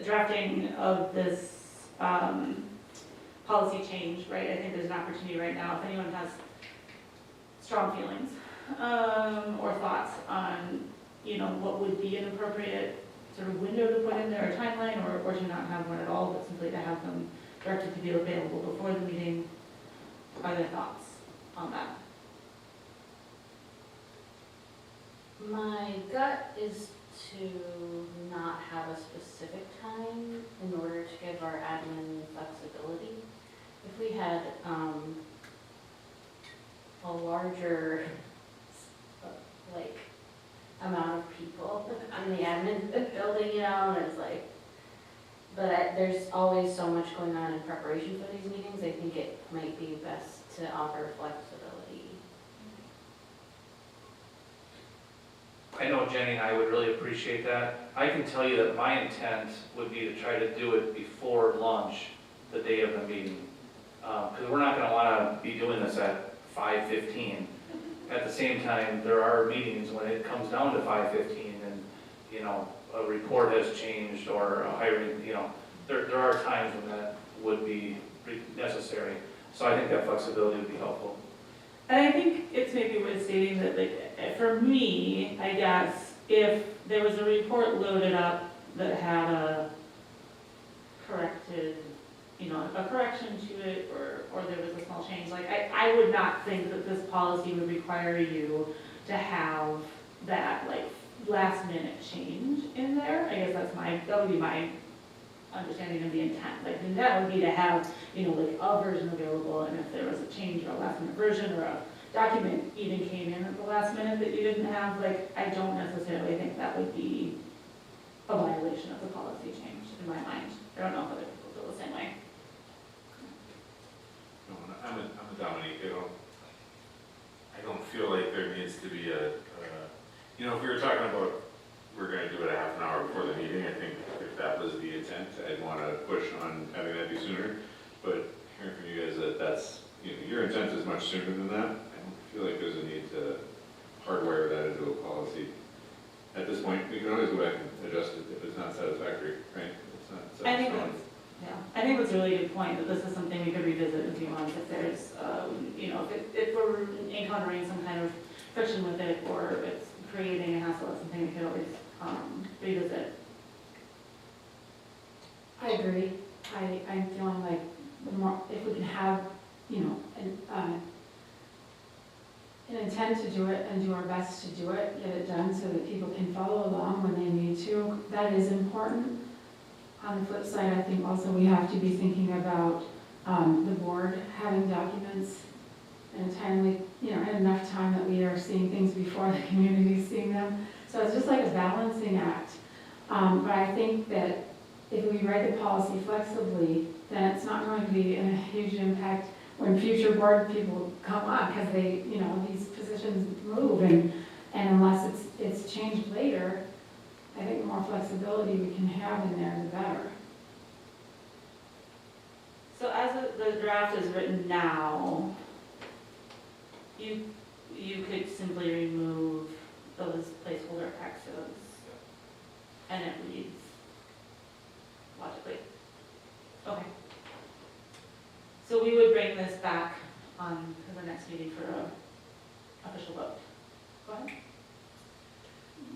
drafting of this policy change, right? I think there's an opportunity right now, if anyone has strong feelings or thoughts on, what would be an appropriate sort of window to put in there, a timeline, or to not have one at all, but simply to have them directed to be available before the meeting. Are there thoughts on that? My gut is to not have a specific time in order to give our admin flexibility. If we had a larger, amount of people in the admin building, and it's but there's always so much going on in preparation for these meetings. I think it might be best to offer flexibility. I know Jenny and I would really appreciate that. I can tell you that my intent would be to try to do it before lunch, the day of the meeting. Because we're not going to want to be doing this at 5:15. At the same time, there are meetings when it comes down to 5:15 and, a report has changed or a hiring, there are times when that would be necessary. So I think that flexibility would be helpful. And I think it's maybe worth stating that, like, for me, I guess, if there was a report loaded up that had a corrected, you know, a correction to it, or there was a small change, like, I would not think that this policy would require you to have that, like, last minute change in there. I guess that would be my understanding of the intent. Like, the intent would be to have, you know, like, a version available, and if there was a change or a last minute version or a document even came in at the last minute that you didn't have, like, I don't necessarily think that would be a violation of the policy change in my mind. I don't know if other people feel the same way. No, I'm a Dominique. I don't feel like there needs to be you know, if we were talking about, we're gonna do it a half an hour before the meeting, I think if that was the intent, I'd wanna push on having that be sooner. But hearing from you guys that that's, you know, your intent is much sooner than that, I don't feel like there's a need to hardwire that into a policy. At this point, we can always go back and adjust it if it's not satisfactory, right? It's not set in stone. Yeah, I think that's a really good point, that this is something we could revisit in a few months if there's, you know, if we're encountering some kind of friction with it, or if it's creating a hassle, it's something we could always revisit. I agree. I'm feeling like the more, if we can have, you know, an intent to do it and do our best to do it, get it done so that people can follow along when they need to, that is important. On the flip side, I think also we have to be thinking about the board having documents in a timely, you know, in enough time that we are seeing things before the community is seeing them. So it's just like a balancing act. But I think that if we write the policy flexibly, then it's not going to be a huge impact when future board people come on, because they, you know, these positions move, and unless it's changed later, I think the more flexibility we can have in there, the better. So as the draft is written now, you could simply remove those placeholder X's, and it reads logically. Okay. So we would bring this back on to the next meeting for an official vote. Go ahead.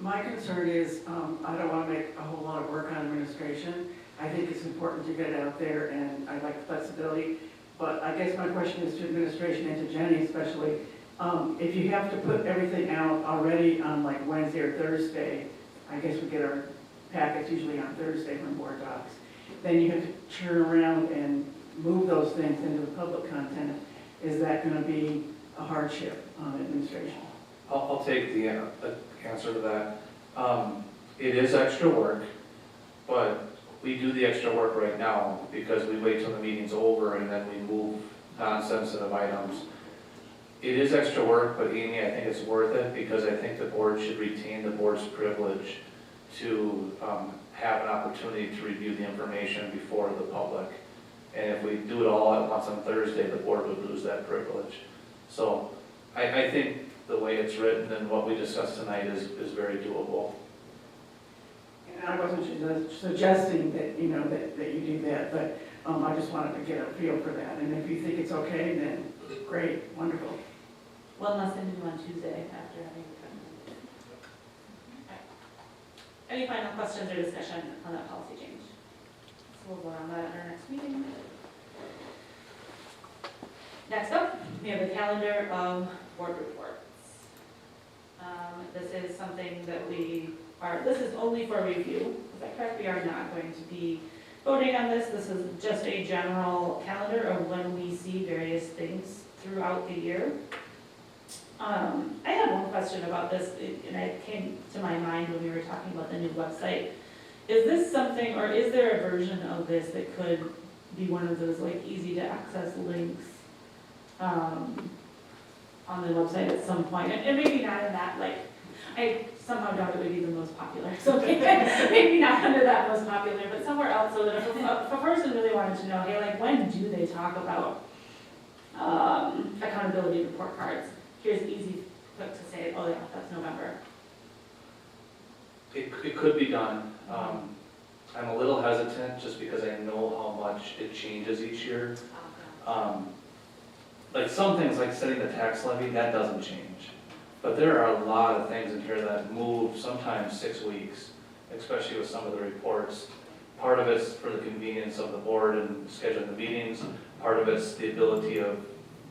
My concern is, I don't want to make a whole lot of work on administration. I think it's important to get it out there, and I like the flexibility. But I guess my question is to administration and to Jenny especially, if you have to put everything out already on like Wednesday or Thursday, I guess we get our packets usually on Thursday from board docs, then you have to turn around and move those things into the public content. Is that going to be a hardship on administration? I'll take the answer to that. It is extra work, but we do the extra work right now because we wait till the meeting's over and then we move non-sensitive items. It is extra work, but Amy, I think it's worth it because I think the board should retain the board's privilege to have an opportunity to review the information before the public. And if we do it all at once on Thursday, the board would lose that privilege. So I think the way it's written and what we discussed tonight is very doable. And I wasn't suggesting that, you know, that you do that, but I just wanted to get a feel for that. And if you think it's okay, then great, wonderful. One less thing to do on Tuesday after having the tournament. Okay. Any final questions or discussion on that policy change? So we'll vote on that at our next meeting. Next up, we have the calendar of board reports. This is something that this is only for review. Is that correct? We are not going to be voting on this. This is just a general calendar of when we see various things throughout the year. I have one question about this, and it came to my mind when we were talking about the new website. Is this something, or is there a version of this that could be one of those like easy to access links on the website at some point? And maybe not in that, like, I somehow doubt it would be the most popular, so maybe not under that most popular, but somewhere else, so that if a person really wanted to know, hey, like, when do they talk about accountability report cards? Here's easy, quick to say, oh yeah, that's November. It could be done. I'm a little hesitant just because I know how much it changes each year. like some things like setting the tax levy, that doesn't change. But there are a lot of things in here that move sometimes 6 weeks, especially with some of the reports. Part of it's for the convenience of the board and scheduling the meetings. Part of it's the ability of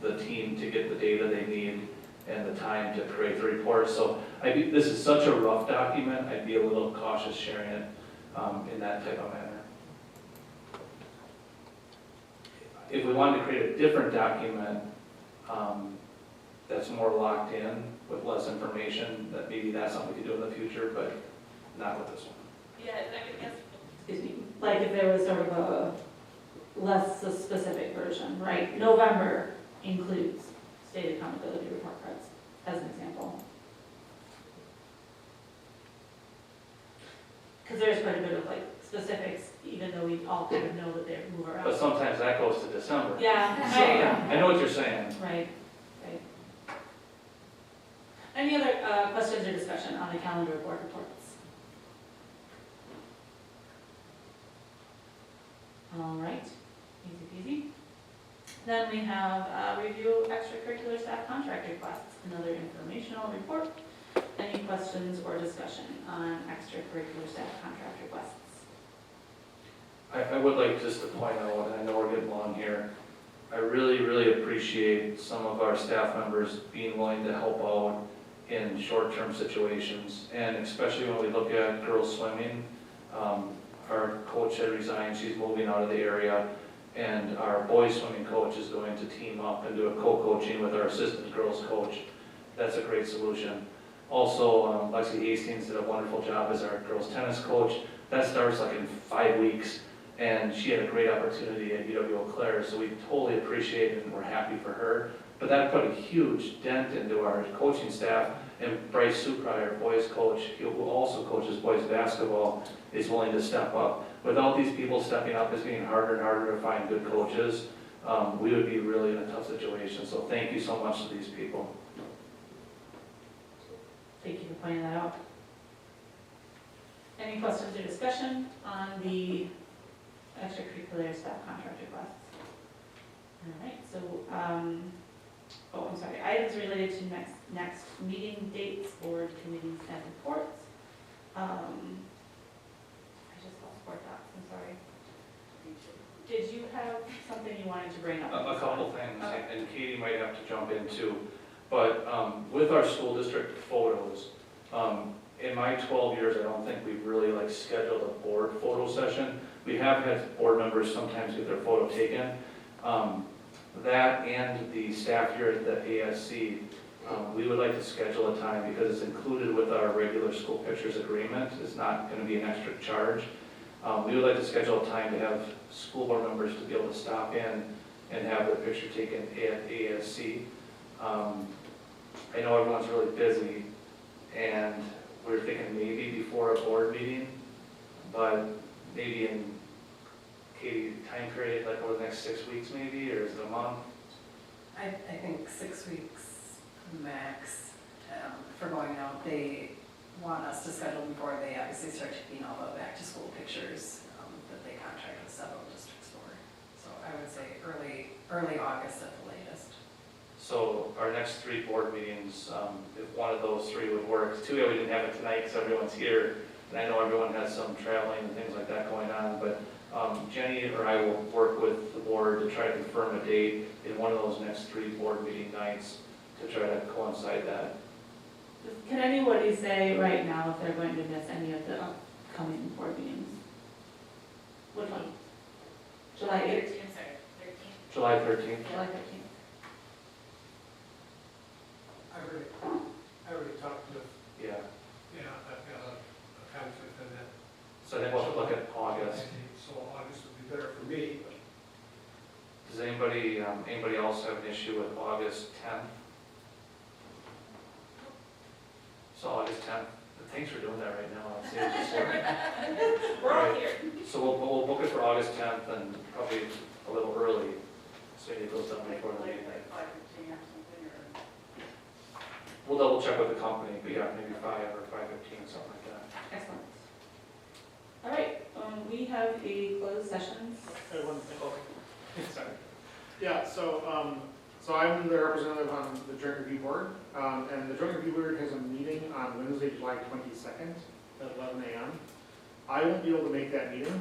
the team to get the data they need and the time to create the report. So this is such a rough document, I'd be a little cautious sharing it in that type of manner. If we wanted to create a different document that's more locked in with less information, that maybe that's something we could do in the future, but not with this one. Yeah, I guess, excuse me, like if there was sort of a less specific version, right? November includes state accountability report cards, as an example. Because there's quite a bit of like specifics, even though we all kind of know that they move around. But sometimes that goes to December. Yeah, So, I know what you're saying. right, right. Any other questions or discussion on the calendar board reports? All right, easy peasy. Then we have review extracurricular staff contract requests, another informational report. Any questions or discussion on extracurricular staff contract requests? I would like just to point out, and I know we're getting long here, I really, really appreciate some of our staff members being willing to help out in short-term situations, and especially when we look at girls swimming. Our coach had resigned, she's moving out of the area, and our boys swimming coach is going to team up and do a co-coaching with our assistant girls coach. That's a great solution. Also, Lexi Hastings did a wonderful job as our girls tennis coach. That starts like in 5 weeks, and she had a great opportunity at UW Eau Claire, so we totally appreciate it and we're happy for her. But that put a huge dent into our coaching staff, and Bryce Suprai, our boys coach, who also coaches boys basketball, is willing to step up. Without these people stepping up, it's getting harder and harder to find good coaches. We would be really in a tough situation, so thank you so much to these people. Thank you for pointing that out. Any questions or discussion on the extracurricular staff contract requests? All right, so, I'm sorry, items related to next meeting dates, board committees and reports. I just lost board docs, I'm sorry. Did you have something you wanted to bring up? A couple things, Okay. and Katie might have to jump in too. But with our school district photos, in my 12 years, I don't think we've really like scheduled a board photo session. We have had board members sometimes get their photo taken. That and the staff here at the ASC, we would like to schedule a time because it's included with our regular school pictures agreement. It's not going to be an extra charge. We would like to schedule a time to have school board members to be able to stop in and have their picture taken at ASC. I know everyone's really busy, and we're thinking maybe before a board meeting, but maybe in Katie time period, like over the next 6 weeks maybe, or is it a month? I think 6 weeks max for going out. They want us to schedule before they obviously start taking all the back to school pictures that they contract with several districts for. So I would say early August at the latest. So our next 3 board meetings, if one of those 3 would work. Too bad we didn't have it tonight because everyone's here, and I know everyone has some traveling and things like that going on, but Jenny or I will work with the board to try to confirm a date in one of those next 3 board meeting nights to try to coincide that. Can anybody say right now if they're going to miss any of the upcoming board meetings? Which one? July 8th? July 13th. July 13th. I already talked to, Yeah. I've got a conflict on that. So I think we'll look at August. So August would be better for me, but Does anybody else have an issue with August 10th? So August 10th, thanks for doing that right now. I'd say it's just We're all here. So we'll book it for August 10th and probably a little early, so it goes done before the meeting. We'll double check with the company, but yeah, maybe 5 or 5:15, something like that. Excellent. All right, we have a closed session. One thing. Sorry. Yeah, so So I'm the representative on the Joint Review Board, and the Joint Review Board has a meeting on Wednesday, July 22nd at 11 a.m. I won't be able to make that meeting,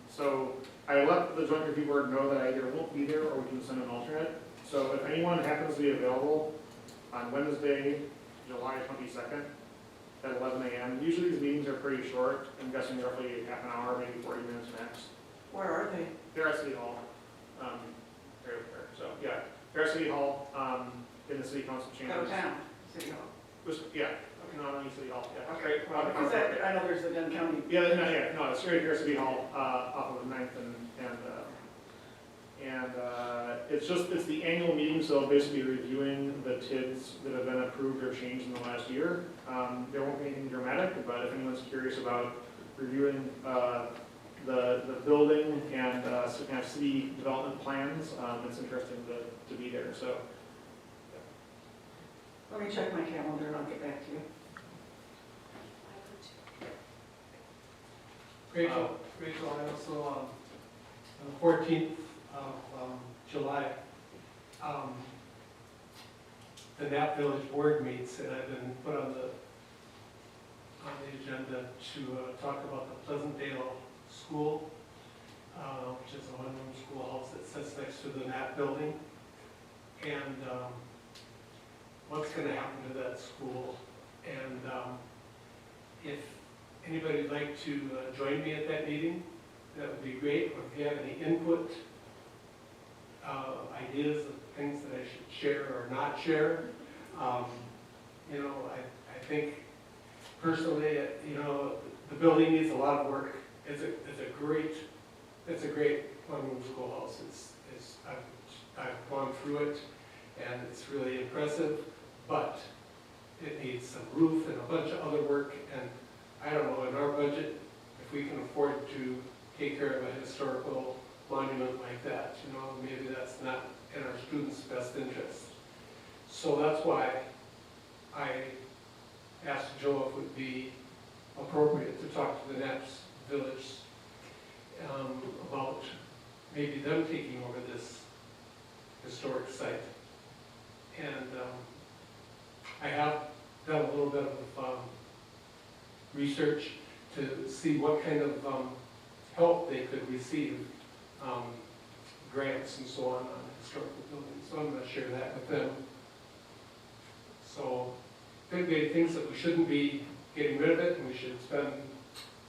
so I let the Joint Review Board know that I either won't be there or we can send an alternate. So if anyone happens to be available on Wednesday, July 22nd at 11 a.m., usually these meetings are pretty short. I'm guessing roughly half an hour, maybe 40 minutes max. Where are they? They're at City Hall. Right over there. So, yeah, they're at City Hall, in the City Council chambers. Downtown, City Hall. Yeah, not only City Hall, yeah. Okay, well, because I know there's the Dunn County. Yeah, no, it's right here at City Hall, off of 9th and it's the annual meeting, so basically reviewing the TIDs that have been approved or changed in the last year. There won't be anything dramatic, but if anyone's curious about reviewing, the building and kind of city development plans, it's interesting to be there, so. Let me check my calendar and I'll get back to you. Rachel, I also, on the 14th of July, the Nap Village Board meets, and I've been put on the agenda to talk about the Pleasantdale School, which is a one-room schoolhouse that sits next to the Nap building, and what's going to happen to that school, and if anybody would like to join me at that meeting, that would be great. Or if you have any input, ideas of things that I should share or not share, you know, I think personally, you know, the building needs a lot of work. It's a great one-room schoolhouse. I've gone through it, and it's really impressive, but it needs some roof and a bunch of other work, and I don't know, in our budget, if we can afford to take care of a historical monument like that, you know, maybe that's not in our students' best interest. So that's why I asked Joe if it would be appropriate to talk to the Naps Village about maybe them taking over this historic site. And I have done a little bit of research to see what kind of help they could receive, grants and so on historical buildings. So I'm going to share that with them. So if they thinks that we shouldn't be getting rid of it and we should spend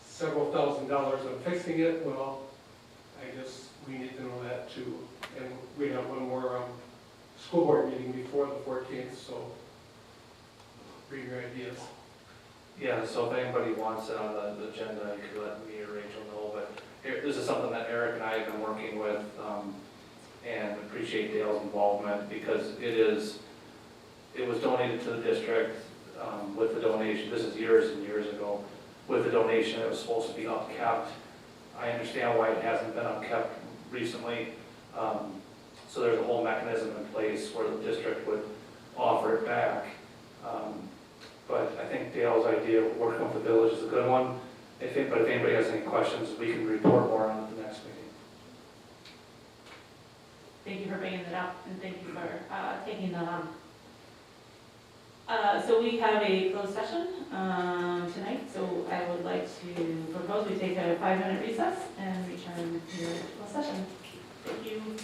several $1,000s on fixing it, well, I guess we need to know that too. And we have one more school board meeting before the 14th, so bring your ideas. Yeah, so if anybody wants it on the agenda, you could let me or Rachel know, but this is something that Eric and I have been working with, and appreciate Dale's involvement, because it was donated to the district with the donation. This is years and years ago. With the donation, it was supposed to be upkept. I understand why it hasn't been upkept recently. So there's a whole mechanism in place where the district would offer it back. But I think Dale's idea of working with the village is a good one. But if anybody has any questions, we can report more on it at the next meeting. Thank you for bringing that up, and thank you for taking that on. So we have a closed session tonight, so I would like to propose we take a 5-minute recess and return to closed session. Thank you.